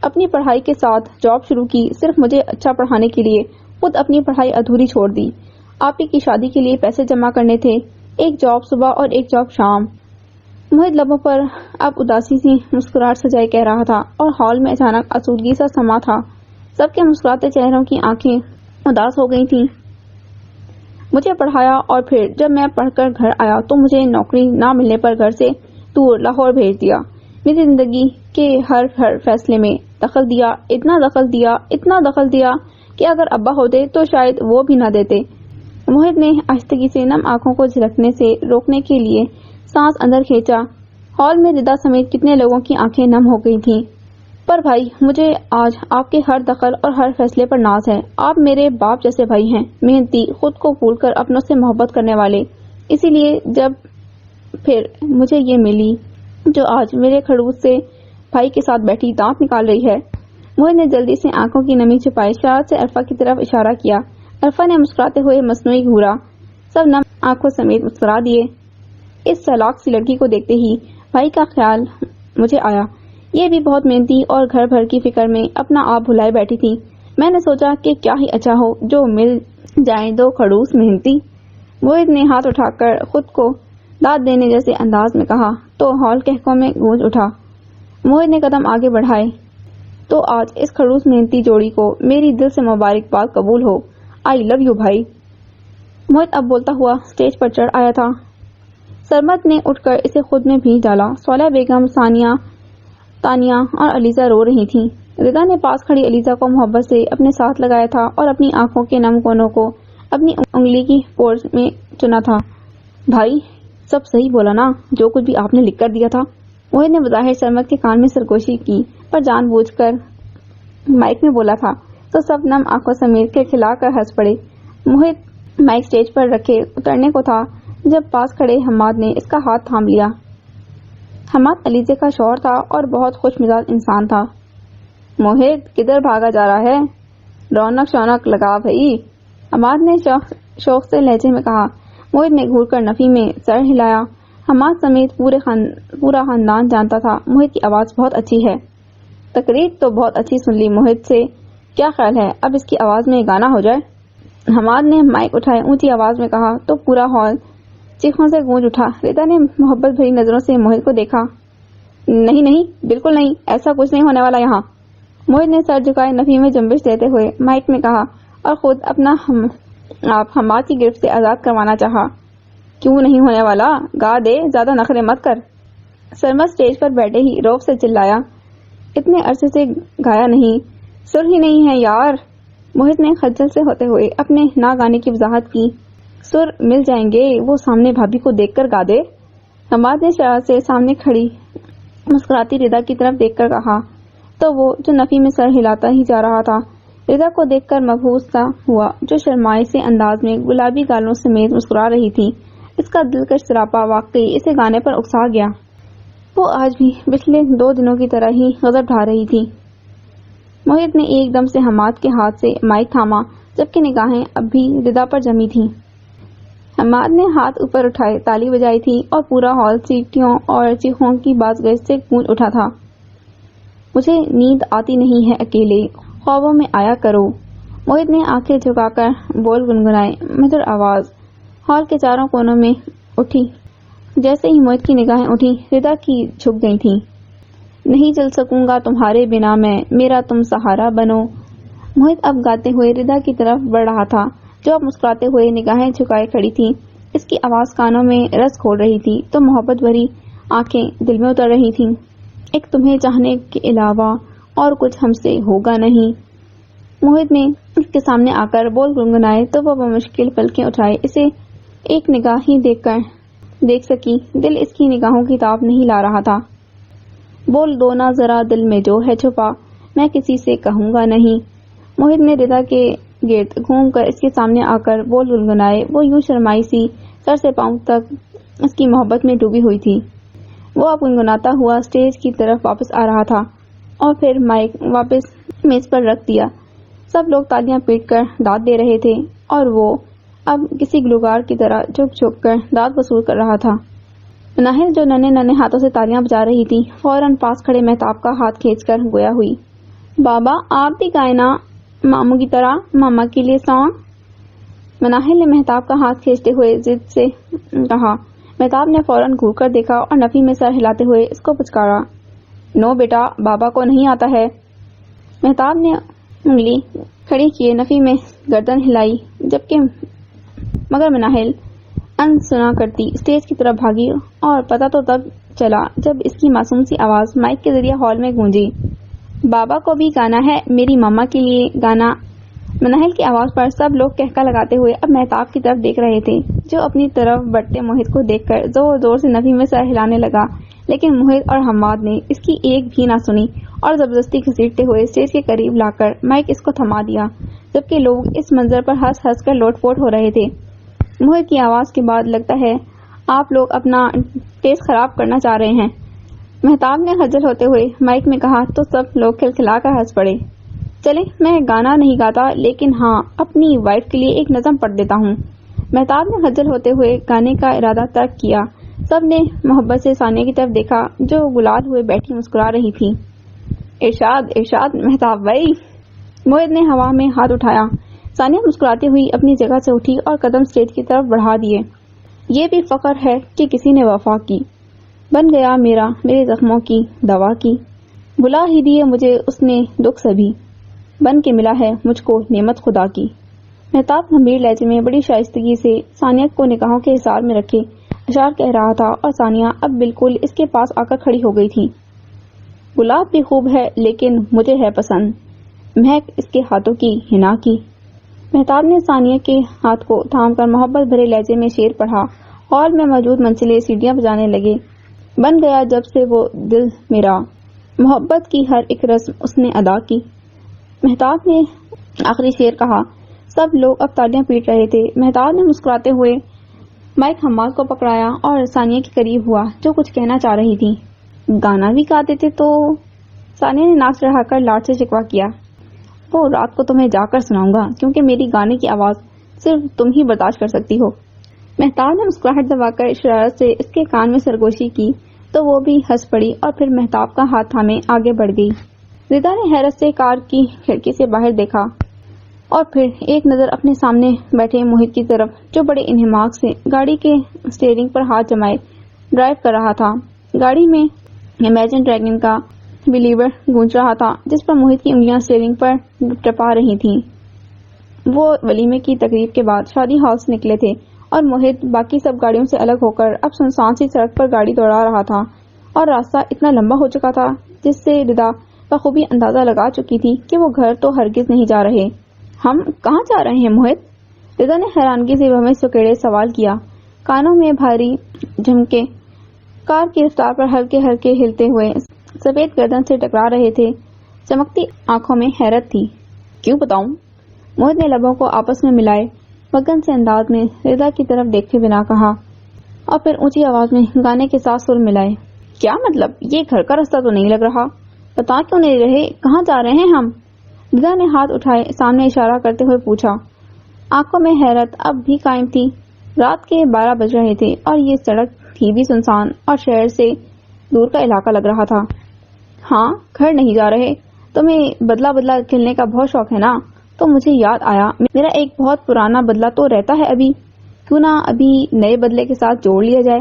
S1: اپنی پڑھائی کے ساتھ جاب شروع کی، صرف مجھے اچھا پڑھانے کے لیے خود اپنی پڑھائی ادھوری چھوڑ دی۔ آپ ہی کی شادی کے لیے پیسے جمع کرنے تھے، ایک جاب صبح اور ایک جاب شام۔ موہت لبوں پر اب اداسی سی مسکراہٹ سجائے کہہ رہا تھا اور ہال میں اچانک آسودگی سا سما تھا۔ سب کے مسکراتے چہروں کی آنکھیں اداس ہو گئی تھیں۔ مجھے پڑھایا اور پھر جب میں پڑھ کر گھر آیا تو مجھے نوکری نہ ملنے پر گھر سے دور لاہور بھیج دیا۔ میری زندگی کے ہر فیصلے میں دخل دیا، اتنا دخل دیا کہ اگر ابا ہوتے تو شاید وہ بھی نہ دیتے۔ موہت نے آہستگی سے نم آنکھوں کو جھلکنے سے روکنے کے لیے سانس اندر کھینچا۔ ہال میں ردا سمیت کتنے لوگوں کی آنکھیں نم ہو گئی تھیں۔ پر بھائی، مجھے آج آپ کے ہر دخل اور ہر فیصلے پر ناز ہے۔ آپ میرے باپ جیسے بھائی ہیں، محنتی، خود کو بھول کر اپنوں سے محبت کرنے والے۔ اسی لیے جب پھر مجھے یہ ملی جو آج میرے کھڑوس سے بھائی کے ساتھ بیٹھی دانت نکال رہی ہے۔ موہت نے جلدی سے آنکھوں کی نمی چھپائی شرارت سے عرفہ کی طرف اشارہ کیا۔ عرفہ نے مسکراتے ہوئے مصنوعی گھورا۔ سب نم آنکھوں سمیت مسکرا دیے۔ اس چالاک سی لڑکی کو دیکھتے ہی بھائی کا خیال مجھے آیا۔ یہ بھی بہت محنتی اور گھر بھر کی فکر میں اپنا آپ بھلائے بیٹھی تھی۔ میں نے سوچا کہ کیا ہی اچھا ہو جو مل جائیں دو کھڑوس محنتی۔ موہت نے ہاتھ اٹھا کر خود کو داد دینے جیسے انداز میں کہا تو ہال کہکوں میں گونج اٹھا۔ موہت نے قدم آگے بڑھائے۔ تو آج اس کھڑوس محنتی جوڑی کو میری دل سے مبارکباد قبول ہو۔ آئی لو یو بھائی۔ موہت اب بولتا ہوا اسٹیج پر چڑھ آیا تھا۔ سرمد نے اٹھ کر اسے خود میں بھیج ڈالا۔ صالح بیگم، ثانیہ، تانیہ اور علیزہ رو رہی تھیں۔ ردا نے پاس کھڑی علیزہ کو محبت سے اپنے ساتھ لگایا تھا اور اپنی آنکھوں کے نم کونوں کو اپنی انگلی کی پورز میں چنا تھا۔ بھائی، سب صحیح بولا نا جو کچھ بھی آپ نے لکھ کر دیا تھا؟ موہت نے بظاہر سرمد کے کان میں سرگوشی کی پر جان بوجھ کر مائک میں بولا تھا تو سب نم آنکھوں سمیت کھلکھلا کر ہنس پڑے۔ موہت مائک اسٹیج پر رکھے اترنے کو تھا جب پاس کھڑے حماد نے اس کا ہاتھ تھام لیا۔ حماد علیزے کا شوہر تھا اور بہت خوش مزاج انسان تھا۔ موہت کدھر بھاگا جا رہا ہے؟ رونق شونق لگا بھائی، حماد نے شوق سے لہجے میں کہا۔ موہت نے گھور کر نفی میں سر ہلایا۔ حماد سمیت پورا خاندان جانتا تھا موہت کی آواز بہت اچھی ہے۔ تقریر تو بہت اچھی سن لی موہت سے، کیا خیال ہے اب اس کی آواز میں گانا ہو جائے؟ حماد نے مائک اٹھائے اونچی آواز میں کہا تو پورا ہال چیخوں سے گونج اٹھا۔ ردا نے محبت بھری نظروں سے موہت کو دیکھا۔ نہیں نہیں بالکل نہیں، ایسا کچھ نہیں ہونے والا یہاں۔ موہت نے سر جھکائے نفی میں جنبش دیتے ہوئے مائک میں کہا اور خود اپنا آپ حماد کی گرفت سے آزاد کروانا چاہا۔ کیوں نہیں ہونے والا؟ گا دے، زیادہ نخرے مت کر۔ سرمد اسٹیج پر بیٹھے ہی روب سے چلایا، اتنے عرصے سے گایا نہیں، سر ہی نہیں ہے یار۔ موہت نے خجل سے ہوتے ہوئے اپنے نہ گانے کی وضاحت کی۔ سر مل جائیں گے، وہ سامنے بھابھی کو دیکھ کر گا دے۔ حماد نے شرارت سے سامنے کھڑی مسکراتی ردا کی طرف دیکھ کر کہا تو وہ جو نفی میں سر ہلاتا ہی جا رہا تھا ردا کو دیکھ کر مبہوت سا ہوا، جو شرمائے سے انداز میں گلابی گالوں سمیت مسکرا رہی تھی۔ اس کا دلکش سراپا واقعی اسے گانے پر اکسا گیا۔ وہ آج بھی پچھلے 2 دنوں کی طرح ہی غضب ڈھا رہی تھی۔ موہت نے ایک دم سے حماد کے ہاتھ سے مائک تھاما، جبکہ نگاہیں اب بھی ردا پر جمی تھیں۔ حماد نے ہاتھ اوپر اٹھائے تالی بجائی تھی اور پورا ہال سیٹیوں اور چیخوں کی باز گشت سے گونج اٹھا تھا۔ مجھے نیند آتی نہیں ہے اکیلے، خوابوں میں آیا کرو۔ موہت نے آنکھیں جھکا کر بول گنگنائے، مدر آواز ہال کے چاروں کونوں میں اٹھی۔ جیسے ہی موہت کی نگاہیں اٹھی ردا کی جھک گئی تھیں۔ نہیں چل سکوں گا تمہارے بنا میں، میرا تم سہارا بنو۔ موہت اب گاتے ہوئے ردا کی طرف بڑھ رہا تھا، جو اب مسکراتے ہوئے نگاہیں جھکائے کھڑی تھی۔ اس کی آواز کانوں میں رس کھول رہی تھی تو محبت بھری آنکھیں دل میں اتر رہی تھیں۔ ایک تمہیں چاہنے کے علاوہ اور کچھ ہم سے ہوگا نہیں۔ موہت نے اس کے سامنے آ کر بول گنگنائے تو وہ بمشکل پلکیں اٹھائے اسے ایک نگاہ ہی دیکھ سکی۔ دل اس کی نگاہوں کی تاب نہیں لا رہا تھا۔ بول دو نا ذرا دل میں جو ہے چھپا، میں کسی سے کہوں گا نہیں۔ موہت نے ردا کے گرد گھوم کر اس کے سامنے آ کر بول گنگنائے۔ وہ یوں شرمائی سی سر سے پاؤں تک اس کی محبت میں ڈوبی ہوئی تھی۔ وہ اب گنگناتا ہوا اسٹیج کی طرف واپس آ رہا تھا اور پھر مائک واپس میز پر رکھ دیا۔ سب لوگ تالیاں پیٹ کر داد دے رہے تھے اور وہ اب کسی گلوکار کی طرح جھک جھک کر داد وصول کر رہا تھا۔ مناہل جو ننھے ہاتھوں سے تالیاں بجا رہی تھی فوراً پاس کھڑے مہتاب کا ہاتھ کھینچ کر گویا ہوئی۔ بابا آپ بھی گائے نا ماموں کی طرح، ماما کے لیے سانگ۔ مناہل نے مہتاب کا ہاتھ کھینچتے ہوئے ضد سے کہا۔ مہتاب نے فوراً گھور کر دیکھا اور نفی میں سر ہلاتے ہوئے اس کو پچکارا، نو بیٹا، بابا کو نہیں آتا ہے۔ مہتاب نے انگلی کھڑی کیے نفی میں گردن ہلائی، مگر مناہل ان سنا کرتی اسٹیج کی طرف بھاگی اور پتہ تو تب چلا جب اس کی معصوم سی آواز مائک کے ذریعے ہال میں گونجی، بابا کو بھی گانا ہے، میری ماما کے لیے گانا۔ مناہل کی آواز پر سب لوگ کہکا لگاتے ہوئے اب مہتاب کی طرف دیکھ رہے تھے، جو اپنی طرف بڑھتے موہت کو دیکھ کر زور زور سے نفی میں سر ہلانے لگا، لیکن موہت اور حماد نے اس کی ایک بھی نہ سنی اور زبردستی گھسیٹتے ہوئے اسٹیج کے قریب لا کر مائک اس کو تھما دیا، جبکہ لوگ اس منظر پر ہنس ہنس کر لوٹ پوٹ ہو رہے تھے۔ موہت کی آواز کے بعد لگتا ہے آپ لوگ اپنا ٹیسٹ خراب کرنا چاہ رہے ہیں، مہتاب نے خجل ہوتے ہوئے مائک میں کہا تو سب لوگ کھلکھلا کر ہنس پڑے۔ چلیں، میں گانا نہیں گاتا لیکن ہاں اپنی وائف کے لیے ایک نظم پڑھ دیتا ہوں۔ مہتاب نے خجل ہوتے ہوئے گانے کا ارادہ ترک کیا۔ سب نے محبت سے ثانیہ کی طرف دیکھا جو گلال ہوئے بیٹھی مسکرا رہی تھی۔ ارشاد ارشاد مہتاب بھائی۔ موہت نے ہوا میں ہاتھ اٹھایا۔ ثانیہ مسکراتی ہوئی اپنی جگہ سے اٹھی اور قدم اسٹیج کی طرف بڑھا دیے۔ یہ بھی فخر ہے کہ کسی نے وفا کی، بن گیا میرے زخموں کی دوا کی، بلا ہی دیے مجھے اس نے دکھ سبھی، بن کے ملا ہے مجھ کو نعمت خدا کی۔ مہتاب گمبھیر لہجے میں بڑی شائستگی سے ثانیہ کو نگاہوں کے حصار میں رکھے اشعار کہہ رہا تھا اور ثانیہ اب بالکل اس کے پاس آ کر کھڑی ہو گئی تھی۔ گلاب بھی خوب ہے لیکن مجھے ہے پسند، مہک اس کے ہاتھوں کی حنا کی۔ مہتاب نے ثانیہ کے ہاتھ کو تھام کر محبت بھرے لہجے میں شعر پڑھا۔ ہال میں موجود منچلے سیڑھیاں بجانے لگے۔ بن گیا جب سے وہ دل میرا، محبت کی ہر ایک رسم اس نے ادا کی۔ مہتاب نے آخری شعر کہا۔ سب لوگ اب تالیاں پیٹ رہے تھے۔ مہتاب نے مسکراتے ہوئے مائک حماد کو پکڑایا اور ثانیہ کے قریب ہوا جو کچھ کہنا چاہ رہی تھی۔ گانا بھی گاتے تھے تو؟ ثانیہ نے ناک چڑھا کر لاٹ سے شکوہ کیا۔ وہ رات کو تمہیں جا کر سناؤں گا کیونکہ میری گانے کی آواز صرف تم ہی برداشت کر سکتی ہو۔ مہتاب نے مسکراہٹ دبا کر شرارت سے اس کے کان میں سرگوشی کی تو وہ بھی ہنس پڑی اور پھر مہتاب کا ہاتھ تھامے آگے بڑھ گئی۔ ردا نے حیرت سے کار کی کھڑکی سے باہر دیکھا اور پھر ایک نظر اپنے سامنے بیٹھے موہت کی طرف جو بڑے انہماک سے گاڑی کے اسٹیئرنگ پر ہاتھ جمائے ڈرائیو کر رہا تھا۔ گاڑی میں امیجن ڈریگن کا بلیور گونج رہا تھا جس پر موہت کی انگلیاں اسٹیئرنگ پر ٹپا رہی تھیں۔ وہ ولیمے کی تقریب کے بعد شادی ہال سے نکلے تھے اور موہت باقی سب گاڑیوں سے الگ ہو کر اب سنسان سی سڑک پر گاڑی دوڑا رہا تھا، اور راستہ اتنا لمبا ہو چکا تھا جس سے ردا بخوبی اندازہ لگا چکی تھی کہ وہ گھر تو ہرگز نہیں جا رہے۔ ہم کہاں جا رہے ہیں موہت؟ ردا نے حیرانگی سے بہمے سکیڑے سوال کیا۔ کانوں میں بھاری جھمکے کار کی رفتار پر ہلکے ہلکے ہلتے ہوئے سفید گردن سے ٹکرا رہے تھے، چمکتی آنکھوں میں حیرت تھی۔ کیوں بتاؤں؟ موہت نے لبوں کو آپس میں ملائے مگن سے انداز میں ردا کی طرف دیکھے بنا کہا، اور پھر اونچی آواز میں گانے کے ساتھ سر ملائے۔ کیا مطلب؟ یہ گھر کا راستہ تو نہیں لگ رہا، بتا کیوں نہیں رہے کہاں جا رہے ہیں ہم؟ ردا نے ہاتھ اٹھائے سامنے اشارہ کرتے ہوئے پوچھا۔ آنکھوں میں حیرت اب بھی قائم تھی۔ رات کے 12 بج رہے تھے اور یہ سڑک تھی بھی سنسان اور شہر سے دور کا علاقہ لگ رہا تھا۔ ہاں، گھر نہیں جا رہے؟ تمہیں بدلہ بدلہ کھیلنے کا بہت شوق ہے نا؟ تو مجھے یاد آیا میرا ایک بہت پرانا بدلہ تو رہتا ہے ابھی، کیوں نہ ابھی نئے بدلے کے ساتھ جوڑ لیا جائے؟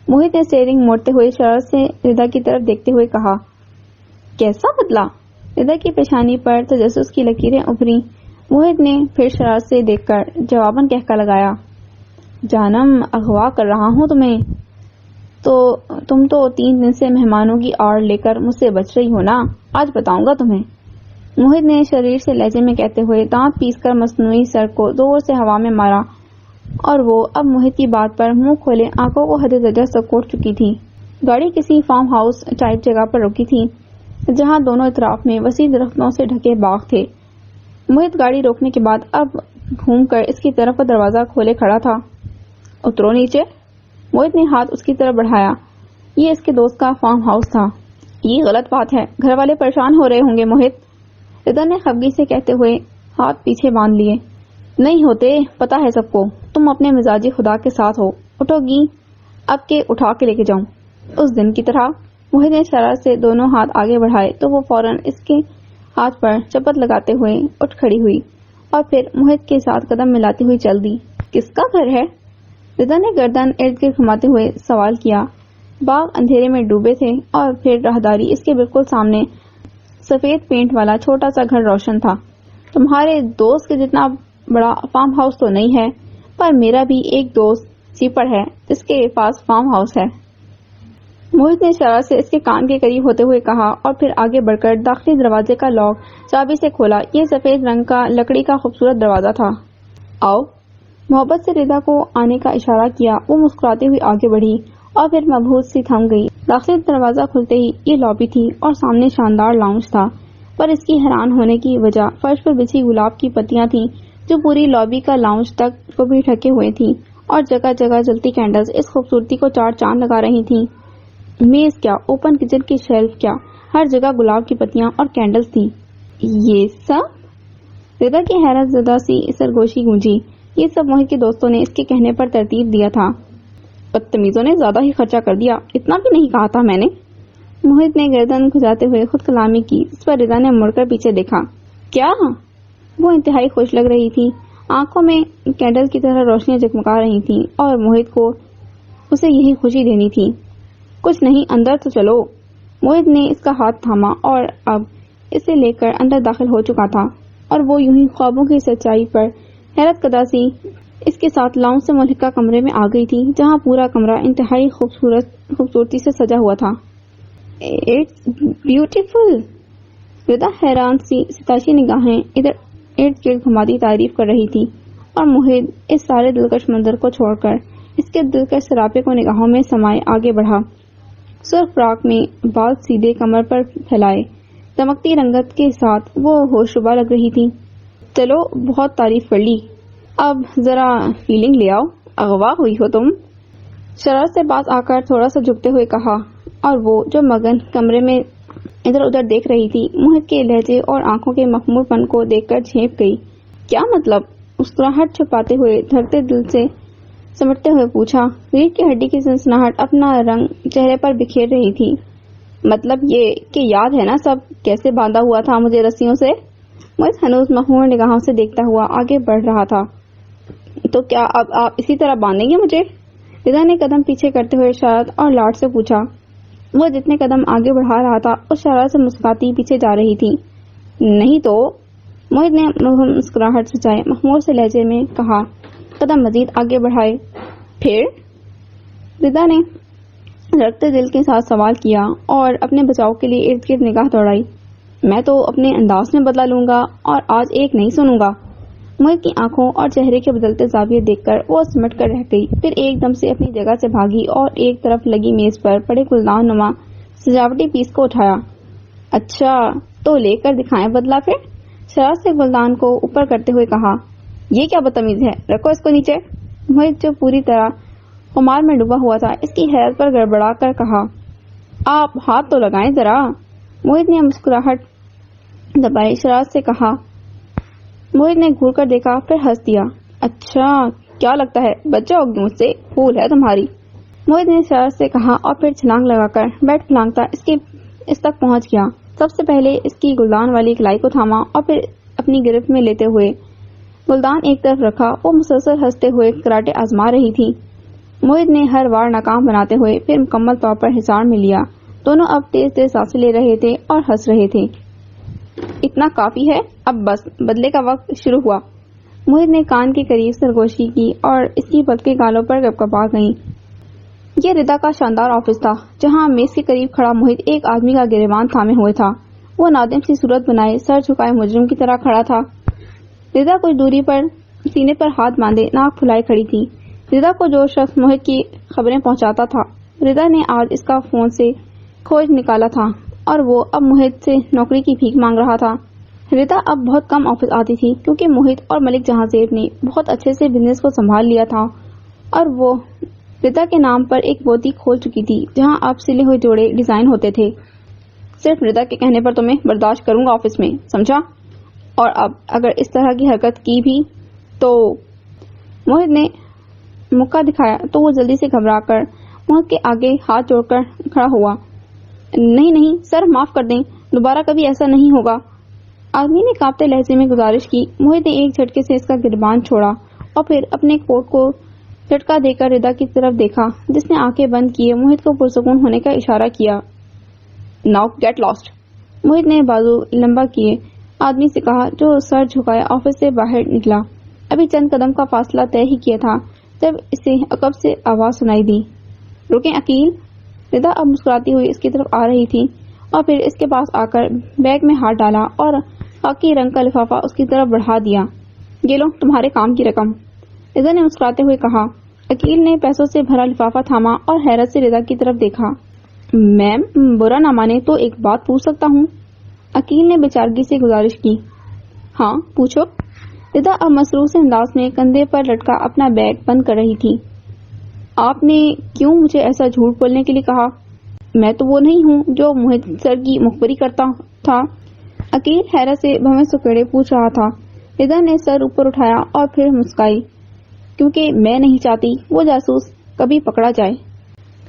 S1: موہت نے اسٹیئرنگ موڑتے ہوئے شرارت سے ردا کی طرف دیکھتے ہوئے کہا۔ کیسا بدلہ؟ ردا کی پیشانی پر تجسس کی لکیریں ابھری۔ موہت نے پھر شرارت سے دیکھ کر جواباً کہکا لگایا، جانم اغوا کر رہا ہوں تمہیں، تو تم تو 3 دن سے مہمانوں کی آڑ لے کر مجھ سے بچ رہی ہو نا، آج بتاؤں گا تمہیں۔ موہت نے شریر سے لہجے میں کہتے ہوئے دانت پیس کر مصنوعی سر کو زور سے ہوا میں مارا، اور وہ اب موہت کی بات پر منہ کھولے آنکھوں کو حد درجہ سکوڑ چکی تھی۔ گاڑی کسی فارم ہاؤس ٹائپ جگہ پر رکی تھی جہاں دونوں اطراف میں وسیع درختوں سے ڈھکے باغ تھے۔ موہت گاڑی روکنے کے بعد اب گھوم کر اس کی طرف دروازہ کھولے کھڑا تھا۔ اترو نیچے۔ موہت نے ہاتھ اس کی طرف بڑھایا۔ یہ اس کے دوست کا فارم ہاؤس تھا۔ یہ غلط بات ہے، گھر والے پریشان ہو رہے ہوں گے موہت، ردا نے خفگی سے کہتے ہوئے ہاتھ پیچھے باندھ لیے۔ نہیں ہوتے، پتا ہے سب کو تم اپنے مزاجی خدا کے ساتھ ہو، اٹھو گی اب کے اٹھا کے لے کے جاؤں اس دن کی طرح۔ موہت نے شرارت سے دونوں ہاتھ آگے بڑھائے تو وہ فوراً اس کے ہاتھ پر چپت لگاتے ہوئے اٹھ کھڑی ہوئی اور پھر موہت کے ساتھ قدم ملاتی ہوئی چل دی۔ کس کا گھر ہے؟ ردا نے گردن ارد گرد گھماتے ہوئے سوال کیا۔ باغ اندھیرے میں ڈوبے تھے اور پھر راہداری اس کے بالکل سامنے سفید پینٹ والا چھوٹا سا گھر روشن تھا۔ تمہارے دوست کے جتنا بڑا فارم ہاؤس تو نہیں ہے، پر میرا بھی ایک دوست سیپڑ ہے جس کے پاس فارم ہاؤس ہے، موہت نے شرارت سے اس کے کان کے قریب ہوتے ہوئے کہا، اور پھر آگے بڑھ کر داخلی دروازے کا لاک چابی سے کھولا۔ یہ سفید رنگ کا لکڑی کا خوبصورت دروازہ تھا۔ آؤ، محبت سے ردا کو آنے کا اشارہ کیا۔ وہ مسکراتے ہوئے آگے بڑھی اور پھر مبہوت سی تھم گئی۔ داخلی دروازہ کھلتے ہی یہ لابی تھی اور سامنے شاندار لاؤنج تھا، پر اس کی حیران ہونے کی وجہ فرش پر بچھی گلاب کی پتیاں تھیں جو پوری لابی کا لاؤنج تک کو بھی ڈھکے ہوئے تھیں، اور جگہ جگہ جلتی کینڈلز اس خوبصورتی کو 4 چاند لگا رہی تھیں۔ میز کیا، اوپن کچن کی شیلف کیا، ہر جگہ گلاب کی پتیاں اور کینڈلز تھیں۔ یہ سب؟ ردا کی حیرت زدہ سی سرگوشی گونجی۔ یہ سب موہت کے دوستوں نے اس کے کہنے پر ترتیب دیا تھا۔ بدتمیزوں نے زیادہ ہی خرچہ کر دیا، اتنا بھی نہیں کہا تھا میں نے۔ موہت نے گردن کھجاتے ہوئے خود کلامی کی، اس پر ردا نے مڑ کر پیچھے دیکھا۔ کیا؟ وہ انتہائی خوش لگ رہی تھی، آنکھوں میں کینڈل کی طرح روشنیاں جگمگا رہی تھیں، اور موہت کو اسے یہی خوشی دینی تھی۔ کچھ نہیں، اندر تو چلو۔ موہت نے اس کا ہاتھ تھاما اور اب اسے لے کر اندر داخل ہو چکا تھا، اور وہ یوں ہی خوابوں کی سچائی پر حیرت زدہ سی اس کے ساتھ لاؤنج سے ملحقہ کمرے میں آ گئی تھی جہاں پورا کمرہ انتہائی خوبصورتی سے سجا ہوا تھا۔ It's beautiful! ردا حیران سی ستائشی نگاہیں ادھر ارد گرد گھماتی تعریف کر رہی تھی، اور موہت اس سارے دلکش منظر کو چھوڑ کر اس کے دلکش سراپے کو نگاہوں میں سمائے آگے بڑھا۔ سرخ فراق میں بال سیدھے کمر پر پھیلائے، چمکتی رنگت کے ساتھ وہ ہوشربا لگ رہی تھی۔ چلو، بہت تعریف کر لی، اب ذرا فیلنگ لے آؤ، اغوا ہوئی ہو تم، شرارت سے باز آ کر تھوڑا سا جھکتے ہوئے کہا، اور وہ جو مگن کمرے میں ادھر ادھر دیکھ رہی تھی موہت کے لہجے اور آنکھوں کے مخمور پن کو دیکھ کر جھینپ گئی۔ کیا مطلب؟ مسکراہٹ چھپاتے ہوئے دھڑکتے دل سے سمٹتے ہوئے پوچھا۔ ریڑھ کی ہڈی کی سنسناہٹ اپنا رنگ چہرے پر بکھیر رہی تھی۔ مطلب یہ کہ یاد ہے نا سب کیسے باندھا ہوا تھا مجھے رسیوں سے؟ موہت ہنوز مخمور نگاہوں سے دیکھتا ہوا آگے بڑھ رہا تھا۔ تو کیا اب آپ اسی طرح باندھیں گے مجھے؟ ردا نے قدم پیچھے کرتے ہوئے شرارت اور لاڈ سے پوچھا۔ وہ جتنے قدم آگے بڑھا رہا تھا اس شرارت سے مسکراتی پیچھے جا رہی تھی. نہیں تو موہت نے مسکراہٹ سچائے محمود سے لہجے میں کہا. قدم مزید آگے بڑھائے. پھر؟ ردا نے لڑکتے دل کے ساتھ سوال کیا اور اپنے بچاؤ کے لیے ارد گرد نگاہ دوڑائی. میں تو اپنے انداز میں بدلا لوں گا اور آج ایک نہیں سنوں گا. موہت کی آنکھوں اور چہرے کے بدلتے زاویے دیکھ کر وہ سمٹ کر رہ گئی. پھر ایک دم سے اپنی جگہ سے بھاگی اور ایک طرف لگی میز پر پڑے گلدان نما سجاوٹی پیس کو اٹھایا. اچھا تو لے کر دکھائیں بدلا پھر. شرارت سے گلدان کو اوپر کرتے ہوئے کہا. یہ کیا بدتمیز ہے، رکھو اس کو نیچے. موہت جو پوری طرح خمار میں ڈوبا ہوا تھا اس کی حیرت پر گڑبڑا کر کہا. آپ ہاتھ تو لگائیں ذرا. موہت نے مسکراہٹ دبائی شرارت سے کہا. موہت نے گھور کر دیکھا پھر ہنس دیا. اچھا کیا لگتا ہے بچہ ہوگی مجھ سے، پھول ہے تمہاری. موہت نے شرارت سے کہا اور پھر چھلانگ لگا کر بیٹ پھلانگتا اس تک پہنچ گیا. سب سے پہلے اس کی گلدان والی کلائی کو تھاما اور پھر اپنی گرفت میں لیتے ہوئے گلدان ایک طرف رکھا. وہ مسلسل ہنستے ہوئے کراٹے آزما رہی تھی. موہت نے ہر وار ناکام بناتے ہوئے پھر مکمل طور پر حصار میں لیا. دونوں اب تیز تیز سانسیں لے رہے تھے اور ہنس رہے تھے. اتنا کافی ہے، اب بس بدلے کا وقت شروع ہوا. موہت نے کان کے قریب سرگوشی کی اور اس کی پتلی گالوں پر کپکپا گئی. یہ ردا کا شاندار آفس تھا جہاں میز کے قریب کھڑا موہت ایک آدمی کا گریبان تھامے ہوئے تھا. وہ نادم سی صورت بنائے سر جھکائے مجرم کی طرح کھڑا تھا. ردا کچھ دوری پر سینے پر ہاتھ باندھے ناک پھلائے کھڑی تھی. ردا کو جو شخص موہت کی خبریں پہنچاتا تھا ردا نے آج اس کا فون سے کھوج نکالا تھا اور وہ اب موہت سے نوکری کی بھیک مانگ رہا تھا. ردا اب بہت کم آفس آتی تھی کیونکہ موہت اور ملک جہاں زیب نے بہت اچھے سے بزنس کو سنبھال لیا تھا اور وہ ردا کے نام پر ایک بوتیک کھول چکی تھی جہاں اب سلے ہوئے جوڑے ڈیزائن ہوتے تھے. صرف ردا کے کہنے پر تمہیں برداشت کروں گا آفس میں، سمجھا؟ اور اب اگر اس طرح کی حرکت کی بھی تو. موہت نے مکہ دکھایا تو وہ جلدی سے گھبرا کر موہت کے آگے ہاتھ جوڑ کر کھڑا ہوا. نہیں سر، معاف کر دیں، دوبارہ کبھی ایسا نہیں ہوگا. آدمی نے کانپتے لہجے میں گزارش کی. موہت نے ایک جھٹکے سے اس کا گریبان چھوڑا اور پھر اپنے کوٹ کو جھٹکا دے کر ردا کی طرف دیکھا جس نے آنکھیں بند کیے موہت کو پرسکون ہونے کا اشارہ کیا. Now get last. موہت نے بازو لمبا کیے آدمی سے کہا جو سر جھکائے آفس سے باہر نکلا. ابھی چند قدم کا فاصلہ طے ہی کیا تھا جب اسے عقب سے آواز سنائی دی. رکیں عقیل. ردا اب مسکراتی ہوئی اس کی طرف آ رہی تھی اور پھر اس کے پاس آ کر بیگ میں ہاتھ ڈالا اور خاکی رنگ کا لفافہ اس کی طرف بڑھا دیا. یہ لو تمہارے کام کی رقم. ردا نے مسکراتے ہوئے کہا. عقیل نے پیسوں سے بھرا لفافہ تھاما اور حیرت سے ردا کی طرف دیکھا. میم برا نہ مانے تو ایک بات پوچھ سکتا ہوں؟ عقیل نے بیچارگی سے گزارش کی. ہاں پوچھو. ردا اب مسروس انداز میں کندھے پر لٹکا اپنا بیگ بند کر رہی تھی. آپ نے کیوں مجھے ایسا جھوٹ بولنے کے لیے کہا؟ میں تو وہ نہیں ہوں جو موہت سر کی مخبری کرتا تھا. عقیل حیرت سے بھویں سکڑے پوچھ رہا تھا. ردا نے سر اوپر اٹھایا اور پھر مسکرائی. کیونکہ میں نہیں چاہتی وہ جاسوس کبھی پکڑا جائے.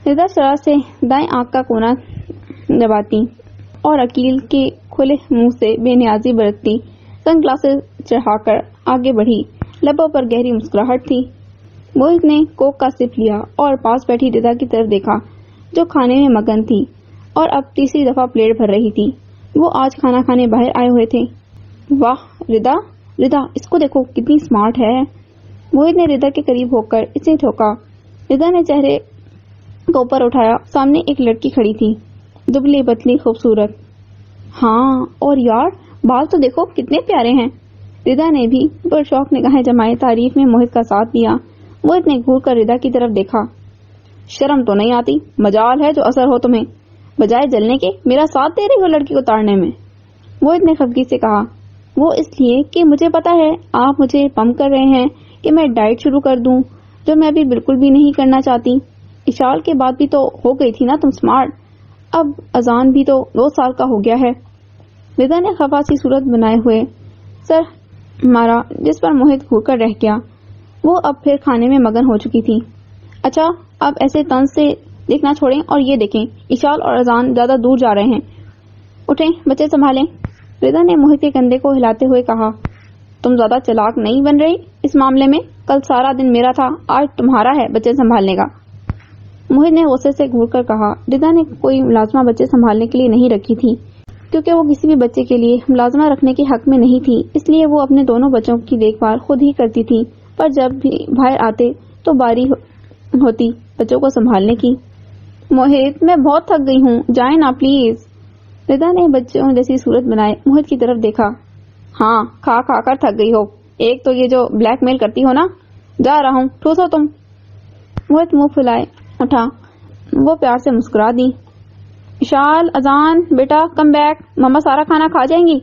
S1: ردا شرارت سے دائیں آنکھ کا کونا دباتی اور عقیل کے کھلے منہ سے بے نیازی برتتی سن گلاسز چڑھا کر آگے بڑھی. لبوں پر گہری مسکراہٹ تھی. موہت نے کوک کا سپ لیا اور پاس بیٹھی ردا کی طرف دیکھا جو کھانے میں مگن تھی اور اب تیسری دفعہ پلیٹ بھر رہی تھی. وہ آج کھانا کھانے باہر آئے ہوئے تھے. واہ ردا، ردا اس کو دیکھو کتنی اسمارٹ ہے. موہت نے ردا کے قریب ہو کر اسے ٹھوکا. ردا نے چہرے کو اوپر اٹھایا. سامنے ایک لڑکی کھڑی تھی، دبلی پتلی خوبصورت. ہاں اور یار بال تو دیکھو کتنے پیارے ہیں. ردا نے بھی پرشوق نگاہیں جمائے تعریف میں موہت کا ساتھ دیا. موہت نے گھور کر ردا کی طرف دیکھا. شرم تو نہیں آتی؟ مجال ہے جو اثر ہو تمہیں. بجائے جلنے کے میرا ساتھ دے رہی ہو لڑکی کو تاڑنے میں. موہت نے خفگی سے کہا. وہ اس لیے کہ مجھے پتا ہے آپ مجھے پمپ کر رہے ہیں کہ میں ڈائٹ شروع کر دوں جو میں ابھی بالکل بھی نہیں کرنا چاہتی. اشال کے بعد بھی تو ہو گئی تھی نا تم اسمارٹ. اب اذان بھی تو 2 سال کا ہو گیا ہے. ردا نے خفا سی صورت بنائے ہوئے سر مارا جس پر موہت گھور کر رہ گیا. وہ اب پھر کھانے میں مگن ہو چکی تھی. اچھا اب ایسے طنز سے دیکھنا چھوڑیں اور یہ دیکھیں اشال اور اذان زیادہ دور جا رہے ہیں. اٹھیں بچے سنبھالیں. ردا نے موہت کے کندھے کو ہلاتے ہوئے کہا. تم زیادہ چلاک نہیں بن رہی اس معاملے میں. کل سارا دن میرا تھا، آج تمہارا ہے بچے سنبھالنے کا. موہت نے غصے سے گھور کر کہا، ردا نے کوئی ملازمہ بچے سنبھالنے کے لیے نہیں رکھی تھی، کیونکہ وہ کسی بھی بچے کے لیے ملازمہ رکھنے کے حق میں نہیں تھی، اس لیے وہ اپنے دونوں بچوں کی دیکھ بھال خود ہی کرتی تھی، پر جب بھی باہر آتے تو باری ہوتی بچوں کو سنبھالنے کی۔ موہت، میں بہت تھک گئی ہوں، جائیں نا پلیز۔ ردا نے بچوں جیسی صورت بنائے موہت کی طرف دیکھا۔ ہاں، کھا کھا کر تھک گئی ہو، ایک تو یہ جو بلیک میل کرتی ہو نا، جا رہا ہوں، ٹھوسو تم۔ موہت منہ پھلائے اٹھا، وہ پیار سے مسکرا دی۔ اشال، اذان، بیٹا کم بیک، مما سارا کھانا کھا جائیں گی۔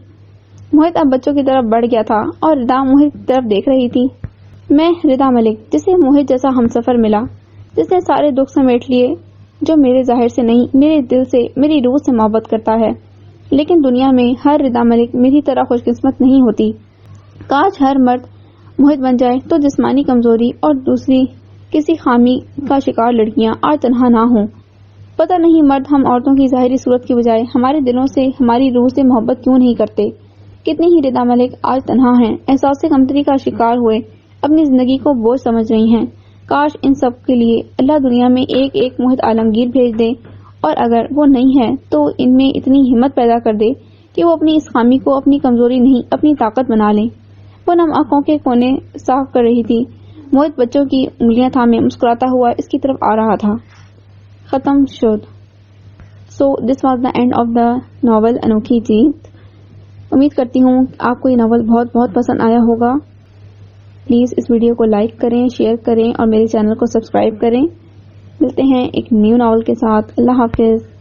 S1: موہت اب بچوں کی طرف بڑھ گیا تھا اور ردا موہت کی طرف دیکھ رہی تھی۔ میں ردا ملک، جسے موہت جیسا ہمسفر ملا، جس نے سارے دکھ سمیٹ لیے، جو میرے ظاہر سے نہیں، میرے دل سے، میری روح سے محبت کرتا ہے۔ لیکن دنیا میں ہر ردا ملک میری طرح خوش قسمت نہیں ہوتی۔ کاش ہر مرد موہت بن جائے تو جسمانی کمزوری اور دوسری کسی خامی کا شکار لڑکیاں آج تنہا نہ ہوں۔ پتہ نہیں مرد ہم عورتوں کی ظاہری صورت کی بجائے ہمارے دلوں سے، ہماری روح سے محبت کیوں نہیں کرتے۔ کتنی ہی ردا ملک آج تنہا ہیں، احساس کمتری کا شکار ہوئے اپنی زندگی کو بوجھ سمجھ رہی ہیں۔ کاش ان سب کے لیے اللہ دنیا میں ایک ایک موہت عالمگیر بھیج دے، اور اگر وہ نہیں ہے تو ان میں اتنی ہمت پیدا کر دے کہ وہ اپنی اس خامی کو اپنی کمزوری نہیں، اپنی طاقت بنا لیں۔ وہ نم آنکھوں کے کونے صاف کر رہی تھی۔ موہت بچوں کی انگلیاں تھامے مسکراتا ہوا اس کی طرف آ رہا تھا۔ ختم شد۔ So this was the end of the novel انوکھی جیت۔ امید کرتی ہوں آپ کو یہ ناول بہت بہت پسند آیا ہوگا۔ پلیز اس ویڈیو کو لائک کریں، شیئر کریں اور میرے چینل کو سبسکرائب کریں۔ ملتے ہیں ایک نیو ناول کے ساتھ۔ اللہ حافظ۔